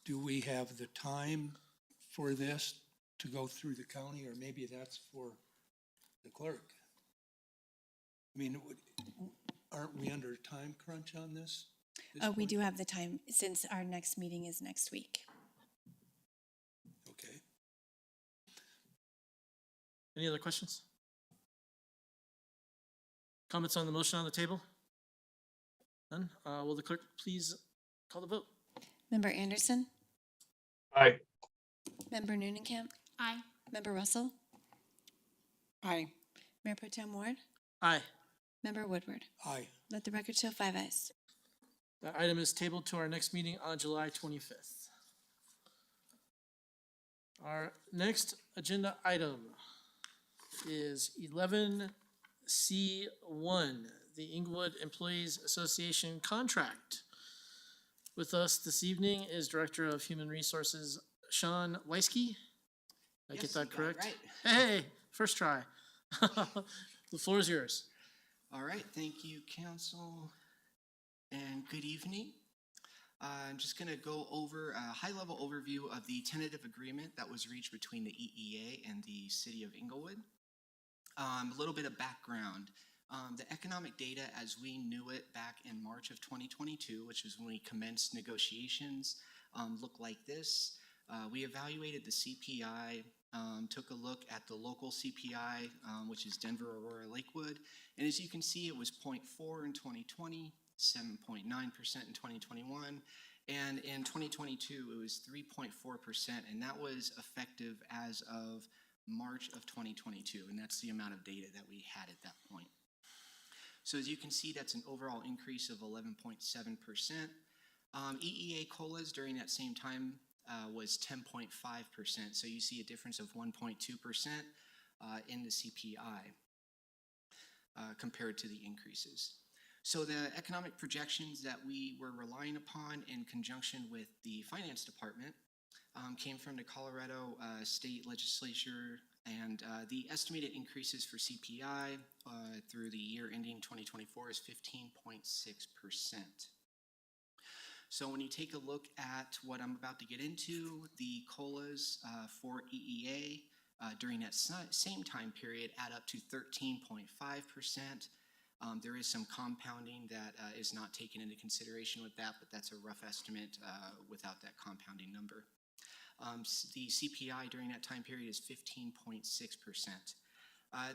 do we have the time for this to go through the county, or maybe that's for the clerk? I mean, aren't we under a time crunch on this? Oh, we do have the time since our next meeting is next week. Okay. Any other questions? Comments on the motion on the table? None? Will the clerk please call the vote? Member Anderson? Aye. Member Noonenkamp? Aye. Member Russell? Aye. Mayor Pro Tem Ward? Aye. Member Woodward? Aye. Let the record show 5 ayes. That item is tabled to our next meeting on July 25th. Our next agenda item is 11C1, the Englewood Employees Association contract. With us this evening is Director of Human Resources, Sean Weisky. Did I get that correct? Hey, first try. The floor is yours. All right, thank you, council, and good evening. I'm just going to go over a high-level overview of the tentative agreement that was reached between the EEA and the City of Englewood. A little bit of background. The economic data as we knew it back in March of 2022, which is when we commenced negotiations, looked like this. We evaluated the CPI, took a look at the local CPI, which is Denver, Aurora, Lakewood, and as you can see, it was 0.4 in 2020, 7.9% in 2021, and in 2022, it was 3.4%, and that was effective as of March of 2022, and that's the amount of data that we had at that point. So as you can see, that's an overall increase of 11.7%. EEA COLAs during that same time was 10.5%. So you see a difference of 1.2% in the CPI compared to the increases. So the economic projections that we were relying upon in conjunction with the Finance Department came from the Colorado State Legislature, and the estimated increases for CPI through the year ending 2024 is 15.6%. So when you take a look at what I'm about to get into, the COLAs for EEA during that same time period add up to 13.5%. There is some compounding that is not taken into consideration with that, but that's a rough estimate without that compounding number. The CPI during that time period is 15.6%.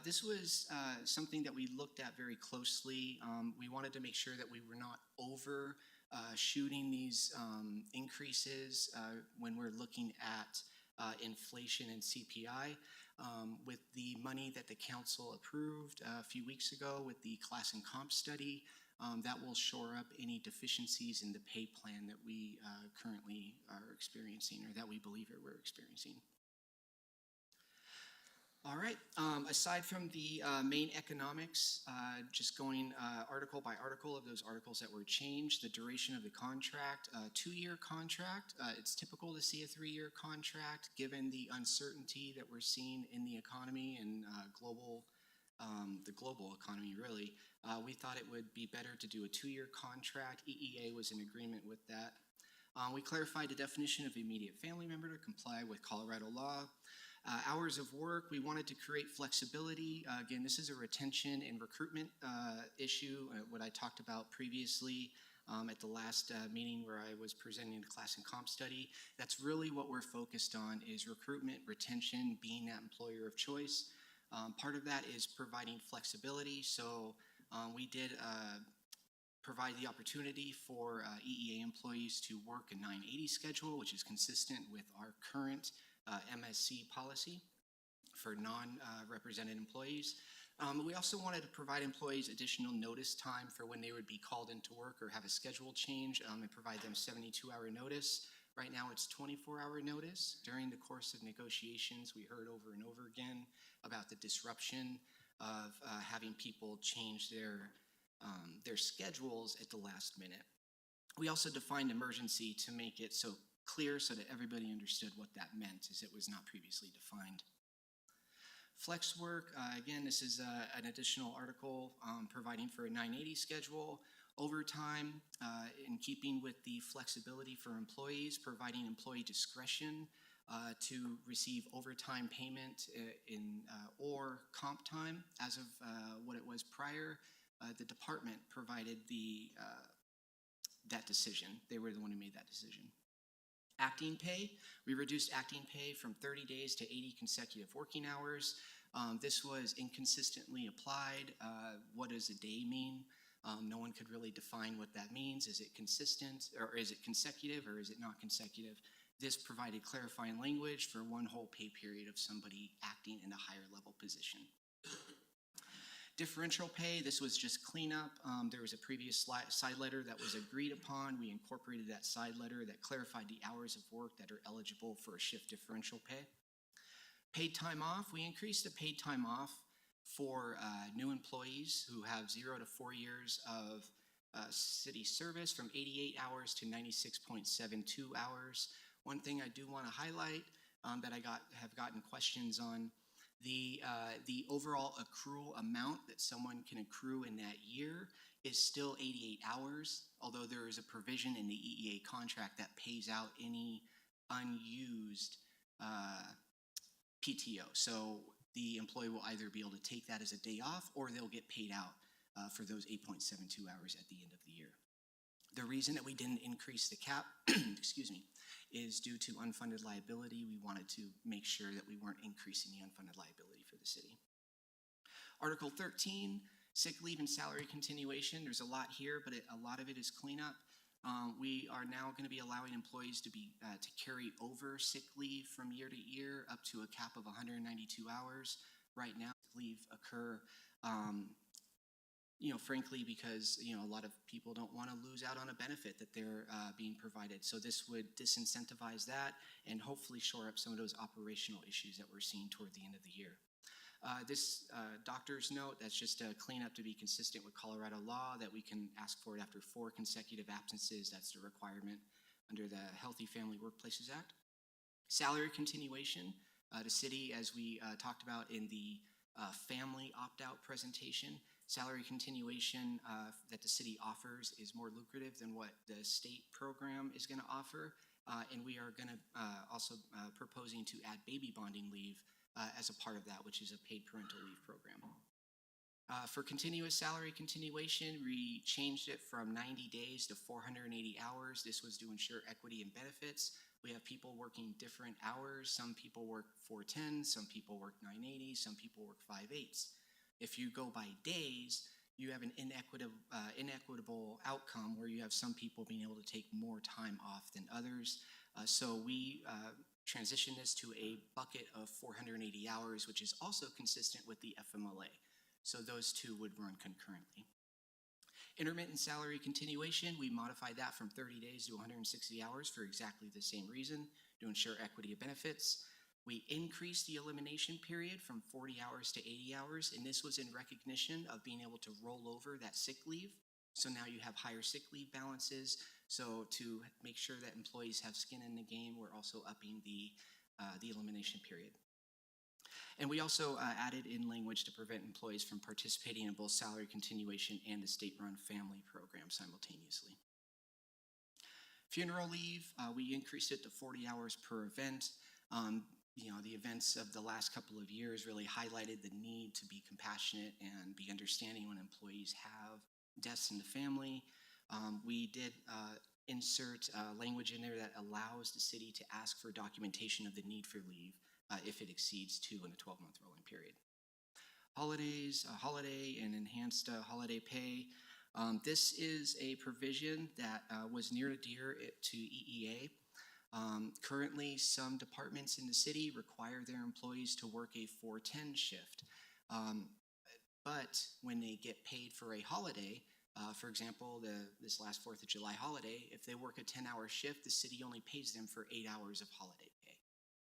This was something that we looked at very closely. We wanted to make sure that we were not over shooting these increases when we're looking at inflation and CPI. With the money that the council approved a few weeks ago with the class and comp study, that will shore up any deficiencies in the pay plan that we currently are experiencing, or that we believe we're experiencing. All right, aside from the main economics, just going article by article of those articles that were changed, the duration of the contract, 2-year contract, it's typical to see a 3-year contract given the uncertainty that we're seeing in the economy and the global economy really. We thought it would be better to do a 2-year contract. EEA was in agreement with that. We clarified the definition of immediate family member to comply with Colorado law. Hours of work, we wanted to create flexibility. Again, this is a retention and recruitment issue, what I talked about previously at the last meeting where I was presenting the class and comp study. That's really what we're focused on, is recruitment, retention, being that employer of choice. Part of that is providing flexibility. So we did provide the opportunity for EEA employees to work a 980 schedule, which is consistent with our current MSC policy for non-represented employees. We also wanted to provide employees additional notice time for when they would be called into work or have a schedule change and provide them 72-hour notice. Right now it's 24-hour notice. During the course of negotiations, we heard over and over again about the disruption of having people change their schedules at the last minute. We also defined emergency to make it so clear so that everybody understood what that meant, as it was not previously defined. Flex work, again, this is an additional article providing for a 980 schedule. Overtime, in keeping with the flexibility for employees, providing employee discretion to receive overtime payment or comp time. As of what it was prior, the department provided that decision. They were the one who made that decision. Acting pay, we reduced acting pay from 30 days to 80 consecutive working hours. This was inconsistently applied. What does a day mean? No one could really define what that means. Is it consistent, or is it consecutive, or is it not consecutive? This provided clarifying language for one whole pay period of somebody acting in a higher level position. Differential pay, this was just cleanup. There was a previous side letter that was agreed upon. We incorporated that side letter that clarified the hours of work that are eligible for a shift differential pay. Paid time off, we increased the paid time off for new employees who have 0 to 4 years of city service from 88 hours to 96.72 hours. One thing I do want to highlight that I have gotten questions on, the overall accrual amount that someone can accrue in that year is still 88 hours, although there is a provision in the EEA contract that pays out any unused PTO. So the employee will either be able to take that as a day off, or they'll get paid out for those 8.72 hours at the end of the year. The reason that we didn't increase the cap, excuse me, is due to unfunded liability. We wanted to make sure that we weren't increasing the unfunded liability for the city. Article 13, sick leave and salary continuation. There's a lot here, but a lot of it is cleanup. We are now going to be allowing employees to carry over sick leave from year to year up to a cap of 192 hours. Right now, leave occur frankly, because, a lot of people don't want to lose out on a benefit that they're being provided. So this would disincentivize that and hopefully shore up some of those operational issues that we're seeing toward the end of the year. This doctor's note, that's just a cleanup to be consistent with Colorado law, that we can ask for it after 4 consecutive absences. That's the requirement under the Healthy Family Workplaces Act. Salary continuation. The city, as we talked about in the family opt-out presentation, salary continuation that the city offers is more lucrative than what the state program is going to offer. And we are going to also proposing to add baby bonding leave as a part of that, which is a paid parental leave program. For continuous salary continuation, we changed it from 90 days to 480 hours. This was to ensure equity in benefits. We have people working different hours. Some people work 410, some people work 980, some people work 5/8. If you go by days, you have an inequitable outcome where you have some people being able to take more time off than others. So we transition this to a bucket of 480 hours, which is also consistent with the FMLA. So those two would run concurrently. Intermittent salary continuation, we modified that from 30 days to 160 hours for exactly the same reason, to ensure equity of benefits. We increased the elimination period from 40 hours to 80 hours, and this was in recognition of being able to roll over that sick leave. So now you have higher sick leave balances. So to make sure that employees have skin in the game, we're also upping the elimination period. And we also added in language to prevent employees from participating in both salary continuation and the state-run family program simultaneously. Funeral leave, we increased it to 40 hours per event. The events of the last couple of years really highlighted the need to be compassionate and be understanding when employees have deaths in the family. We did insert language in there that allows the city to ask for documentation of the need for leave if it exceeds 2 in a 12-month rolling period. Holidays, holiday and enhanced holiday pay. This is a provision that was near and dear to EEA. Currently, some departments in the city require their employees to work a 410 shift. But when they get paid for a holiday, for example, this last 4th of July holiday, if they work a 10-hour shift, the city only pays them for 8 hours of holiday pay,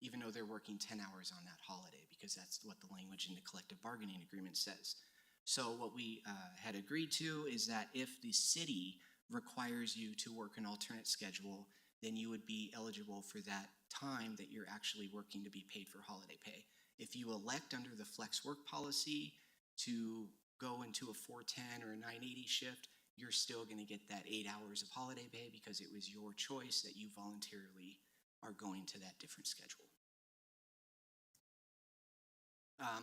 even though they're working 10 hours on that holiday, because that's what the language in the collective bargaining agreement says. So what we had agreed to is that if the city requires you to work an alternate schedule, then you would be eligible for that time that you're actually working to be paid for holiday pay. If you elect under the flex work policy to go into a 410 or a 980 shift, you're still going to get that 8 hours of holiday pay because it was your choice that you voluntarily are going to that different schedule.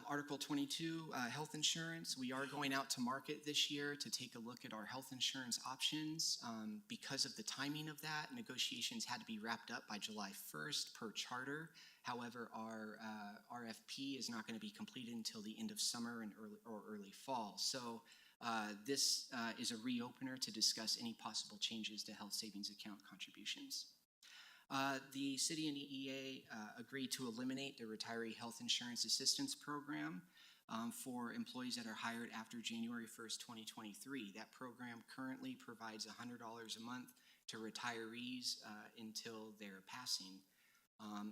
Article 22, health insurance. We are going out to market this year to take a look at our health insurance options. Because of the timing of that, negotiations had to be wrapped up by July 1st per charter. However, our RFP is not going to be completed until the end of summer and early fall. So this is a reopener to discuss any possible changes to health savings account contributions. The city and EEA agreed to eliminate the Retiree Health Insurance Assistance Program for employees that are hired after January 1st, 2023. That program currently provides $100 a month to retirees until their passing.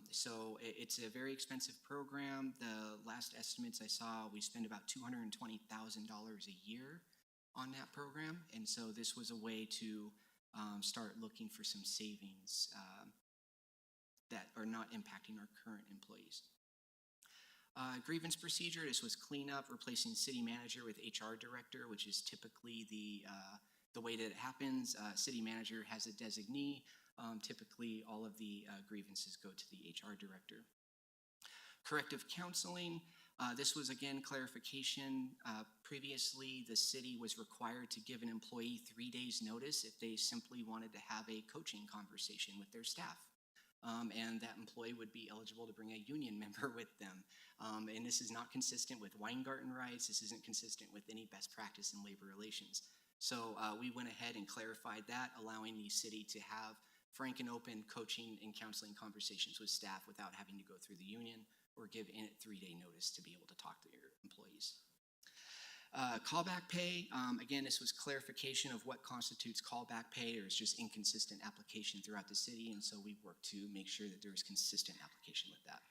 So it's a very expensive program. The last estimates I saw, we spend about $220,000 a year on that program. And so this was a way to start looking for some savings that are not impacting our current employees. Grievance procedure, this was cleanup, replacing city manager with HR director, which is typically the way that it happens. City manager has a designee. Typically, all of the grievances go to the HR director. Corrective counseling, this was again clarification. Previously, the city was required to give an employee 3 days notice if they simply wanted to have a coaching conversation with their staff. And that employee would be eligible to bring a union member with them. And this is not consistent with Weingarten rights. This isn't consistent with any best practice in labor relations. So we went ahead and clarified that, allowing the city to have frank and open coaching and counseling conversations with staff without having to go through the union or give in a 3-day notice to be able to talk to your employees. Callback pay, again, this was clarification of what constitutes callback pay. There's just inconsistent application throughout the city, and so we worked to make sure that there is consistent application with that.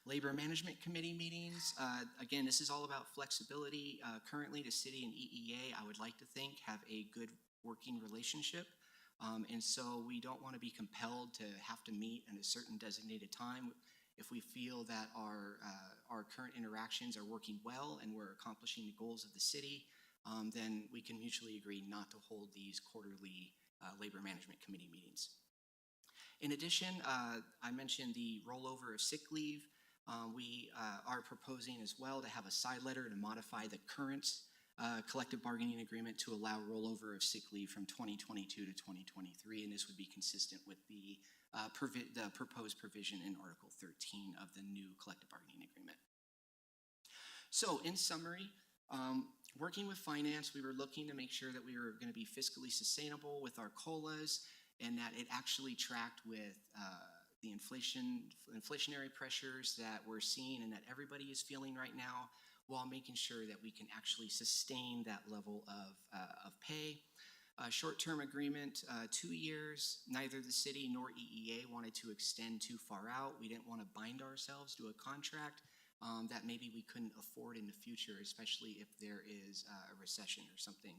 Labor Management Committee meetings, again, this is all about flexibility. Currently, the city and EEA, I would like to think, have a good working relationship. And so we don't want to be compelled to have to meet at a certain designated time. If we feel that our current interactions are working well and we're accomplishing the goals of the city, then we can mutually agree not to hold these quarterly Labor Management Committee meetings. In addition, I mentioned the rollover of sick leave. We are proposing as well to have a side letter to modify the current collective bargaining agreement to allow rollover of sick leave from 2022 to 2023, and this would be consistent with the proposed provision in Article 13 of the new collective bargaining agreement. So, in summary, working with finance, we were looking to make sure that we were going to be fiscally sustainable with our COLAs and that it actually tracked with the inflationary pressures that we're seeing and that everybody is feeling right now, while making sure that we can actually sustain that level of pay. Short-term agreement, 2 years. Neither the city nor EEA wanted to extend too far out. We didn't want to bind ourselves to a contract that maybe we couldn't afford in the future, especially if there is a recession or something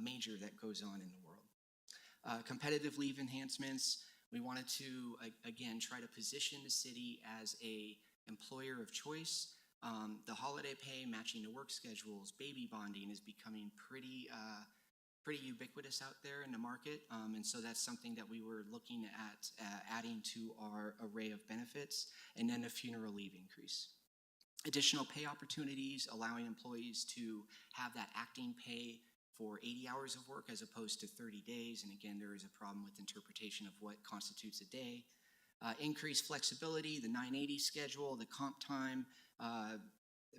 major that goes on in the world. Competitive leave enhancements. We wanted to, again, try to position the city as a employer of choice. The holiday pay, matching the work schedules, baby bonding is becoming pretty ubiquitous out there in the market. And so that's something that we were looking at adding to our array of benefits. And then a funeral leave increase. Additional pay opportunities, allowing employees to have that acting pay for 80 hours of work as opposed to 30 days. And again, there is a problem with interpretation of what constitutes a day. Increased flexibility, the 980 schedule, the comp time,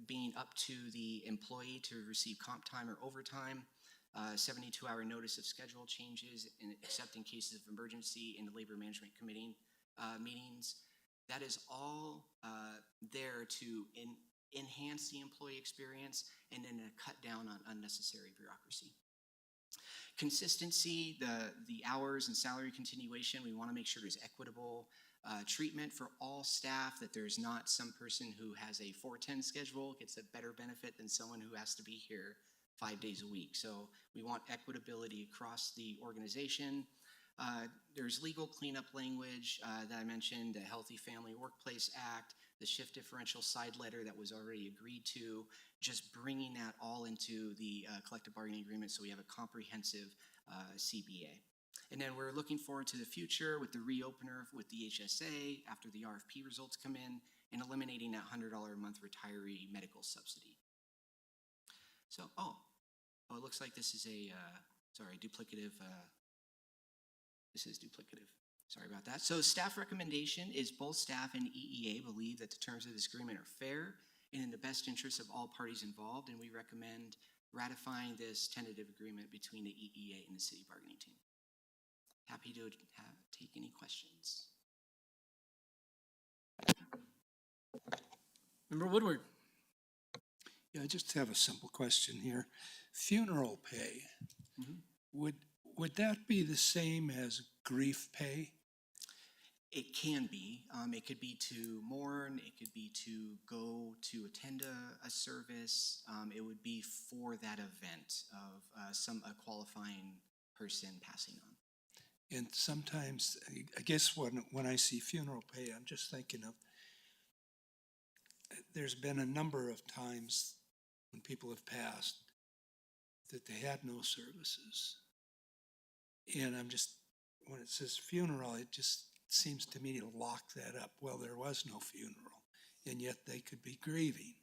being up to the employee to receive comp time or overtime, 72-hour notice of schedule changes, except in cases of emergency in the Labor Management Committee meetings. That is all there to enhance the employee experience and then to cut down on unnecessary bureaucracy. Consistency, the hours and salary continuation, we want to make sure there's equitable treatment for all staff, that there's not some person who has a 410 schedule gets a better benefit than someone who has to be here 5 days a week. So we want equitability across the organization. There's legal cleanup language that I mentioned, the Healthy Family Workplace Act, the shift differential side letter that was already agreed to, just bringing that all into the collective bargaining agreement so we have a comprehensive CBA. And then we're looking forward to the future with the reopener with the HSA after the RFP results come in and eliminating that $100 a month retiree medical subsidy. So, it looks like this is duplicative. This is duplicative. Sorry about that. So staff recommendation is both staff and EEA believe that the terms of this agreement are fair and in the best interest of all parties involved, and we recommend ratifying this tentative agreement between the EEA and the city bargaining team. Happy to take any questions. Member Woodward. Yeah, I just have a simple question here. Funeral pay, would that be the same as grief pay? It can be. It could be to mourn. It could be to go to attend a service. It would be for that event of a qualifying person passing on. And sometimes, I guess when I see funeral pay, I'm just thinking of, there's been a number of times when people have passed that they had no services. And when it says funeral, it just seems to me to lock that up. Well, there was no funeral, and yet they could be grieving.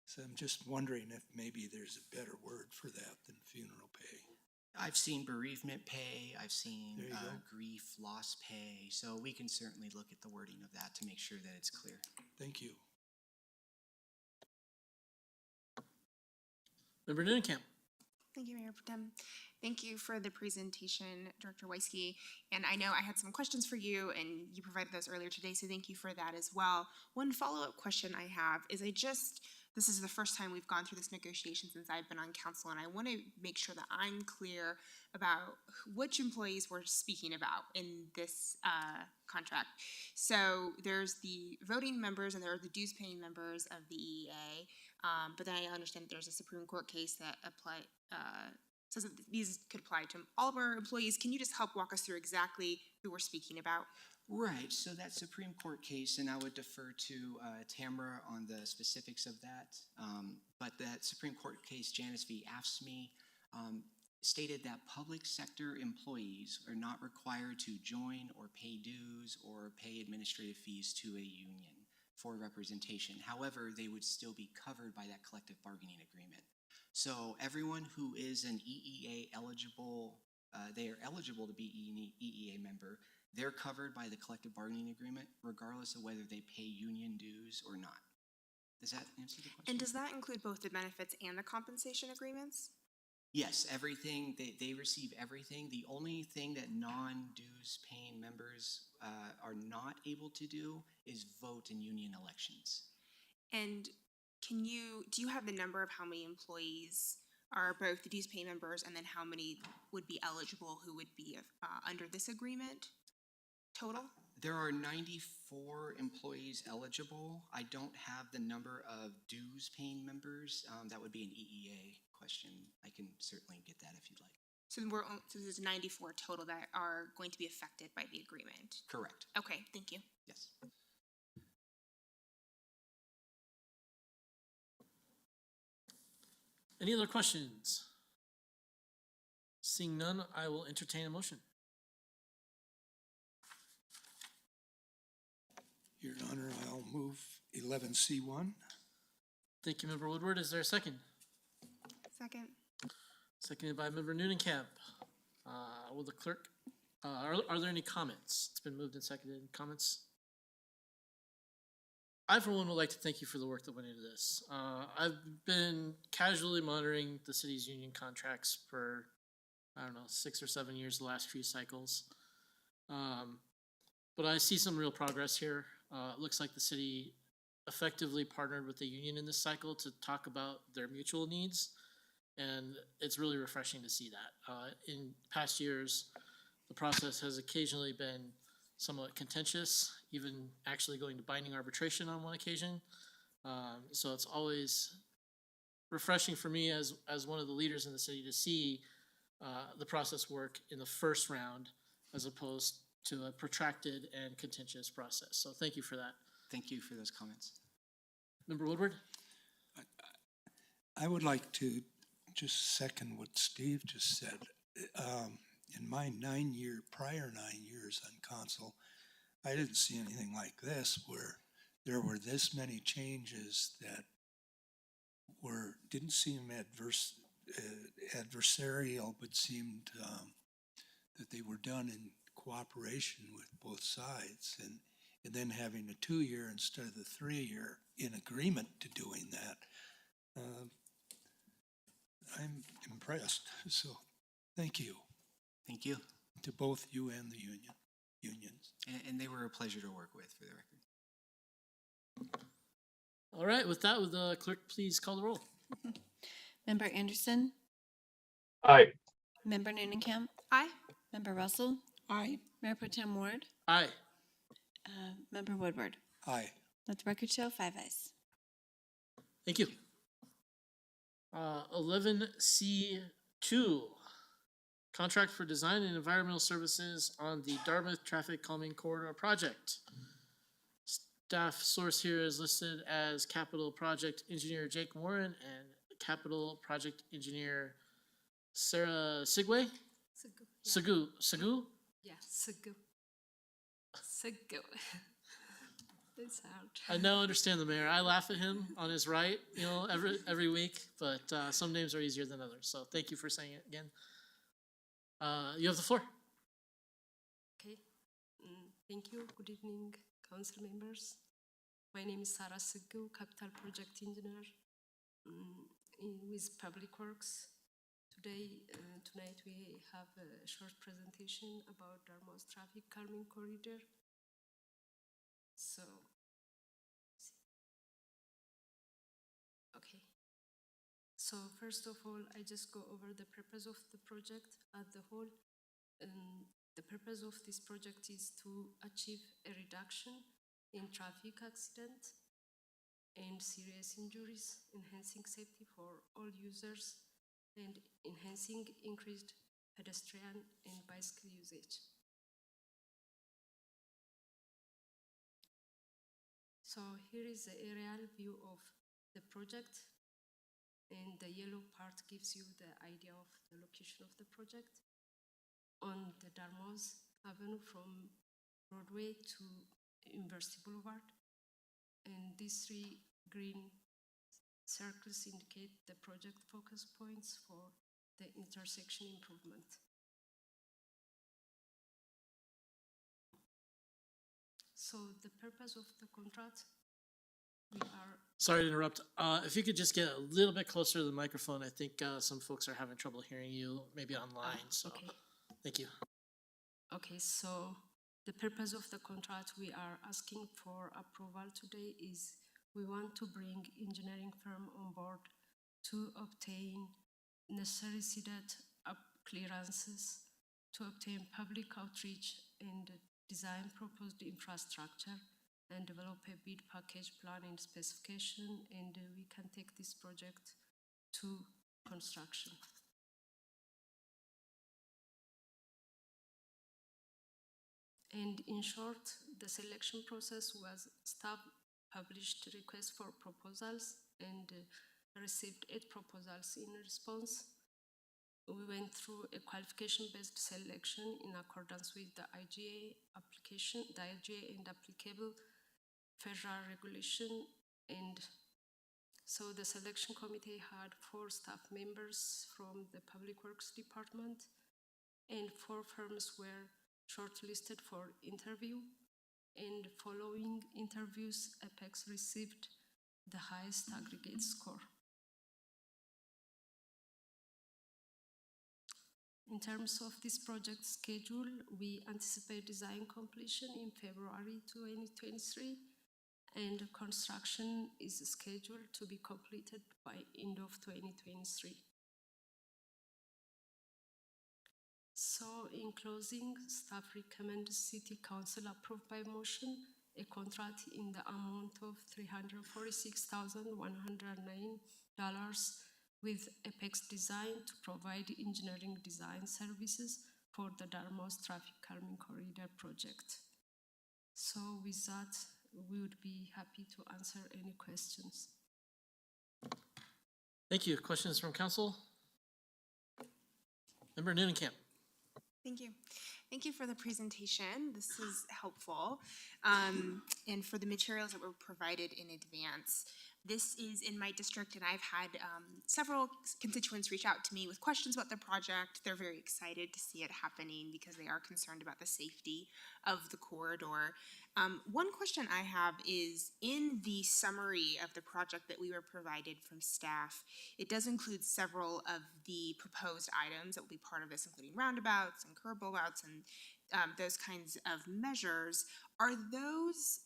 So I'm just wondering if maybe there's a better word for that than funeral pay. I've seen bereavement pay, I've seen grief, loss pay, so we can certainly look at the wording of that to make sure that it's clear. Thank you. Member Denenkamp. Thank you, Mayor Pro Tem. Thank you for the presentation, Director Weisky. And I know I had some questions for you, and you provided those earlier today, so thank you for that as well. One follow-up question I have is I just this is the first time we've gone through this negotiation since I've been on council, and I want to make sure that I'm clear about which employees we're speaking about in this contract. So there's the voting members and there are the dues paying members of the EEA, but then I understand that there's a Supreme Court case that says that these could apply to all of our employees. Can you just help walk us through exactly who we're speaking about? Right, so that Supreme Court case, and I would defer to Tamara on the specifics of that, but that Supreme Court case, Janice v. AFSCME, stated that public sector employees are not required to join or pay dues or pay administrative fees to a union for representation. However, they would still be covered by that collective bargaining agreement. So everyone who is an EEA eligible, they are eligible to be an EEA member. They're covered by the collective bargaining agreement, regardless of whether they pay union dues or not. Does that answer the question? And does that include both the benefits and the compensation agreements? Yes, everything, they receive everything. The only thing that non-dues paying members are not able to do is vote in union elections. And do you have the number of how many employees are both the dues paying members and then how many would be eligible who would be under this agreement total? There are 94 employees eligible. I don't have the number of dues paying members. That would be an EEA question. I can certainly get that if you'd like. So there's 94 total that are going to be affected by the agreement? Correct. Okay, thank you. Yes. Any other questions? Seeing none, I will entertain a motion. Your Honor, I'll move 11C1. Thank you, Member Woodward. Is there a second? Second. Seconded by Member Noonan-Camp. Will the clerk, are there any comments? It's been moved and seconded. Comments? I, for one, would like to thank you for the work that went into this. I've been casually monitoring the city's union contracts for, 6 or 7 years, the last few cycles. But I see some real progress here. It looks like the city effectively partnered with the union in this cycle to talk about their mutual needs, and it's really refreshing to see that. In past years, the process has occasionally been somewhat contentious, even actually going to binding arbitration on one occasion. So it's always refreshing for me as one of the leaders in the city to see the process work in the first round as opposed to a protracted and contentious process. So thank you for that. Thank you for those comments. Member Woodward? I would like to just second what Steve just said. In my prior 9 years on council, I didn't see anything like this where there were this many changes that didn't seem adversarial, but seemed that they were done in cooperation with both sides, and then having a 2-year instead of the 3-year in agreement to doing that. I'm impressed, so thank you. Thank you. To both you and the unions. And they were a pleasure to work with, for the record. All right, with that, would the clerk please call the roll? Member Anderson? Aye. Member Noonan-Camp? Aye. Member Russell? Aye. Mayor Pro Tem Ward? Aye. Member Woodward? Aye. Let the record show 5 ayes. Thank you. 11C2, contract for design and environmental services on the Dartmouth Traffic Calming Corridor Project. Staff source here is listed as Capital Project Engineer Jake Warren and Capital Project Engineer Sarah Sigway? Sagu. Yeah, Sagu. This out. I now understand the mayor. I laugh at him on his right, every week, but some names are easier than others. So thank you for saying it again. You have the floor. Okay. Thank you. Good evening, council members. My name is Sarah Sagu, Capital Project Engineer with Public Works. Tonight we have a short presentation about Dartmouth Traffic Calming Corridor. So So first of all, I just go over the purpose of the project as the whole. The purpose of this project is to achieve a reduction in traffic accidents and serious injuries, enhancing safety for all users, and enhancing increased pedestrian and bicycle usage. So here is the aerial view of the project, and the yellow part gives you the idea of the location of the project. On the Dartmouth Avenue from Broadway to University Boulevard, and these three green circles indicate the project focus points for the intersection improvement. So the purpose of the contract, we are... Sorry to interrupt. If you could just get a little bit closer to the microphone, I think some folks are having trouble hearing you, maybe online, so okay. Thank you. Okay, so the purpose of the contract we are asking for approval today is we want to bring engineering firm on board to obtain necessary seeded clearances, to obtain public outreach and design proposed infrastructure, and develop a bid package plan and specification, and we can take this project to construction. And in short, the selection process was staff published requests for proposals and received 8 proposals in response. We went through a qualification-based selection in accordance with the IGA application, the IGA and applicable federal regulation. And so the selection committee had 4 staff members from the Public Works Department, and 4 firms were shortlisted for interview, and following interviews, Apex received the highest aggregate score. In terms of this project schedule, we anticipate design completion in February 2023, and construction is scheduled to be completed by end of 2023. So in closing, staff recommends City Council approve by motion a contract in the amount of $346,109 with Apex Design to provide engineering design services for the Dartmouth Traffic Calming Corridor project. So with that, we would be happy to answer any questions. Thank you. Questions from council? Member Noonan-Camp. Thank you. Thank you for the presentation. This is helpful. And for the materials that were provided in advance. This is in my district, and I've had several constituents reach out to me with questions about the project. They're very excited to see it happening because they are concerned about the safety of the corridor. One question I have is, in the summary of the project that we were provided from staff, it does include several of the proposed items that will be part of this, including roundabouts and curb rollouts and those kinds of measures. Are those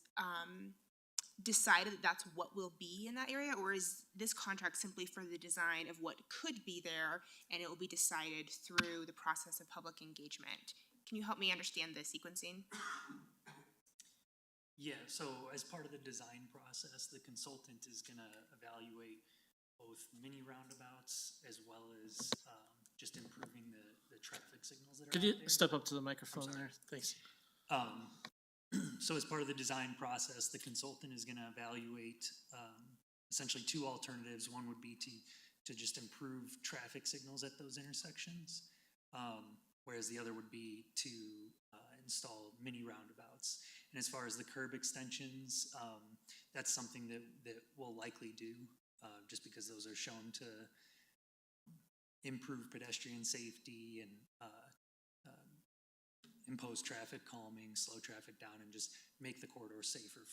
decided that that's what will be in that area, or is this contract simply for the design of what could be there and it will be decided through the process of public engagement? Can you help me understand the sequencing? Yeah, so as part of the design process, the consultant is going to evaluate both mini roundabouts as well as just improving the traffic signals that are Could out you there. step up to the microphone there? Thanks. So as part of the design process, the consultant is going to evaluate essentially 2 alternatives. One would be to just improve traffic signals at those intersections, whereas the other would be to install mini roundabouts. And as far as the curb extensions, that's something that we'll likely do just because those are shown to improve pedestrian safety and impose traffic calming, slow traffic down, and just make the corridor safer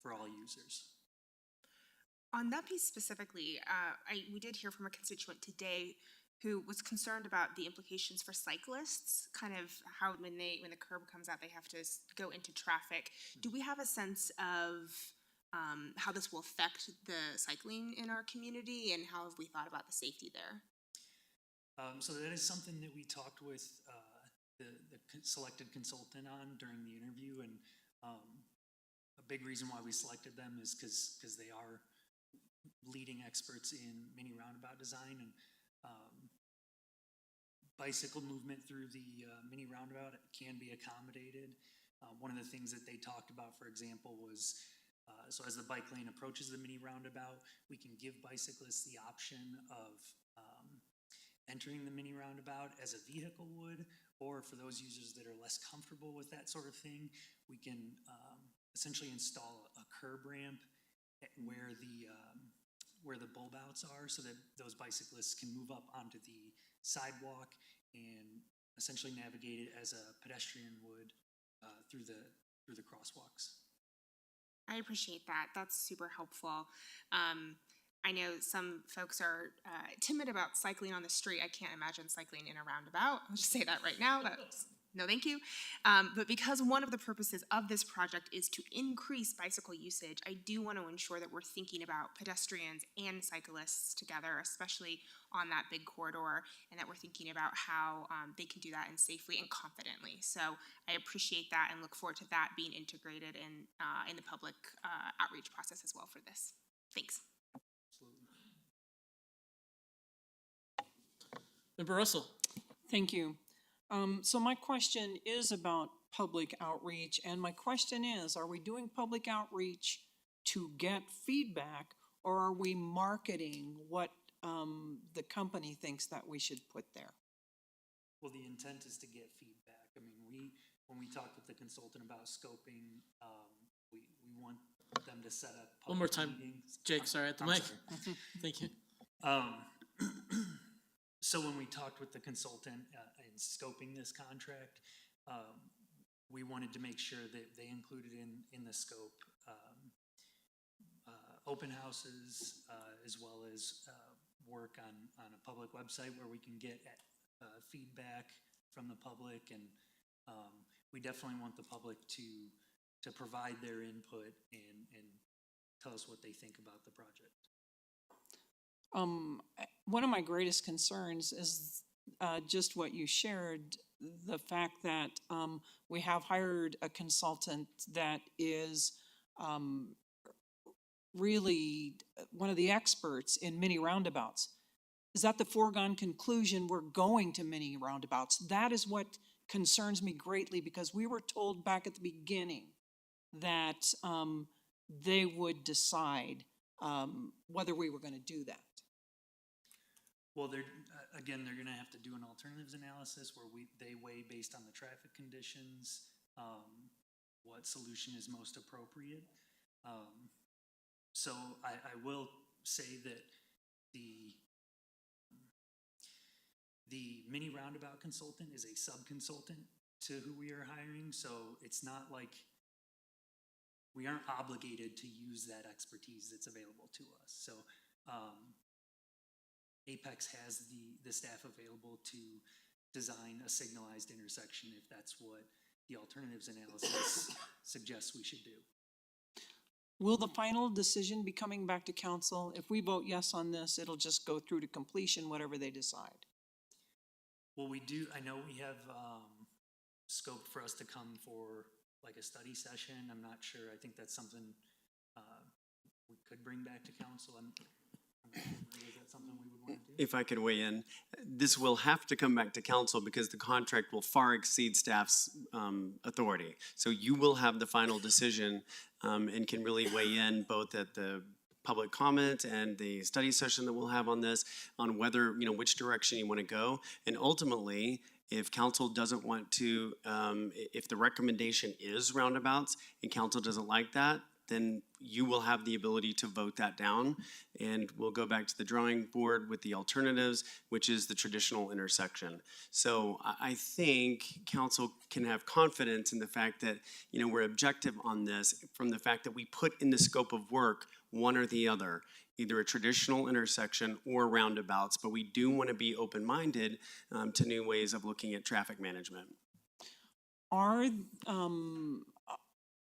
for all users. On that piece specifically, we did hear from a constituent today who was concerned about the implications for cyclists, kind of how when the curb comes out, they have to go into traffic. Do we have a sense of how this will affect the cycling in our community, and how have we thought about the safety there? So that is something that we talked with the selected consultant on during the interview, and a big reason why we selected them is because they are leading experts in mini roundabout design, and bicycle movement through the mini roundabout can be accommodated. One of the things that they talked about, for example, was so as the bike lane approaches the mini roundabout, we can give bicyclists the option of entering the mini roundabout as a vehicle would, or for those users that are less comfortable with that sort of thing, we can essentially install a curb ramp where the bulb outs are, so that those bicyclists can move up onto the sidewalk and essentially navigate it as a pedestrian would through the crosswalks. I appreciate that. That's super helpful. I know some folks are timid about cycling on the street. I can't imagine cycling in a roundabout. I'll just say that right now. No, thank you. But because one of the purposes of this project is to increase bicycle usage, I do want to ensure that we're thinking about pedestrians and cyclists together, especially on that big corridor, and that we're thinking about how they can do that and safely and confidently. So I appreciate that and look forward to that being integrated in the public outreach process as well for this. Thanks. Member Russell. Thank you. So my question is about public outreach, and my question is, are we doing public outreach to get feedback, or are we marketing what the company thinks that we should put there? Well, the intent is to get feedback. I mean, when we talked with the consultant about scoping, we want them to set up One more public time, meetings. Jake, sorry, at the I'm mic. sorry. Thank you. So when we talked with the consultant in scoping this contract, we wanted to make sure that they included in the scope open houses, as well as work on a public website where we can get feedback from the public, and we definitely want the public to provide their input and tell us what they think about the project. One of my greatest concerns is just what you shared, the fact that we have hired a consultant that is really one of the experts in mini roundabouts. Is that the foregone conclusion we're going to mini roundabouts? That is what concerns me greatly, because we were told back at the beginning that they would decide whether we were going to do that. Well, they're going to have to do an alternatives analysis where they weigh based on the traffic conditions, what solution is most appropriate. So I will say that the mini roundabout consultant is a sub-consultant to who we are hiring, so it's not like we aren't obligated to use that expertise that's available to us. So Apex has the staff available to design a signalized intersection if that's what the alternatives analysis suggests we should do. Will the final decision be coming back to council? If we vote yes on this, it'll just go through to completion, whatever they decide. Well, I know we have scope for us to come for like a study session. I'm not sure. I think that's something we could bring back to council. Is that something we would want to do? If I could weigh in, this will have to come back to council because the contract will far exceed staff's authority. So you will have the final decision and can really weigh in both at the public comment and the study session that we'll have on this, on whether, which direction you want to go. And ultimately, if council doesn't want to, if the recommendation is roundabouts and council doesn't like that, then you will have the ability to vote that down, and we'll go back to the drawing board with the alternatives, which is the traditional intersection. So I think council can have confidence in the fact that, we're objective on this from the fact that we put in the scope of work one or the other, either a traditional intersection or roundabouts, but we do want to be open-minded to new ways of looking at traffic management.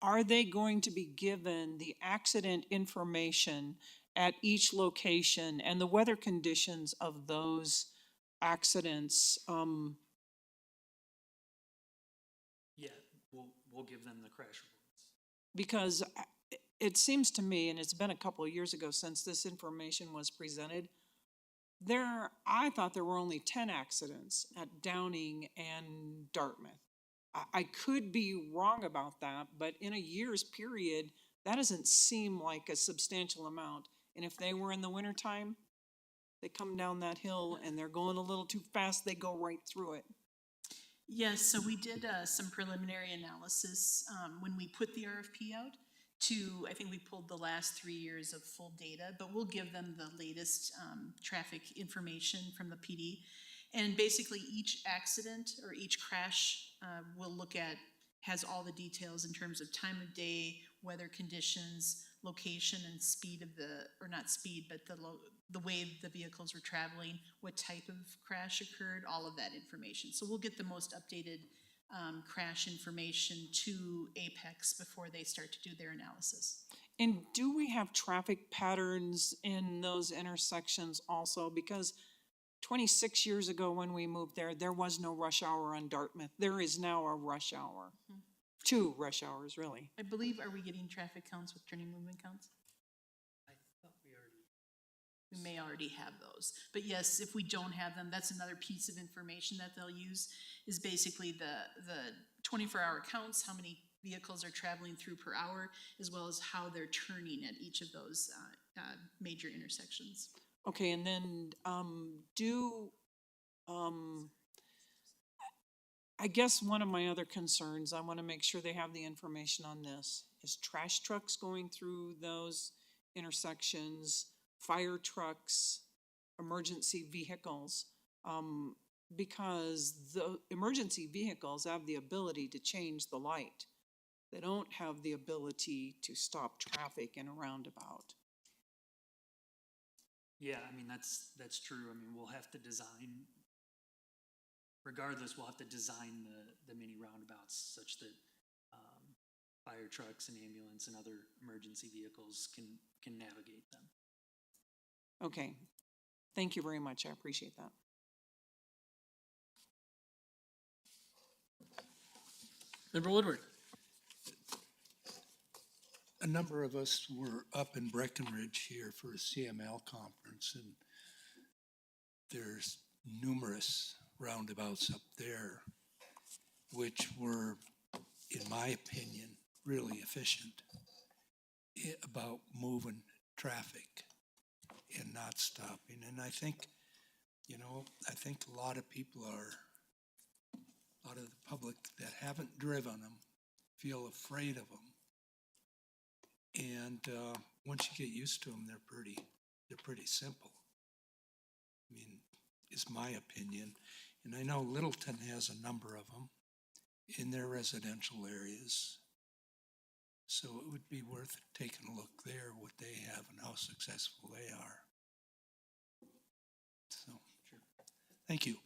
are they going to be given the accident information at each location and the weather conditions of those accidents? Yeah, we'll give them the crash reports. Because it seems to me, and it's been a couple of years ago since this information was presented, I thought there were only 10 accidents at Downing and Dartmouth. I could be wrong about that, but in a year's period, that doesn't seem like a substantial amount. And if they were in the wintertime, they come down that hill and they're going a little too fast, they go right through it. Yes, so we did some preliminary analysis when we put the RFP out I think we pulled the last 3 years of full data, but we'll give them the latest traffic information from the PD. And basically each accident or each crash we'll look at has all the details in terms of time of day, weather conditions, location and speed of or not speed, but the way the vehicles were traveling, what type of crash occurred, all of that information. So we'll get the most updated crash information to Apex before they start to do their analysis. And do we have traffic patterns in those intersections also? Because 26 years ago when we moved there was no rush hour on Dartmouth. There is now a rush hour. 2 rush hours, really. I believe, are we getting traffic counts with turning movement counts? We may already have those. But yes, if we don't have them, that's another piece of information that they'll use, is basically the 24-hour counts, how many vehicles are traveling through per hour, as well as how they're turning at each of those major intersections. Okay, and then I guess one of my other concerns, I want to make sure they have the information on this, is trash trucks going through those intersections, fire trucks, emergency vehicles, because the emergency vehicles have the ability to change the light. They don't have the ability to stop traffic in a roundabout. Yeah, I mean, that's true. I mean, we'll have to design, regardless, we'll have to design the mini roundabouts such that fire trucks and ambulance and other emergency vehicles can navigate them. Okay, thank you very much. I appreciate that. Member Woodward. A number of us were up in Breckenridge here for a CML conference, and there's numerous roundabouts up there which were, in my opinion, really efficient about moving traffic and not stopping. And I think, I think a lot of people a lot of the public that haven't driven them feel afraid of them. And once you get used to them, they're pretty simple. I mean, is my opinion. And I know Littleton has a number of them in their residential areas. So it would be worth taking a look there, what they have and how successful they are. So, sure. Thank you.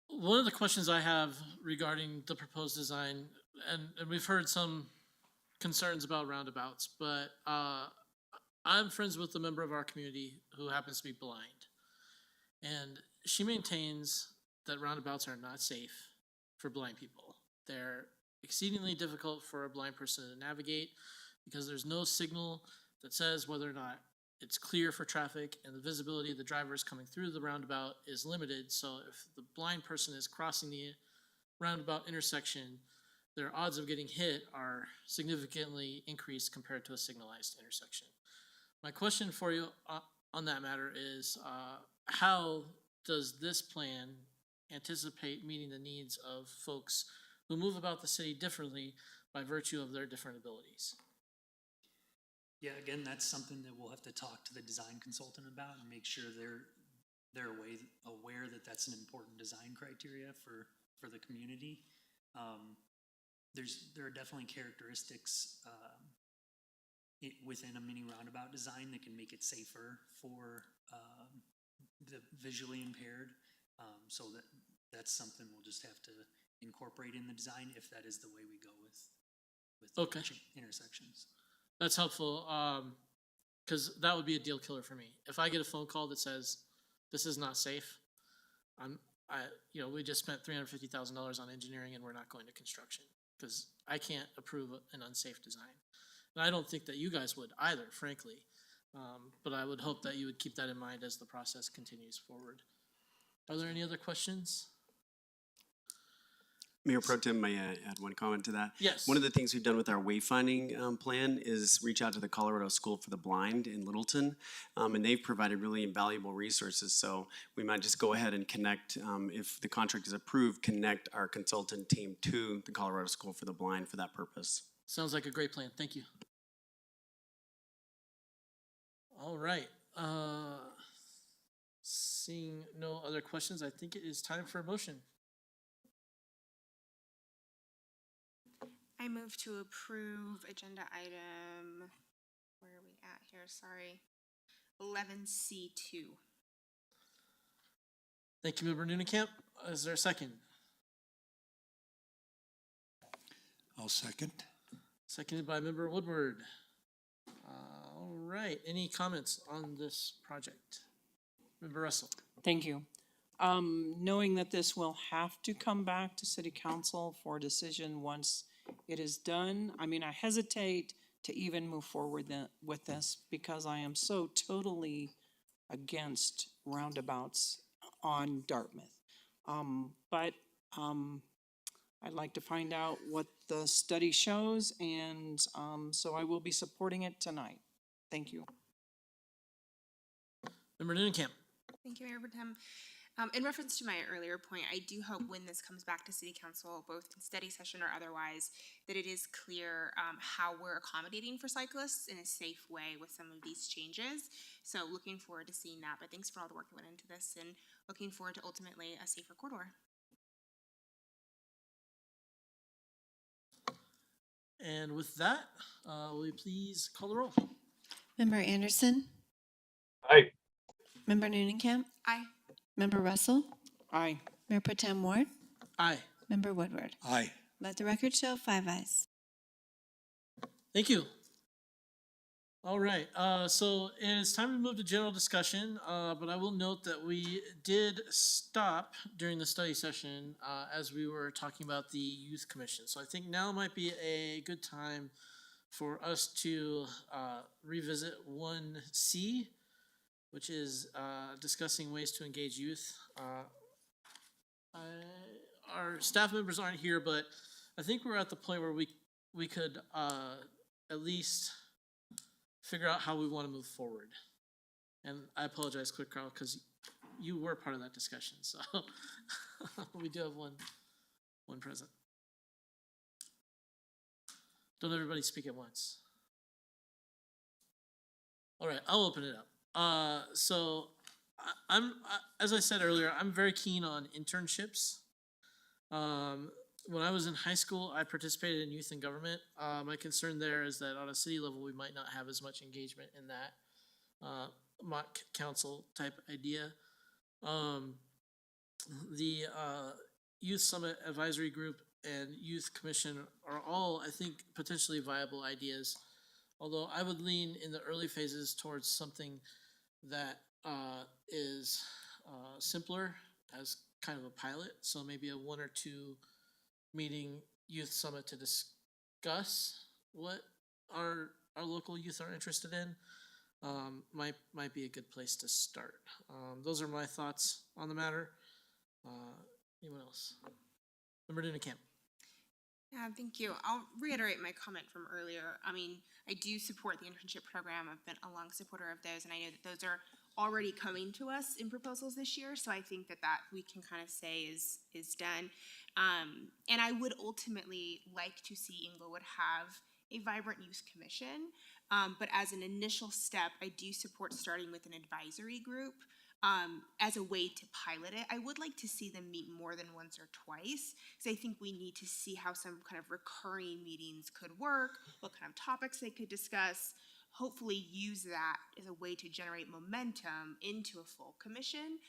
One of the questions I have regarding the proposed design, and we've heard some concerns about roundabouts, but I'm friends with a member of our community who happens to be blind. And she maintains that roundabouts are not safe for blind people. They're exceedingly difficult for a blind person to navigate because there's no signal that says whether or not it's clear for traffic, and the visibility of the drivers coming through the roundabout is limited. So if the blind person is crossing the roundabout intersection, their odds of getting hit are significantly increased compared to a signalized intersection. My question for you on that matter is, how does this plan anticipate meeting the needs of folks who move about the city differently by virtue of their different abilities? Yeah, again, that's something that we'll have to talk to the design consultant about and make sure they're aware that that's an important design criteria for the community. There are definitely characteristics within a mini roundabout design that can make it safer for the visually impaired. So that's something we'll just have to incorporate in the design if that is the way we go with Okay. intersections. That's helpful, because that would be a deal killer for me. If I get a phone call that says, this is not safe, we just spent $350,000 on engineering and we're not going to construction, because I can't approve an unsafe design. And I don't think that you guys would either, frankly. But I would hope that you would keep that in mind as the process continues forward. Are there any other questions? Mayor Pro Tem, may I add one comment to that? Yes. One of the things we've done with our wayfinding plan is reach out to the Colorado School for the Blind in Littleton, and they've provided really invaluable resources. So we might just go ahead and connect, if the contract is approved, connect our consultant team to the Colorado School for the Blind for that purpose. Sounds like a great plan. Thank you. All right. Seeing no other questions, I think it is time for a motion. I move to approve agenda item, where are we at here, sorry, 11C2. Thank you, Member Noonan-Camp. Is there a second? I'll second. Seconded by Member Woodward. All right. Any comments on this project? Member Russell. Thank you. Knowing that this will have to come back to city council for a decision once it is done, I mean, I hesitate to even move forward with this because I am so totally against roundabouts on Dartmouth. But I'd like to find out what the study shows, and so I will be supporting it tonight. Thank you. Member Noonan-Camp. Thank you, Mayor Pro Tem. In reference to my earlier point, I do hope when this comes back to City Council, both in study session or otherwise, that it is clear how we're accommodating for cyclists in a safe way with some of these changes. So looking forward to seeing that, but thanks for all the work that went into this and looking forward to ultimately a safer corridor. And with that, will you please call the roll? Member Anderson? Aye. Member Noonan-Camp? Aye. Member Russell? Aye. Mayor Pro Tem Ward? Aye. Member Woodward? Aye. Let the record show 5 ayes. Thank you. All right, so it's time to move to general discussion, but I will note that we did stop during the study session as we were talking about the youth commission. So I think now might be a good time for us to revisit 1C, which is discussing ways to engage youth. Our staff members aren't here, but I think we're at the point where we could at least figure out how we want to move forward. And I apologize, Clerk Carl, because you were part of that discussion, so we do have one present. Don't everybody speak at once. All right, I'll open it up. As I said earlier, I'm very keen on internships. When I was in high school, I participated in youth and government. My concern there is that on a city level, we might not have as much engagement in that mock council type idea. The Youth Summit Advisory Group and Youth Commission are all, I think, potentially viable ideas. Although I would lean in the early phases towards something that is simpler as kind of a pilot. So maybe a 1 or 2 meeting youth summit to discuss what our local youth are interested in might be a good place to start. Those are my thoughts on the matter. Anyone else? Member Noonan-Camp. Yeah, thank you. I'll reiterate my comment from earlier. I mean, I do support the internship program. I've been a long supporter of those, and I know that those are already coming to us in proposals this year. So I think that we can kind of say is done. And I would ultimately like to see Englewood have a vibrant youth commission. But as an initial step, I do support starting with an advisory group as a way to pilot it. I would like to see them meet more than once or twice, because I think we need to see how some kind of recurring meetings could work, what kind of topics they could discuss. hopefully use that as a way to generate momentum into a full commission,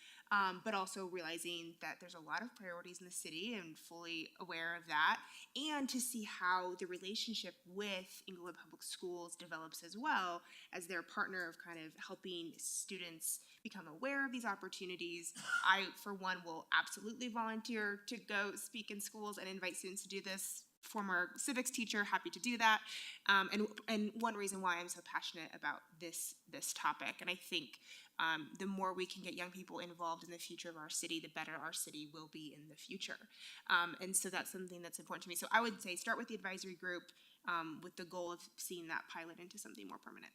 but also realizing that there's a lot of priorities in the city and fully aware of that, and to see how the relationship with Englewood Public Schools develops as well as their partner of kind of helping students become aware of these opportunities. I, for one, will absolutely volunteer to go speak in schools and invite students to do this. Former civics teacher, happy to do that. And one reason why I'm so passionate about this topic. And I think the more we can get young people involved in the future of our city, the better our city will be in the future. And so that's something that's important to me. So I would say start with the advisory group with the goal of seeing that pilot into something more permanent.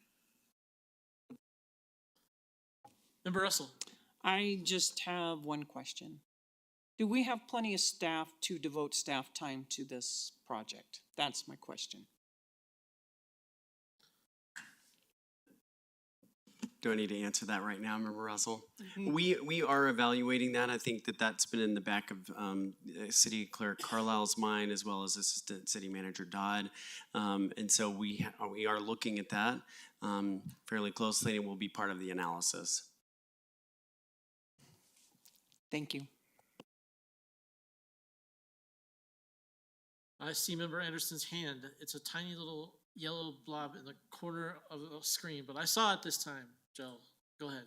Member Russell. I just have one question. Do we have plenty of staff to devote staff time to this project? That's my question. Do I need to answer that right now, Member Russell? We are evaluating that. I think that that's been in the back of City Clerk Carlile's mind, as well as Assistant City Manager Dodd. And so we are looking at that fairly closely, and will be part of the analysis. Thank you. I see Member Anderson's hand. It's a tiny little yellow blob in the corner of the screen, but I saw it this time. Joe, go ahead.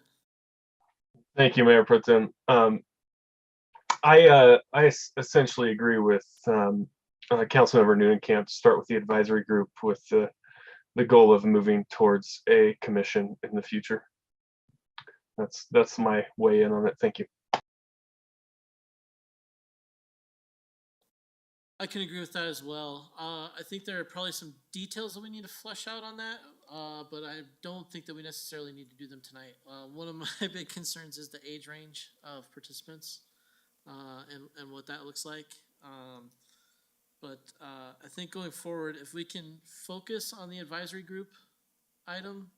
Thank you, Mayor Pro Tem. I essentially agree with Councilmember Newenkamp to start with the advisory group with the goal of moving towards a commission in the future. That's my weigh in on it. Thank you. I can agree with that as well. I think there are probably some details that we need to flesh out on that, but I don't think that we necessarily need to do them tonight. One of my big concerns is the age range of participants and what that looks like. But I think going forward, if we can focus on the advisory group item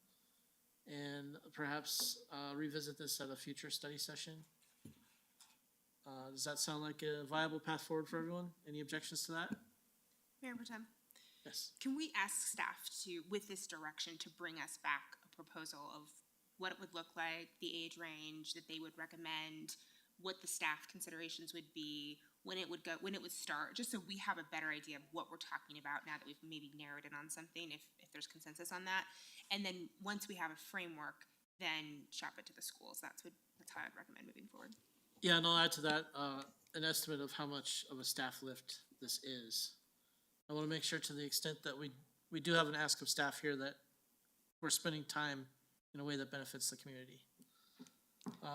and perhaps revisit this at a future study session. Does that sound like a viable path forward for everyone? Any objections to that? Mayor Pro Tem? Yes. Can we ask staff to, with this direction, to bring us back a proposal of what it would look like, the age range that they would recommend, what the staff considerations would be, when it would start, just so we have a better idea of what we're talking about now that we've maybe narrowed in on something, if there's consensus on that. And then once we have a framework, then shop it to the schools. That's how I'd recommend moving forward. Yeah, and I'll add to that an estimate of how much of a staff lift this is. I want to make sure, to the extent that we do have an ask of staff here, that we're spending time in a way that benefits the community.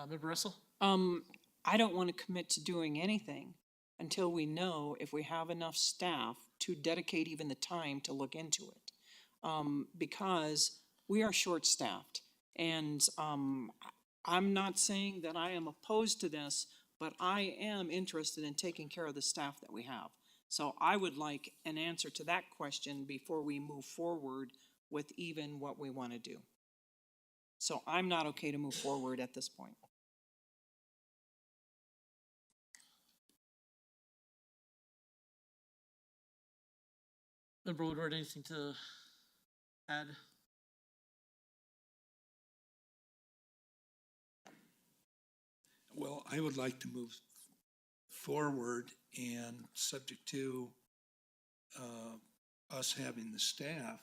Member Russell? I don't want to commit to doing anything until we know if we have enough staff to dedicate even the time to look into it. Because we are short-staffed, and I'm not saying that I am opposed to this, but I am interested in taking care of the staff that we have. So I would like an answer to that question before we move forward with even what we want to do. So I'm not okay to move forward at this point. Member Woodward, anything to add? Well, I would like to move forward, and subject to us having the staff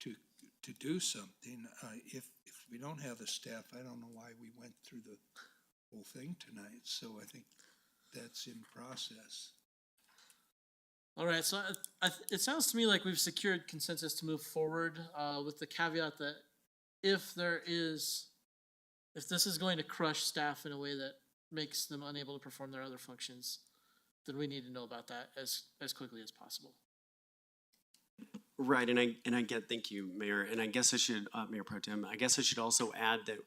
to do something. If we don't have the staff, I don't know why we went through the whole thing tonight. So I think that's in process. All right, so it sounds to me like we've secured consensus to move forward with the caveat that if this is going to crush staff in a way that makes them unable to perform their other functions, then we need to know about that as quickly as possible. Right, and I get, thank you, Mayor, and I guess I should, Mayor Pro Tem, I guess I should also add that,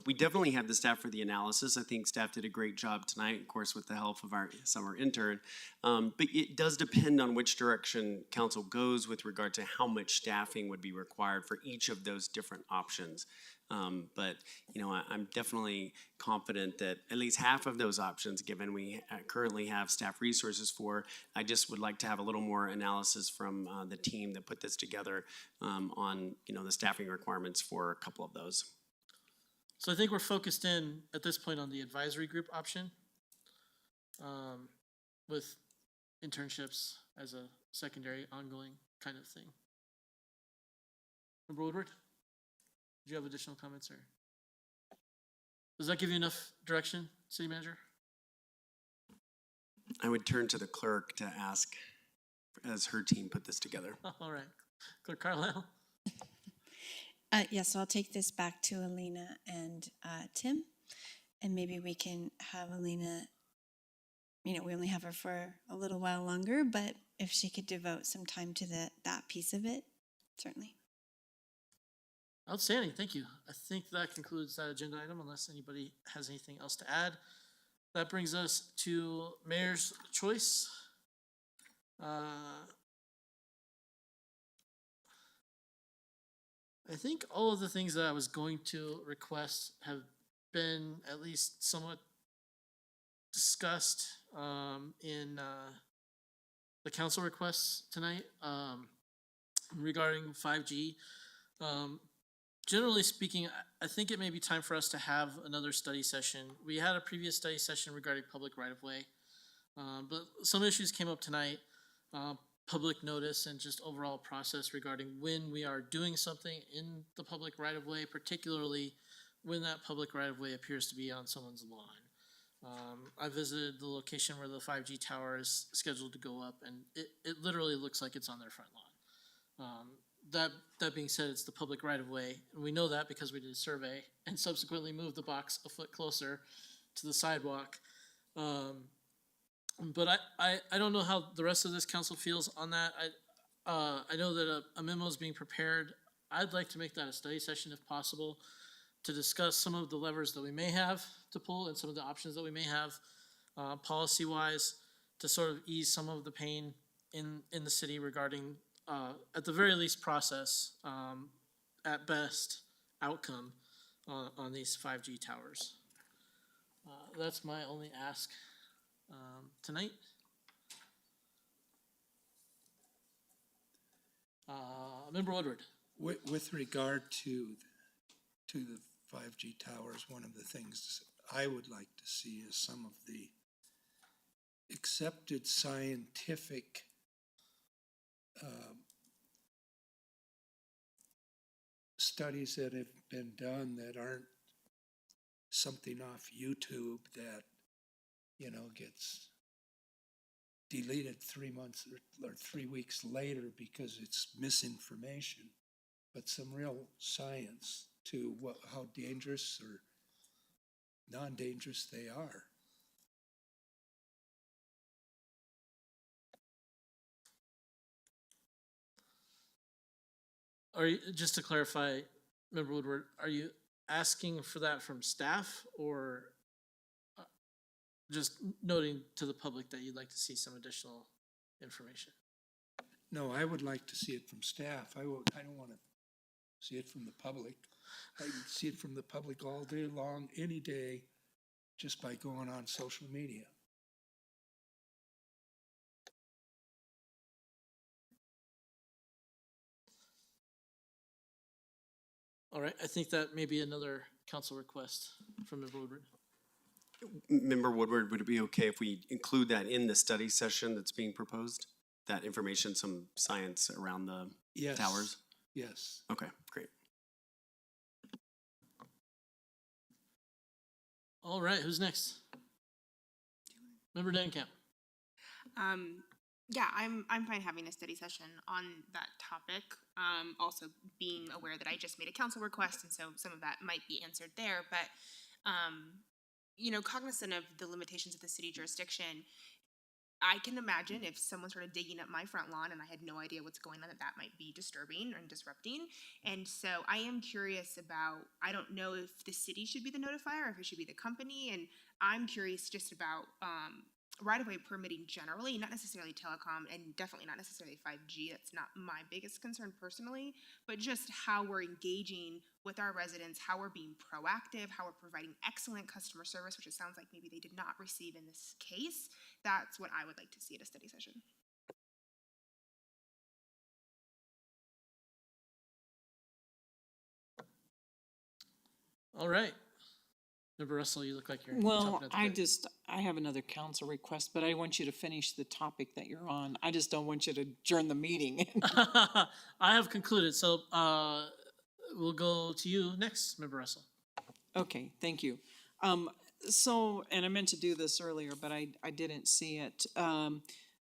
we definitely have the staff for the analysis. I think staff did a great job tonight, of course, with the help of our summer intern, but it does depend on which direction council goes with regard to how much staffing would be required for each of those different options. But I'm definitely confident that at least half of those options, given we currently have staff resources for, I just would like to have a little more analysis from the team that put this together on, the staffing requirements for a couple of those. So I think we're focused in at this point on the advisory group option, with internships as a secondary ongoing kind of thing. Member Woodward, do you have additional comments, or does that give you enough direction, City Manager? I would turn to the clerk to ask as her team put this together. All right, Clerk Carlile. Yes, so I'll take this back to Elena and Tim, and maybe we can have Elena, we only have her for a little while longer, but if she could devote some time to that piece of it, certainly. Outstanding, thank you. I think that concludes that agenda item unless anybody has anything else to add. That brings us to Mayor's Choice. I think all of the things that I was going to request have been at least somewhat discussed in the council requests tonight regarding 5G. Generally speaking, I think it may be time for us to have another study session. We had a previous study session regarding public right-of-way, but some issues came up tonight. Public notice and just overall process regarding when we are doing something in the public right-of-way, particularly when that public right-of-way appears to be on someone's lawn. I visited the location where the 5G tower is scheduled to go up, and it literally looks like it's on their front lawn. That being said, it's the public right-of-way, and we know that because we did a survey and subsequently moved the box a foot closer to the sidewalk. But I don't know how the rest of this council feels on that. I know that a memo is being prepared. I'd like to make that a study session if possible to discuss some of the levers that we may have to pull and some of the options that we may have policy-wise to sort of ease some of the pain in the city regarding, at the very least, process, at best, outcome on these 5G towers. That's my only ask tonight. Member Woodward. With regard to the 5G towers, one of the things I would like to see is some of the accepted scientific studies that have been done that aren't something off YouTube that gets deleted 3 months or 3 weeks later because it's misinformation, but some real science to how dangerous or non-dangerous they are. Are you, just to clarify, Member Woodward, are you asking for that from staff or just noting to the public that you'd like to see some additional information? No, I would like to see it from staff. I don't want to see it from the public. I can see it from the public all day long, any day, just by going on social media. All right, I think that may be another council request from Member Woodward. Member Woodward, would it be okay if we include that in the study session that's being proposed? That information, some science around the towers? Yes. Okay, great. All right, who's next? Member Denkamp. Yeah, I'm fine having a study session on that topic. Also being aware that I just made a council request, and so some of that might be answered there. But cognizant of the limitations of the city jurisdiction, I can imagine if someone started digging up my front lawn and I had no idea what's going on, that might be disturbing and disrupting. And so I am curious about, I don't know if the city should be the notifier or if it should be the company. And I'm curious just about right-of-way permitting generally, not necessarily telecom and definitely not necessarily 5G. That's not my biggest concern personally, but just how we're engaging with our residents, how we're being proactive, how we're providing excellent customer service, which it sounds like maybe they did not receive in this case. That's what I would like to see at a study session. All right. Member Russell, you look like you're Well, chomping at the bit. I have another council request, but I want you to finish the topic that you're on. I just don't want you to adjourn the meeting. I have concluded, so we'll go to you next, Member Russell. Okay, thank you. And I meant to do this earlier, but I didn't see it.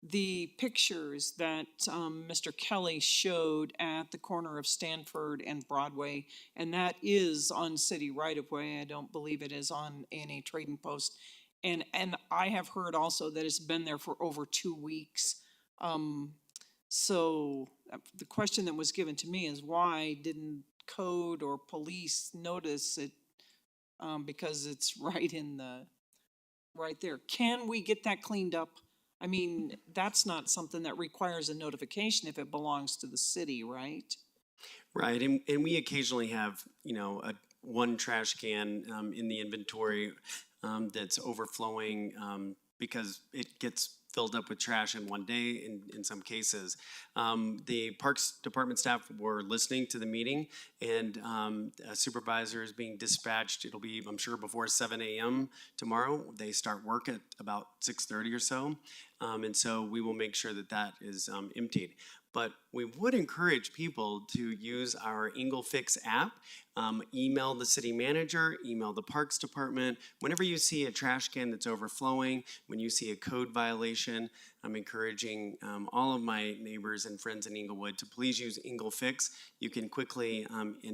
The pictures that, Mr. Kelly showed at the corner of Stanford and Broadway, and that is on city right-of-way. I don't believe it is on any trading post. And I have heard also that it's been there for over 2 weeks. So the question that was given to me is why didn't code or police notice it? Because it's right there. Can we get that cleaned up? I mean, that's not something that requires a notification if it belongs to the city, right? Right, and we occasionally have, one trash can in the inventory that's overflowing because it gets filled up with trash in one day in some cases. The Parks Department staff were listening to the meeting, and a supervisor is being dispatched. It'll be, I'm sure, before 7 a.m. tomorrow. They start work at about 6:30 or so, and so we will make sure that is emptied. But we would encourage people to use our EngleFix app, email the city manager, email the Parks Department. Whenever you see a trash can that's overflowing, when you see a code violation, I'm encouraging all of my neighbors and friends in Englewood to please use EngleFix. You can quickly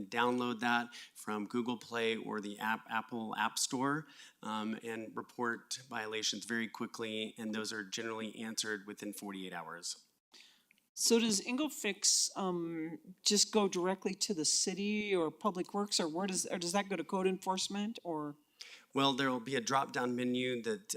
download that from Google Play or the Apple App Store and report violations very quickly, and those are generally answered within 48 hours. So does EngleFix just go directly to the city or Public Works, or does that go to code enforcement, or? Well, there will be a drop-down menu that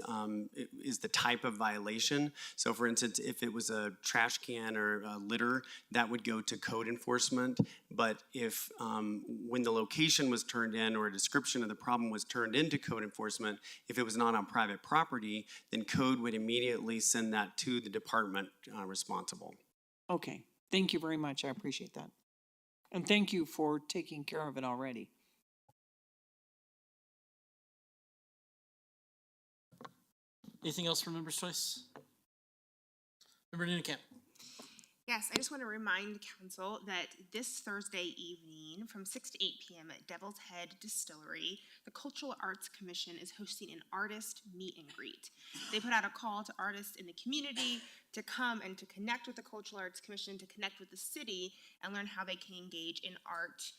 is the type of violation. So for instance, if it was a trash can or a litter, that would go to code enforcement. But if when the location was turned in or a description of the problem was turned into code enforcement, if it was not on private property, then code would immediately send that to the department responsible. Okay, thank you very much. I appreciate that. And thank you for taking care of it already. Anything else for Member's Choice? Member Nunecamp. Yes, I just want to remind council that this Thursday evening from 6 to 8 p.m. at Devil's Head Distillery, the Cultural Arts Commission is hosting an artist meet and greet. They put out a call to artists in the community to come and to connect with the Cultural Arts Commission, to connect with the city, and learn how they can engage in art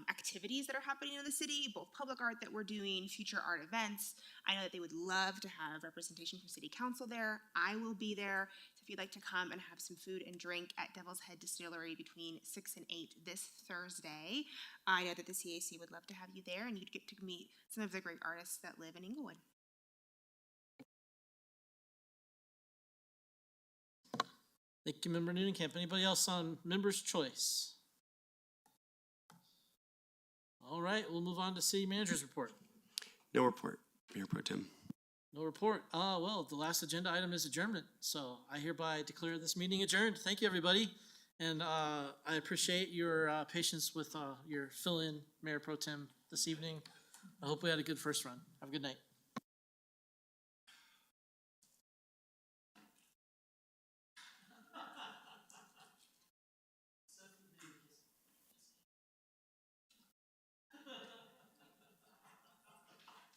activities that are happening in the city, both public art that we're doing, future art events. I know that they would love to have representation from city council there. I will be there. So if you'd like to come and have some food and drink at Devil's Head Distillery between 6 and 8 this Thursday, I know that the CAC would love to have you there, and you'd get to meet some of the great artists that live in Englewood. Thank you, Member Nunecamp. Anybody else on Member's Choice? All right, we'll move on to City Manager's report. No report, Mayor Pro Tem. No report. Well, the last agenda item is adjournment. So I hereby declare this meeting adjourned. Thank you, everybody. And I appreciate your patience with your fill-in Mayor Pro Tem this evening. I hope we had a good first run. Have a good night.